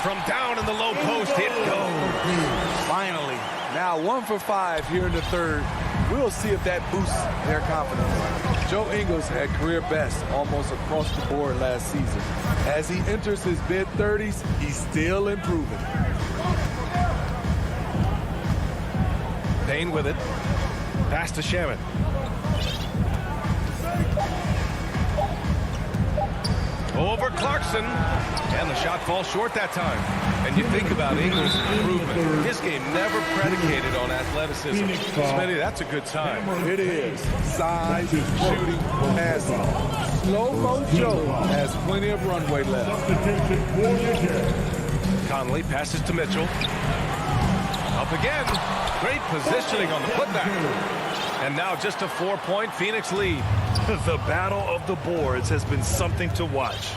From down in the low post, it goes. Finally. Now 1 for 5 here in the third. We'll see if that boosts their confidence. Joe Ingles had career best almost across the board last season. As he enters his mid-30s, he's still improving. Payne with it. Pass to Shaman. Over Clarkson. And the shot falls short that time. And you think about Ingles' improvement. His game never predicated on athleticism. Smitty, that's a good time. It is. Size, shooting, passing. Slow-mo Joe has plenty of runway left. Conley passes to Mitchell. Up again. Great positioning on the putback. And now just a 4-point Phoenix lead. The battle of the boards has been something to watch.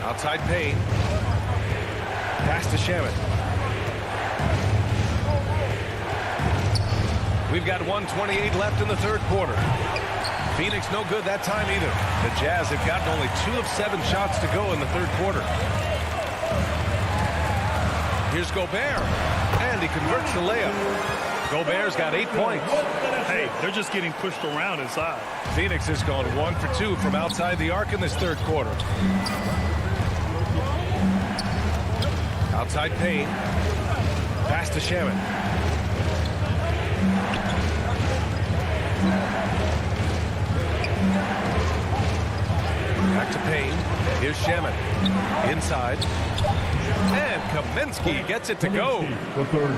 Outside Payne. Pass to Shaman. We've got 1:28 left in the third quarter. Phoenix no good that time either. The Jazz have gotten only 2 of 7 shots to go in the third quarter. Here's Gobert. And he converts the layup. Gobert's got 8 points. Hey, they're just getting pushed around inside. Phoenix has gone 1 for 2 from outside the arc in this third quarter. Outside Payne. Pass to Shaman. Back to Payne. Here's Shaman. Inside. And Kaminsky gets it to go.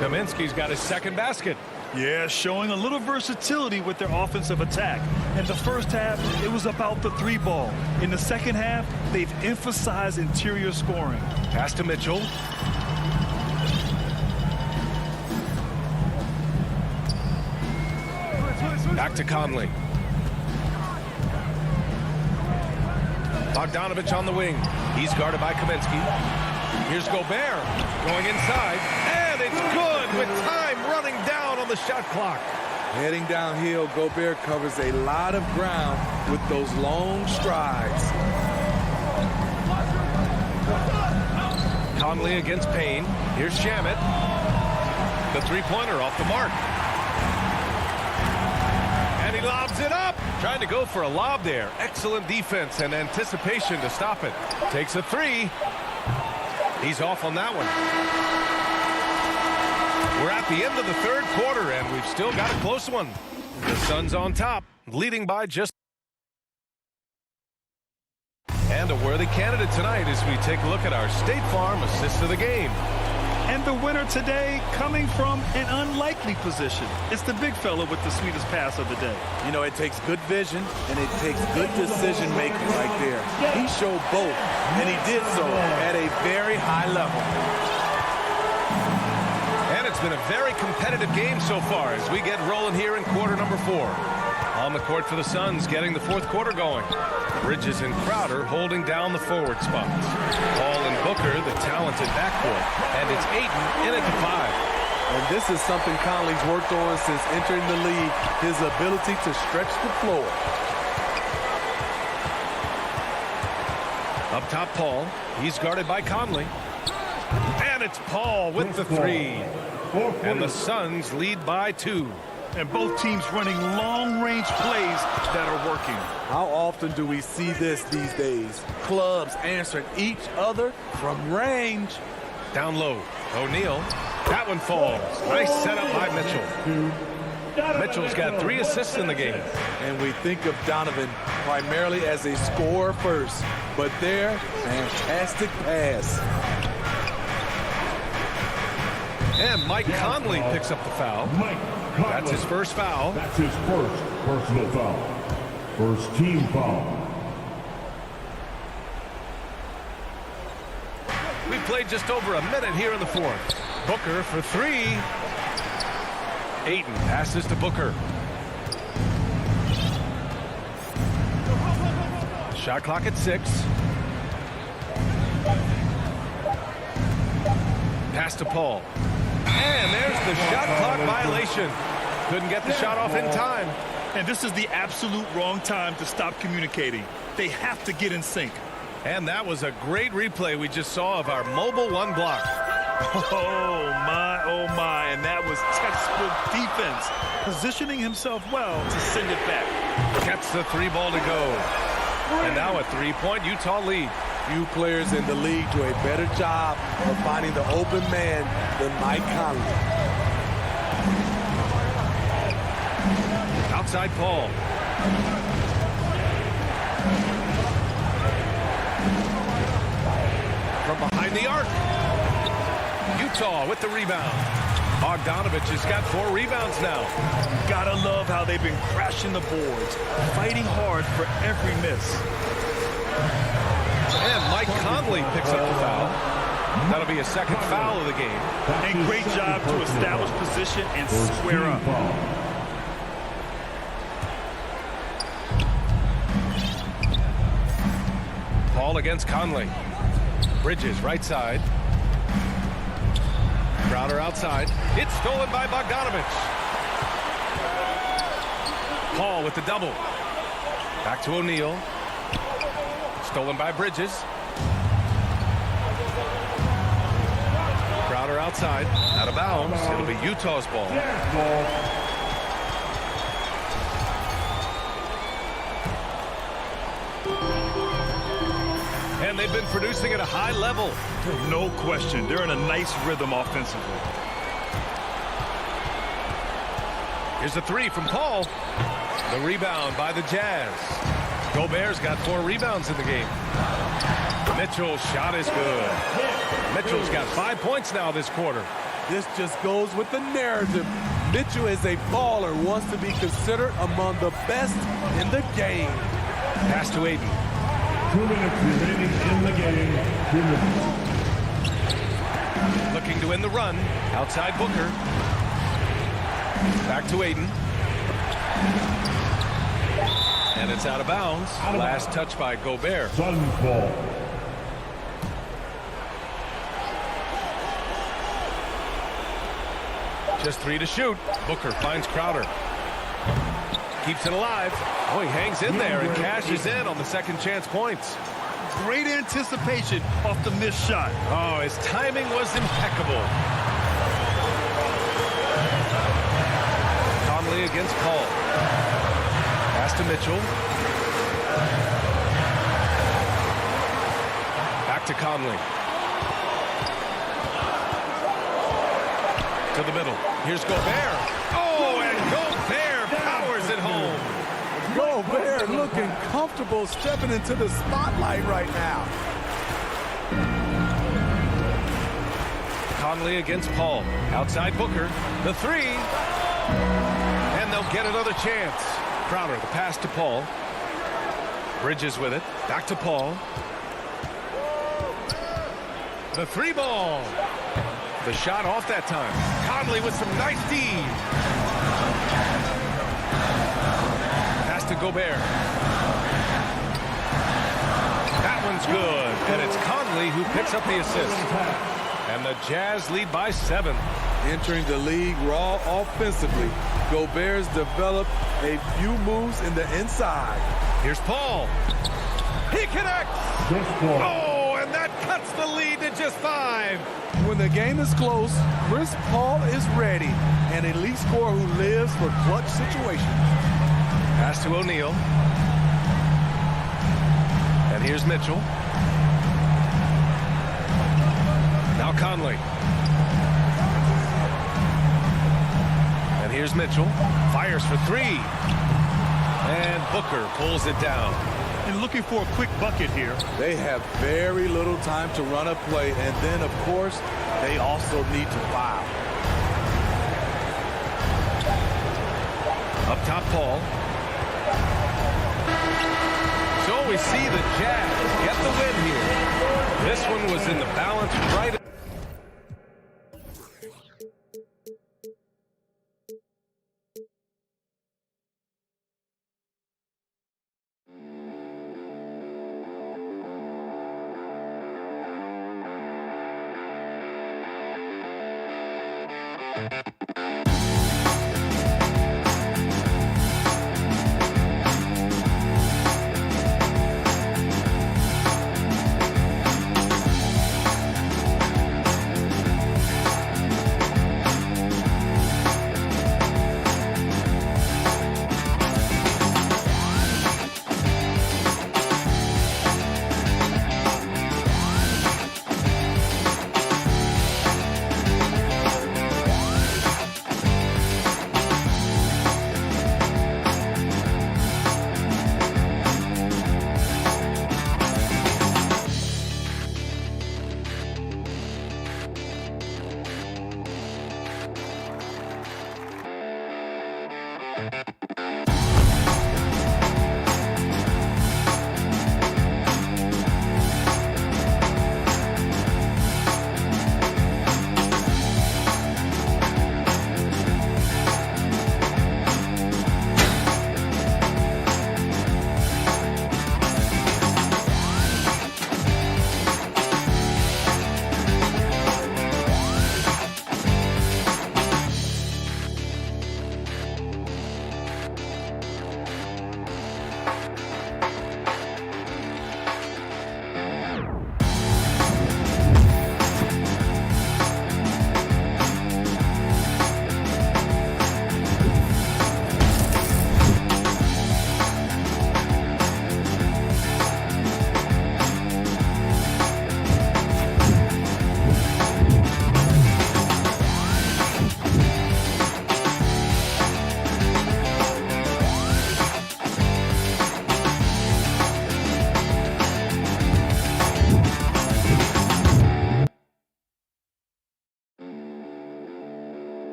Kaminsky's got his second basket. Yeah, showing a little versatility with their offensive attack. In the first half, it was about the 3 ball. In the second half, they've emphasized interior scoring. Pass to Mitchell. Back to Conley. Bogdanovich on the wing. He's guarded by Kaminsky. Here's Gobert going inside. And it's good with time running down on the shot clock. Heading downhill, Gobert covers a lot of ground with those long strides. Conley against Payne. Here's Shamet. The three-pointer off the mark. And he lobs it up. Trying to go for a lob there. Excellent defense and anticipation to stop it. Takes a 3. He's off on that one. We're at the end of the third quarter, and we've still got a close one. The Suns on top, leading by just. And a worthy candidate tonight as we take a look at our State Farm assist of the game. And the winner today coming from an unlikely position. It's the big fella with the sweetest pass of the day. You know, it takes good vision and it takes good decision making right there. He showed both, and he did so at a very high level. And it's been a very competitive game so far as we get rolling here in quarter number 4. On the court for the Suns, getting the fourth quarter going. Bridges and Crowder holding down the forward spots. Paul and Booker, the talented backcourt. And it's Ayton in at the 5. And this is something Conley's worked on since entering the league, his ability to stretch the floor. Up top, Paul. He's guarded by Conley. And it's Paul with the 3. And the Suns lead by 2. And both teams running long-range plays that are working. How often do we see this these days? Clubs answering each other from range. Down low, O'Neal. That one falls. Nice setup by Mitchell. Mitchell's got 3 assists in the game. And we think of Donovan primarily as a scorer first. But there, fantastic pass. And Mike Conley picks up the foul. That's his first foul. That's his first personal foul. First team foul. played just over a minute here in the fourth. Booker for three. Ayton passes to Booker. Shot clock at 6. Pass to Paul. And there's the shot clock violation. Couldn't get the shot off in time. And this is the absolute wrong time to stop communicating. They have to get in sync. And that was a great replay we just saw of our mobile one block. Oh, my. And that was textbook defense. Positioning himself well to send it back. Gets the 3 ball to go. And now a 3-point Utah lead. Few players in the league do a better job of finding the open man than Mike Conley. Outside Paul. From behind the arc. Utah with the rebound. Bogdanovich has got 4 rebounds now. Gotta love how they've been crashing the boards, fighting hard for every miss. And Mike Conley picks up the foul. That'll be a second foul of the game. And great job to establish position and square up. Paul against Conley. Bridges right side. Crowder outside. It's stolen by Bogdanovich. Paul with the double. Back to O'Neal. Stolen by Bridges. Crowder outside. Out of bounds. It'll be Utah's ball. And they've been producing at a high level. No question. They're in a nice rhythm offensively. Here's a 3 from Paul. The rebound by the Jazz. Gobert's got 4 rebounds in the game. Mitchell's shot is good. Mitchell's got 5 points now this quarter. This just goes with the narrative. Mitchell is a baller, wants to be considered among the best in the game. Pass to Ayton. 2 minutes remaining in the game. 2 minutes. Looking to win the run. Outside Booker. Back to Ayton. And it's out of bounds. Last touch by Gobert. Suns ball. Just 3 to shoot. Booker finds Crowder. Keeps it alive. Oh, he hangs in there and cashes in on the second chance points. Great anticipation off the missed shot. Oh, his timing was impeccable. Conley against Paul. Pass to Mitchell. Back to Conley. To the middle. Here's Gobert. Oh, and Gobert powers it home. Gobert looking comfortable stepping into the spotlight right now. Conley against Paul. Outside Booker. The 3. And they'll get another chance. Crowder, the pass to Paul. Bridges with it. Back to Paul. The 3 ball. The shot off that time. Conley with some nice D. Pass to Gobert. That one's good. And it's Conley who picks up the assist. And the Jazz lead by 7. Entering the league raw offensively, Gobert's developed a few moves in the inside. Here's Paul. He connects. Oh, and that cuts the lead to just 5. When the game is close, Chris Paul is ready, an elite scorer who lives for clutch situations. Pass to O'Neal. And here's Mitchell. Now Conley. And here's Mitchell. Fires for 3. And Booker pulls it down. And looking for a quick bucket here. They have very little time to run a play, and then, of course, they also need to foul. Up top, Paul. So we see the Jazz get the win here. This one was in the balance right.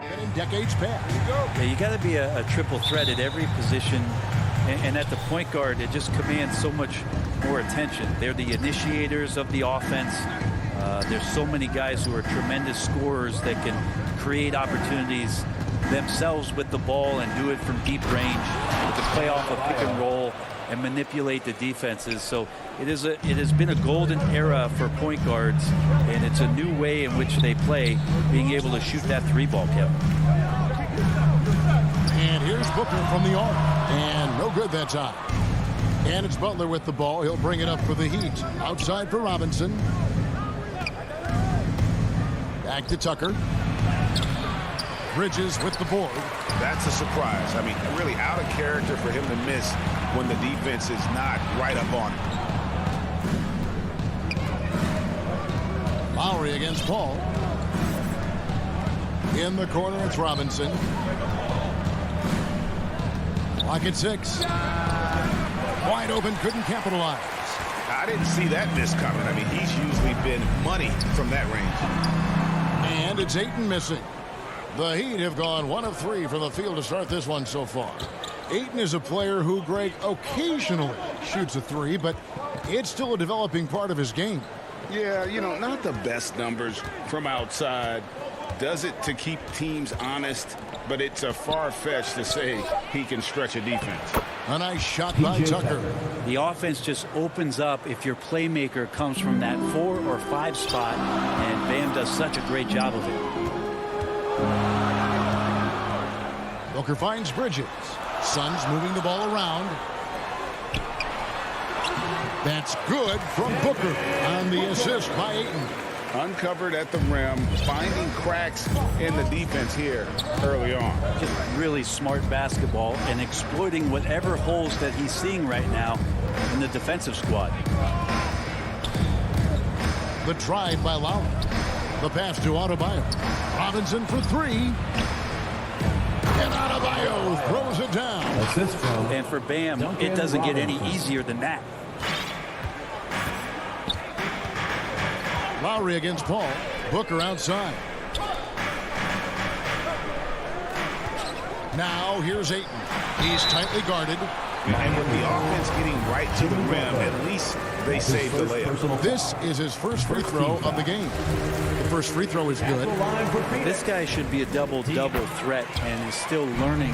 than in decades past. Yeah, you got to be a triple threat at every position. And at the point guard, it just commands so much more attention. They're the initiators of the offense. There's so many guys who are tremendous scorers that can create opportunities themselves with the ball and do it from deep range, to play off a pick and roll and manipulate the defenses. So it has been a golden era for point guards, and it's a new way in which they play, being able to shoot that three ball, Kevin. And here's Booker from the arc, and no good that time. And it's Butler with the ball. He'll bring it up for the Heat. Outside for Robinson. Back to Tucker. Bridges with the board. That's a surprise. I mean, really out of character for him to miss when the defense is not right up on him. Lowry against Paul. In the corner, it's Robinson. Clock at 6. Wide open, couldn't capitalize. I didn't see that miss coming. I mean, he's usually been money from that range. And it's Ayton missing. The Heat have gone 1 of 3 from the field to start this one so far. Ayton is a player who, Greg, occasionally shoots a 3, but it's still a developing part of his game. Yeah, you know, not the best numbers from outside. Does it to keep teams honest, but it's a far-fetched to say he can stretch a defense. A nice shot by Tucker. The offense just opens up if your playmaker comes from that 4 or 5 spot, and Bam does such a great job of it. Booker finds Bridges. Suns moving the ball around. That's good from Booker on the assist by Ayton. Uncovered at the rim, finding cracks in the defense here early on. Just really smart basketball and exploiting whatever holes that he's seeing right now in the defensive squad. The drive by Lowry. The pass to Adebayo. Robinson for 3. And Adebayo throws it down. And for Bam, it doesn't get any easier than that. Lowry against Paul. Booker outside. Now here's Ayton. He's tightly guarded. And with the offense getting right to the rim, at least they saved the layup. This is his first free throw of the game. The first free throw is good. This guy should be a double-double threat and is still learning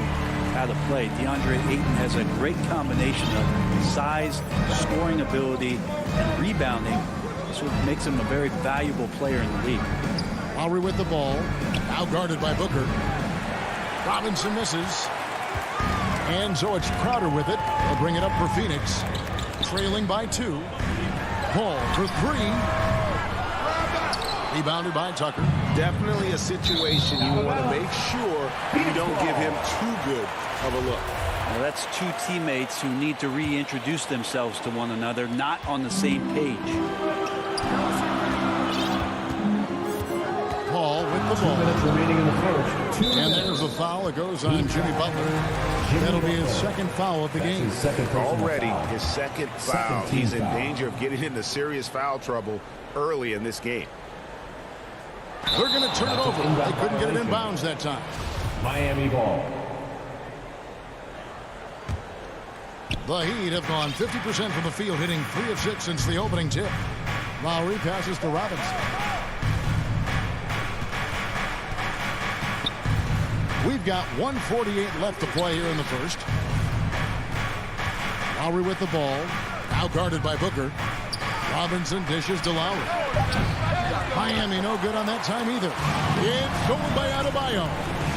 how to play. DeAndre Ayton has a great combination of size, scoring ability, and rebounding. This what makes him a very valuable player in the league. Lowry with the ball. Now guarded by Booker. Robinson misses. And so it's Crowder with it. They'll bring it up for Phoenix. Trailing by 2. Paul for 3. Rebounded by Tucker. Definitely a situation you want to make sure you don't give him too good of a look. Well, that's two teammates who need to reintroduce themselves to one another, not on the same page. Paul with the ball. 2 minutes remaining in the first. And there's a foul. It goes on Jimmy Butler. That'll be his second foul of the game. Already his second foul. He's in danger of getting into serious foul trouble early in this game. They're going to turn it over. They couldn't get it in bounds that time. Miami ball. The Heat have gone 50% from the field, hitting 3 of 6 since the opening tip. Lowry passes to Robinson. We've got 1:48 left to play here in the first. Lowry with the ball. Now guarded by Booker. Robinson dishes to Lowry. Miami no good on that time either. It's stolen by Adebayo.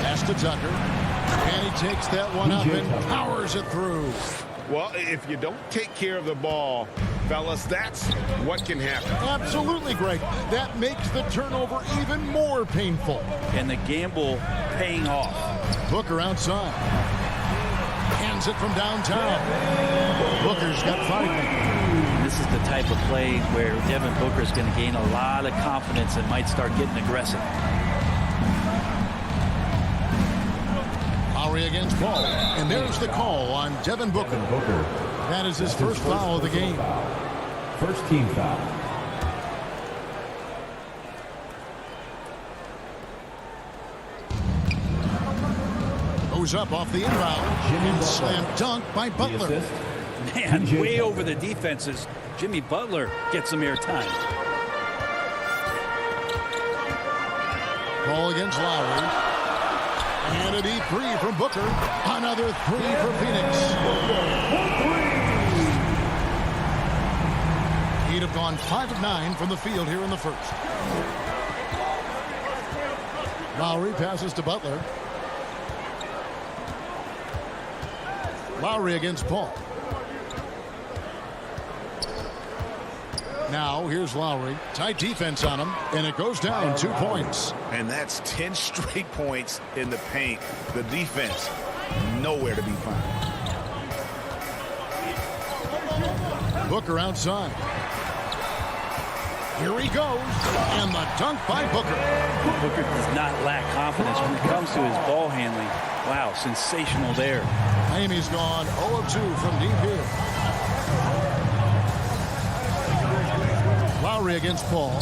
Pass to Tucker. And he takes that one up and powers it through. Well, if you don't take care of the ball, fellas, that's what can happen. Absolutely, Greg. That makes the turnover even more painful. And the gamble paying off. Booker outside. Hands it from downtown. Booker's got 5. This is the type of play where Devin Booker is going to gain a lot of confidence and might start getting aggressive. Lowry against Paul. And there's the call on Devin Booker. That is his first foul of the game. First team foul. goes up off the inbound. And slam dunk by Butler. Man, way over the defenses. Jimmy Butler gets some airtime. Ball against Lowry. And a deep three from Booker. Another three for Phoenix. He'd have gone 5 of 9 from the field here in the first. Lowry passes to Butler. Lowry against Paul. Now here's Lowry. Tight defense on him, and it goes down 2 points. And that's 10 straight points in the paint. The defense nowhere to be found. Booker outside. Here he goes, and the dunk by Booker. Booker does not lack confidence when it comes to his ball handling. Wow, sensational there. Miami's gone 0 of 2 from deep here. Lowry against Paul.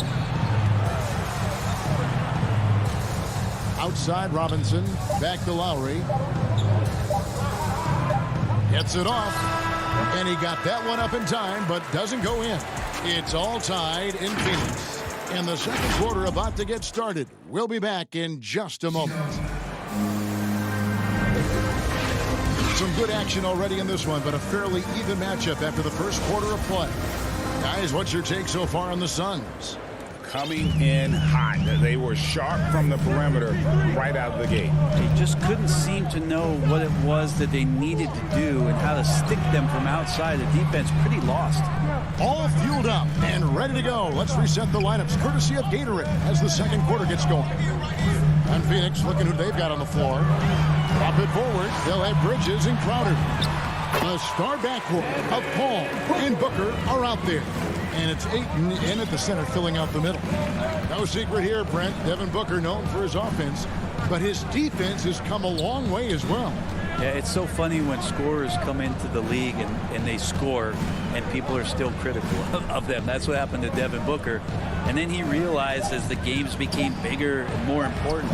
Outside Robinson. Back to Lowry. Gets it off. And he got that one up in time, but doesn't go in. It's all tied in Phoenix. And the second quarter about to get started. We'll be back in just a moment. Some good action already in this one, but a fairly even matchup after the first quarter of play. Guys, what's your take so far on the Suns? Coming in hot. They were sharp from the perimeter right out of the gate. They just couldn't seem to know what it was that they needed to do and how to stick them from outside. The defense pretty lost. All fueled up and ready to go. Let's reset the lineups courtesy of Gatorade as the second quarter gets going. And Phoenix looking who they've got on the floor. Pop it forward. They'll have Bridges and Crowder. The star backcourt of Paul and Booker are out there. And it's Ayton in at the center, filling out the middle. No secret here, Brent. Devin Booker known for his offense, but his defense has come a long way as well. Yeah, it's so funny when scorers come into the league and they score, and people are still critical of them. That's what happened to Devin Booker. And then he realized as the games became bigger and more important,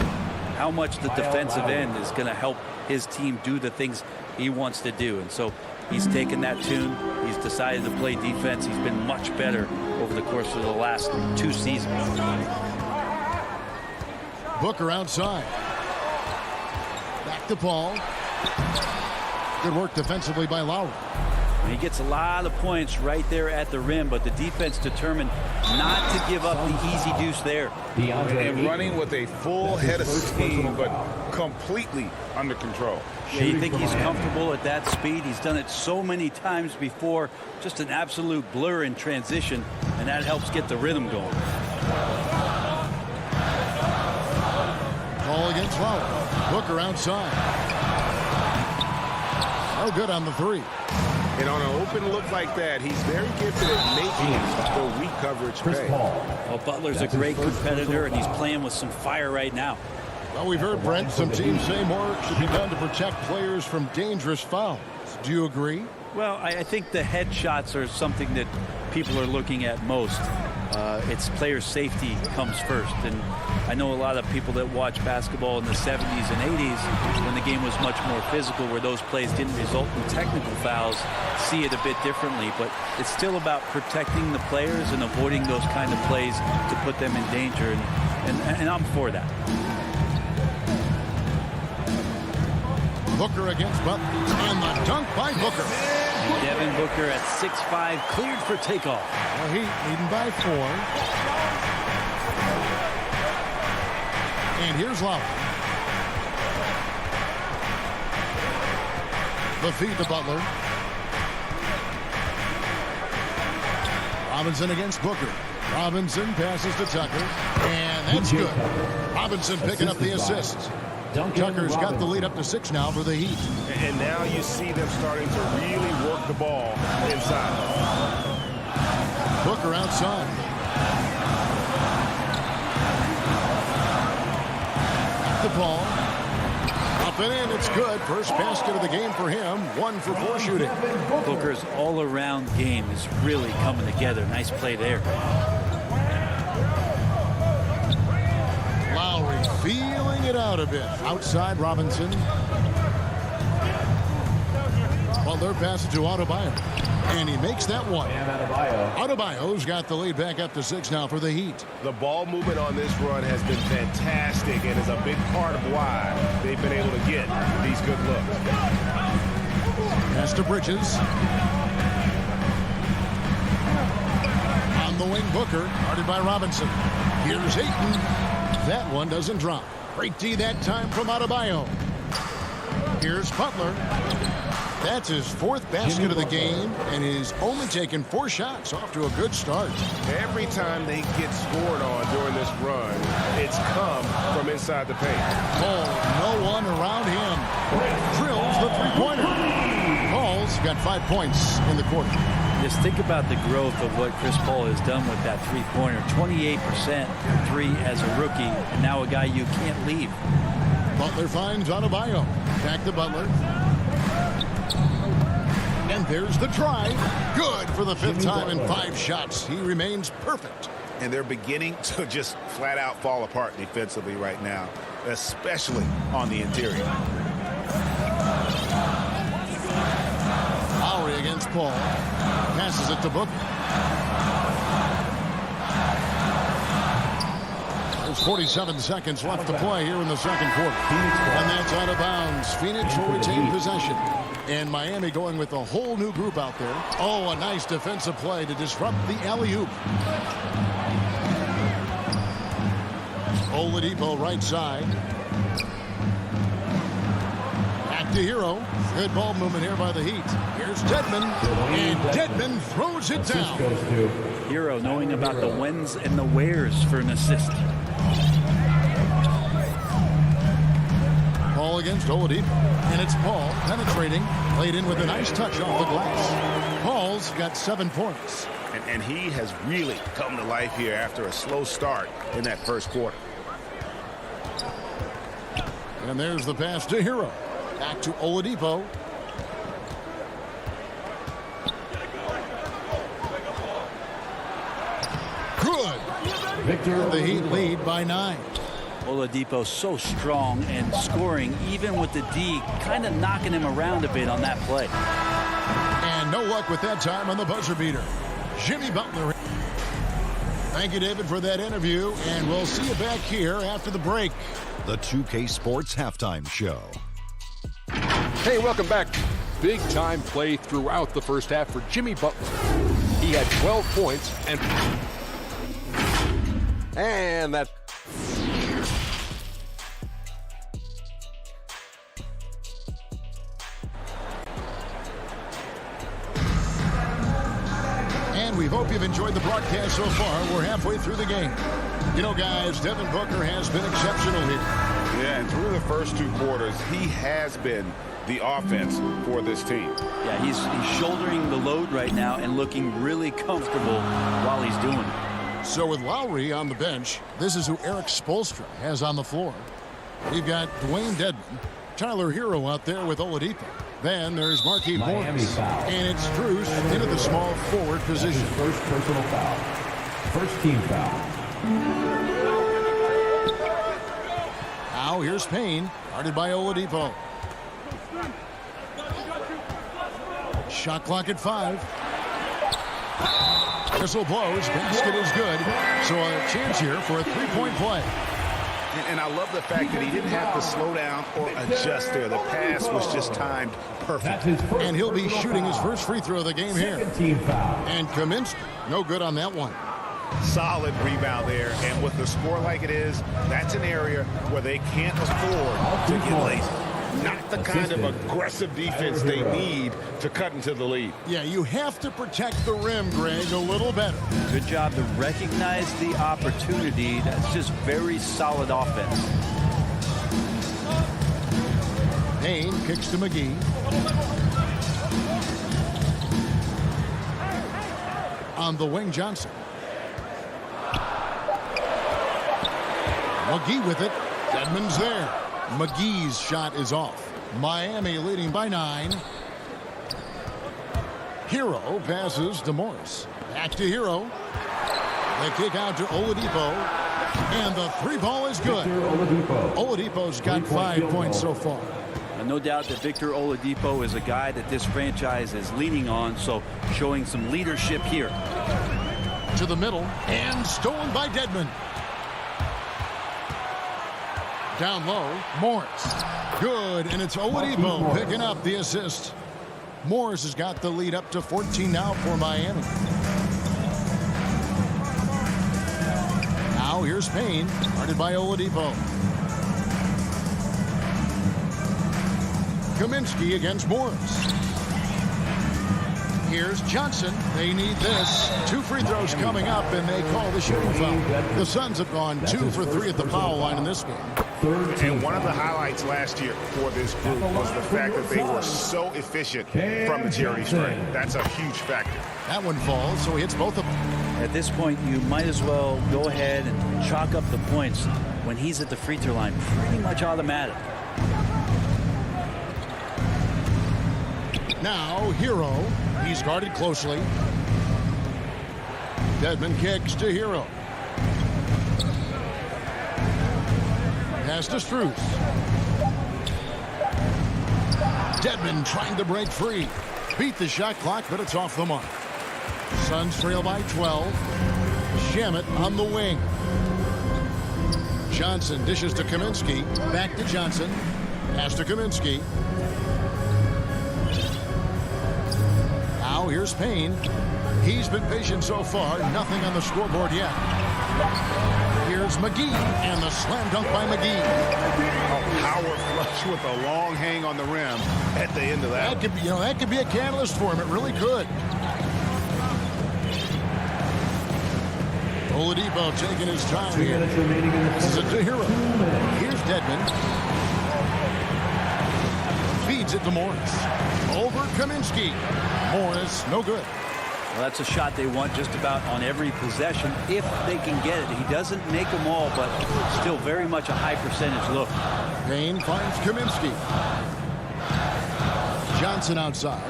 how much the defensive end is going to help his team do the things he wants to do. And so he's taken that tune. He's decided to play defense. He's been much better over the course of the last 2 seasons. Booker outside. Back to Paul. Good work defensively by Lowry. He gets a lot of points right there at the rim, but the defense determined not to give up the easy deuce there. And running with a full head of steam, but completely under control. Yeah, you think he's comfortable at that speed? He's done it so many times before. Just an absolute blur in transition, and that helps get the rhythm going. Ball against Lowry. Booker outside. No good on the three. And on an open look like that, he's very gifted at making the weak coverage pay. Well, Butler's a great competitor, and he's playing with some fire right now. Well, we've heard, Brent, some teams say more should be done to protect players from dangerous fouls. Do you agree? Well, I think the headshots are something that people are looking at most. It's player safety comes first. And I know a lot of people that watch basketball in the 70s and 80s when the game was much more physical, where those plays didn't result in technical fouls, see it a bit differently. But it's still about protecting the players and avoiding those kind of plays to put them in danger. And I'm for that. Booker against Butler. And the dunk by Booker. Devin Booker at 6'5", cleared for takeoff. Well, Heat leading by 4. And here's Lowry. The feed to Butler. Robinson against Booker. Robinson passes to Tucker. And that's good. Robinson picking up the assist. Tucker's got the lead up to 6 now for the Heat. And now you see them starting to really work the ball inside. Booker outside. Back to Paul. Up and in, it's good. First basket of the game for him. 1 for 4 shooting. Booker's all-around game is really coming together. Nice play there. Lowry feeling it out a bit. Outside Robinson. Butler passes to Adebayo, and he makes that one. Adebayo's got the lead back up to 6 now for the Heat. The ball movement on this run has been fantastic and is a big part of why they've been able to get these good looks. Pass to Bridges. On the wing, Booker, guarded by Robinson. Here's Ayton. That one doesn't drop. Great D that time from Adebayo. Here's Butler. That's his 4th basket of the game, and he's only taken 4 shots. Off to a good start. Every time they get scored on during this run, it's come from inside the paint. Paul, no one around him. Drills the three-pointer. Paul's got 5 points in the quarter. Just think about the growth of what Chris Paul has done with that three-pointer. 28% from 3 as a rookie, and now a guy you can't leave. Butler finds Adebayo. Back to Butler. And there's the try. Good for the 5th time in 5 shots. He remains perfect. And they're beginning to just flat out fall apart defensively right now, especially on the interior. Lowry against Paul. Passes it to Booker. There's 47 seconds left to play here in the second quarter. And that's out of bounds. Phoenix will retain possession. And Miami going with a whole new group out there. Oh, a nice defensive play to disrupt the alley-oop. Oladipo right side. Back to Hero. Good ball movement here by the Heat. Here's Dedmon. And Dedmon throws it down. Hero knowing about the whens and the wheres for an assist. Paul against Oladipo. And it's Paul penetrating. Laid in with a nice touch off the glass. Paul's got 7 points. And he has really come to life here after a slow start in that first quarter. And there's the pass to Hero. Back to Oladipo. Good. Victor, the Heat lead by 9. Oladipo so strong and scoring, even with the D, kind of knocking him around a bit on that play. And no luck with that time on the buzzer beater. Jimmy Butler. Thank you, David, for that interview, and we'll see you back here after the break. The 2K Sports Halftime Show. Hey, welcome back. Big-time play throughout the first half for Jimmy Butler. He had 12 points and that. And we hope you've enjoyed the broadcast so far. We're halfway through the game. You know, guys, Devin Booker has been exceptional here. Yeah, and through the first 2 quarters, he has been the offense for this team. Yeah, he's shouldering the load right now and looking really comfortable while he's doing it. So with Lowry on the bench, this is who Eric Spoelstra has on the floor. We've got Dwayne Dedmon, Tyler Hero out there with Oladipo. Then there's Markieff Morris, and it's Strus into the small forward position. First personal foul. First team foul. Now here's Payne, guarded by Oladipo. Shot clock at 5. Whistle blows. Basket is good. So a chance here for a 3-point play. And I love the fact that he didn't have to slow down or adjust there. The pass was just timed perfect. And he'll be shooting his first free throw of the game here. And Kaminsky, no good on that one. Solid rebound there. And with the score like it is, that's an area where they can't afford to get lazy. Not the kind of aggressive defense they need to cut into the lead. Yeah, you have to protect the rim, Greg, a little better. Good job to recognize the opportunity. That's just very solid offense. Payne kicks to McGee. On the wing, Johnson. McGee with it. Dedmon's there. McGee's shot is off. Miami leading by 9. Hero passes to Morris. Back to Hero. The kick out to Oladipo. And the 3 ball is good. Oladipo's got 5 points so far. No doubt that Victor Oladipo is a guy that this franchise is leaning on, so showing some leadership here. To the middle, and stolen by Dedmon. Down low, Morris. Good, and it's Oladipo picking up the assist. Morris has got the lead up to 14 now for Miami. Now here's Payne, guarded by Oladipo. Kaminsky against Morris. Here's Johnson. They need this. 2 free throws coming up, and they call the shooting foul. The Suns have gone 2 for 3 at the foul line in this game. And one of the highlights last year for this group was the fact that they were so efficient from the charity stripe. That's a huge factor. That one falls, so he hits both of them. At this point, you might as well go ahead and chalk up the points when he's at the free throw line. Pretty much automatic. Now, Hero. He's guarded closely. Dedmon kicks to Hero. Pass to Strus. Dedmon trying to break free. Beat the shot clock, but it's off the mark. Suns trail by 12. Shamet on the wing. Johnson dishes to Kaminsky. Back to Johnson. Pass to Kaminsky. Now here's Payne. He's been patient so far. Nothing on the scoreboard yet. Here's McGee, and the slam dunk by McGee. A power flush with a long hang on the rim at the end of that. That could be a catalyst for him. It really could. Oladipo taking his time here. This is a Hero. Here's Dedmon. Feeds it to Morris. Over Kaminsky. Morris, no good. Well, that's a shot they want just about on every possession if they can get it. He doesn't make them all, but still very much a high percentage look. Payne finds Kaminsky. Johnson outside.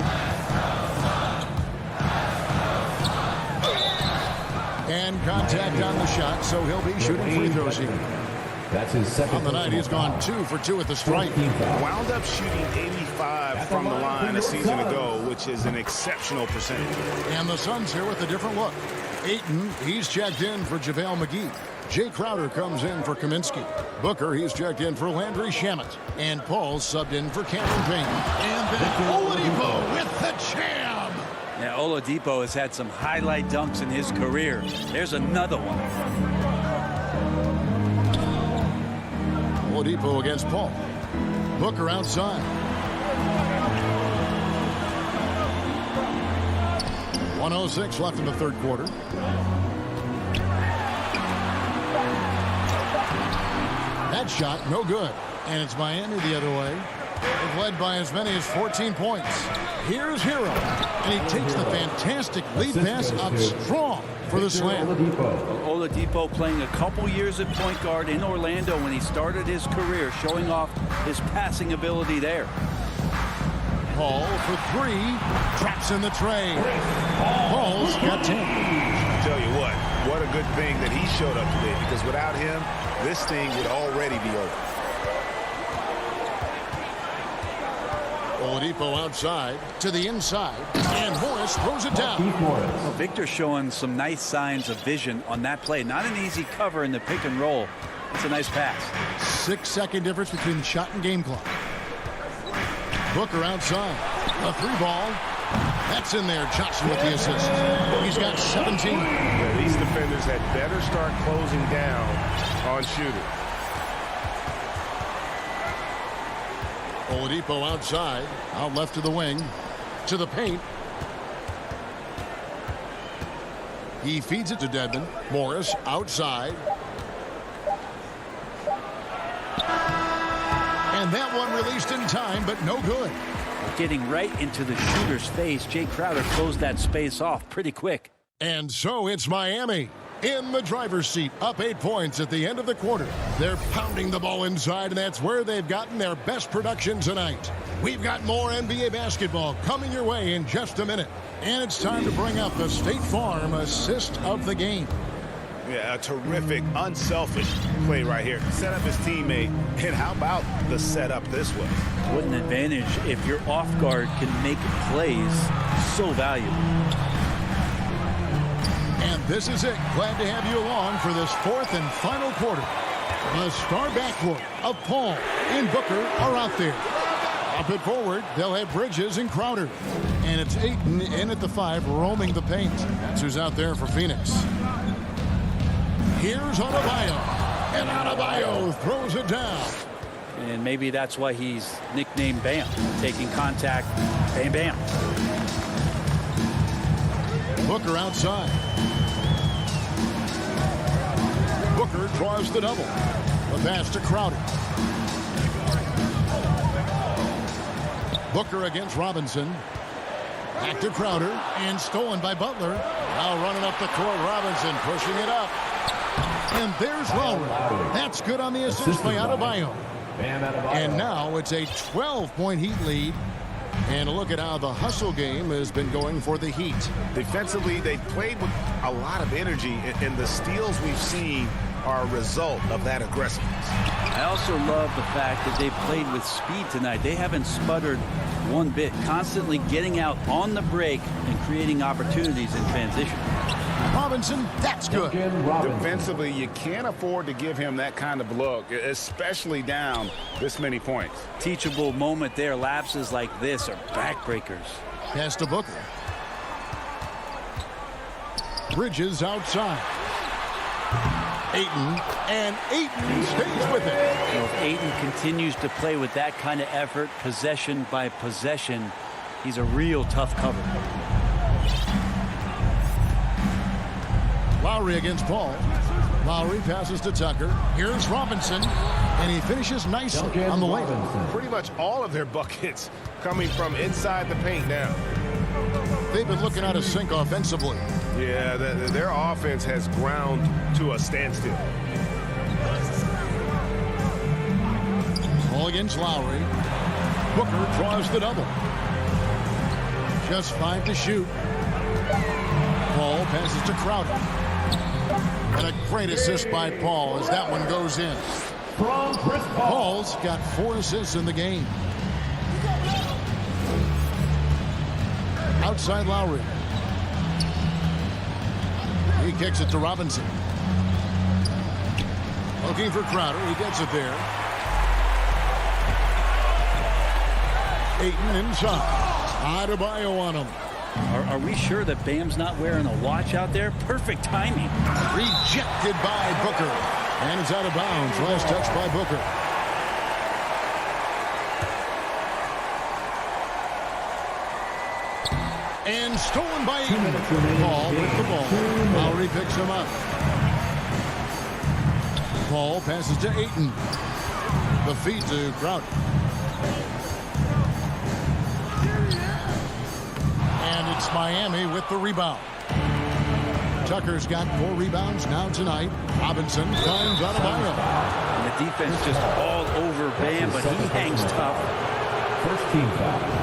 And contact on the shot, so he'll be shooting free throws here. That's his second. On the night, he's gone 2 for 2 at the stripe. Wound up shooting 85 from the line a season ago, which is an exceptional percentage. And the Suns here with a different look. Ayton, he's checked in for JaVale McGee. Jay Crowder comes in for Kaminsky. Booker, he's checked in for Landry Shamet. And Paul subbed in for Cameron Payne. And then Oladipo with the jam. Now, Oladipo has had some highlight dunks in his career. There's another one. Oladipo against Paul. Booker outside. 1:06 left in the third quarter. That shot, no good. And it's Miami the other way. They've led by as many as 14 points. Here's Hero. And he takes the fantastic lead pass up strong for the slam. Oladipo playing a couple years at point guard in Orlando when he started his career, showing off his passing ability there. Paul for 3. Drops in the tray. Paul's got 10. I tell you what a good thing that he showed up today, because without him, this thing would already be over. Oladipo outside to the inside, and Morris throws it down. Well, Victor showing some nice signs of vision on that play. Not an easy cover in the pick and roll. It's a nice pass. 6-second difference between the shot and game clock. Booker outside. A 3 ball. That's in there. Johnson with the assist. He's got 17. Yeah, these defenders had better start closing down on shooters. Oladipo outside, out left to the wing, to the paint. He feeds it to Dedmon. Morris outside. And that one released in time, but no good. Getting right into the shooter's face. Jay Crowder closed that space off pretty quick. And so it's Miami in the driver's seat, up 8 points at the end of the quarter. They're pounding the ball inside, and that's where they've gotten their best production tonight. We've got more NBA basketball coming your way in just a minute. And it's time to bring up the State Farm assist of the game. Yeah, a terrific, unselfish play right here. Set up his teammate, and how about the setup this way? What an advantage if your off guard can make plays so valuable. And this is it. Glad to have you along for this fourth and final quarter. The star backcourt of Paul and Booker are out there. Up it forward, they'll have Bridges and Crowder. And it's Ayton in at the 5, roaming the paint. That's who's out there for Phoenix. Here's Adebayo. And Adebayo throws it down. And maybe that's why he's nicknamed Bam. Taking contact, bam, bam. Booker outside. Booker draws the double. The pass to Crowder. Booker against Robinson. Back to Crowder. And stolen by Butler. Now running up the court. Robinson pushing it up. And there's Lowry. That's good on the assist by Adebayo. And now it's a 12-point Heat lead. And a look at how the hustle game has been going for the Heat. Defensively, they played with a lot of energy, and the steals we've seen are a result of that aggressiveness. I also love the fact that they've played with speed tonight. They haven't sputtered one bit, constantly getting out on the break and creating opportunities in transition. Robinson, that's good. Defensively, you can't afford to give him that kind of look, especially down this many points. Teachable moment there. Lapses like this are backbreakers. Pass to Booker. Bridges outside. Ayton, and Ayton stays with it. You know, if Ayton continues to play with that kind of effort, possession by possession, he's a real tough cover. Lowry against Paul. Lowry passes to Tucker. Here's Robinson, and he finishes nicely on the way. Pretty much all of their buckets coming from inside the paint now. They've been looking out of sync offensively. Yeah, their offense has ground to a standstill. Paul against Lowry. Booker draws the double. Just 5 to shoot. Paul passes to Crowder. And a great assist by Paul as that one goes in. From Chris Paul. Paul's got 4 assists in the game. Outside Lowry. He kicks it to Robinson. Looking for Crowder. He gets it there. Ayton inside. Adebayo on him. Are we sure that Bam's not wearing a watch out there? Perfect timing. Rejected by Booker. And it's out of bounds. Last touch by Booker. And stolen by Ayton. Paul with the ball. Lowry picks him up. Paul passes to Ayton. The feed to Crowder. And it's Miami with the rebound. Tucker's got 4 rebounds now tonight. Robinson finds Adebayo. And the defense just all over Bam, but he hangs tough. First team foul.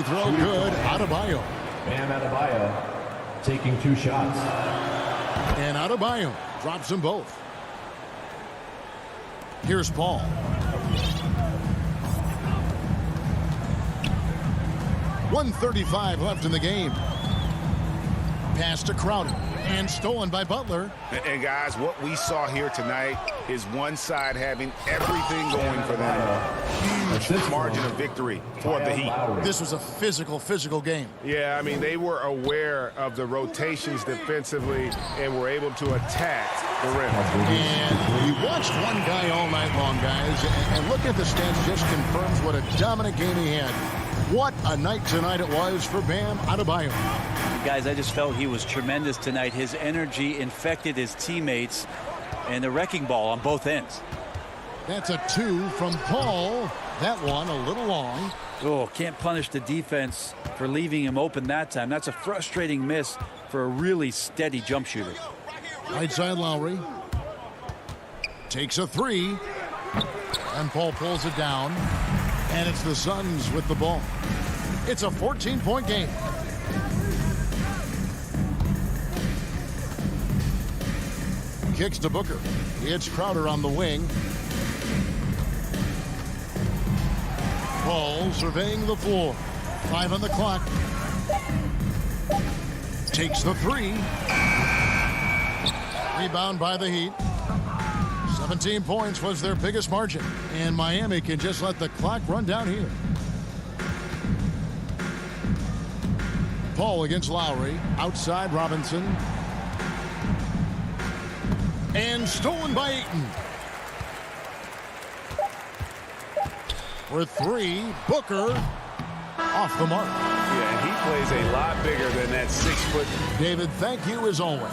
Free throw good. Adebayo. Bam Adebayo taking 2 shots. And Adebayo drops them both. Here's Paul. .135 left in the game. Pass to Crowder. And stolen by Butler. And guys, what we saw here tonight is one side having everything going for them. Huge margin of victory for the Heat. This was a physical game. Yeah, I mean, they were aware of the rotations defensively and were able to attack the rim. And we watched one guy all night long, guys. And look at the stats, just confirms what a dominant game he had. What a night tonight it was for Bam Adebayo. Guys, I just felt he was tremendous tonight. His energy infected his teammates, and the wrecking ball on both ends. That's a 2 from Paul. That one a little long. Oh, can't punish the defense for leaving him open that time. That's a frustrating miss for a really steady jump shooter. Right side Lowry. Takes a 3. And Paul pulls it down. And it's the Suns with the ball. It's a 14-point game. kicks to Booker. It's Crowder on the wing. Paul surveying the floor. 5 on the clock. Takes the 3. Rebound by the Heat. 17 points was their biggest margin. And Miami can just let the clock run down here. Paul against Lowry. Outside Robinson. And stolen by Ayton. For 3, Booker off the mark. Yeah, he plays a lot bigger than that 6 foot. David, thank you as always.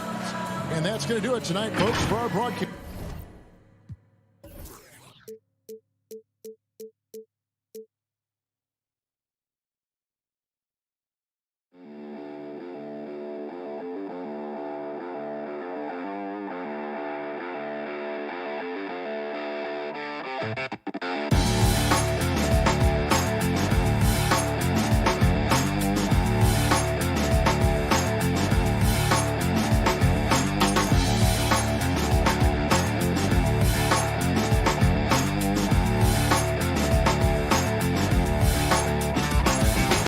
And that's going to do it tonight, folks, for our broadcast.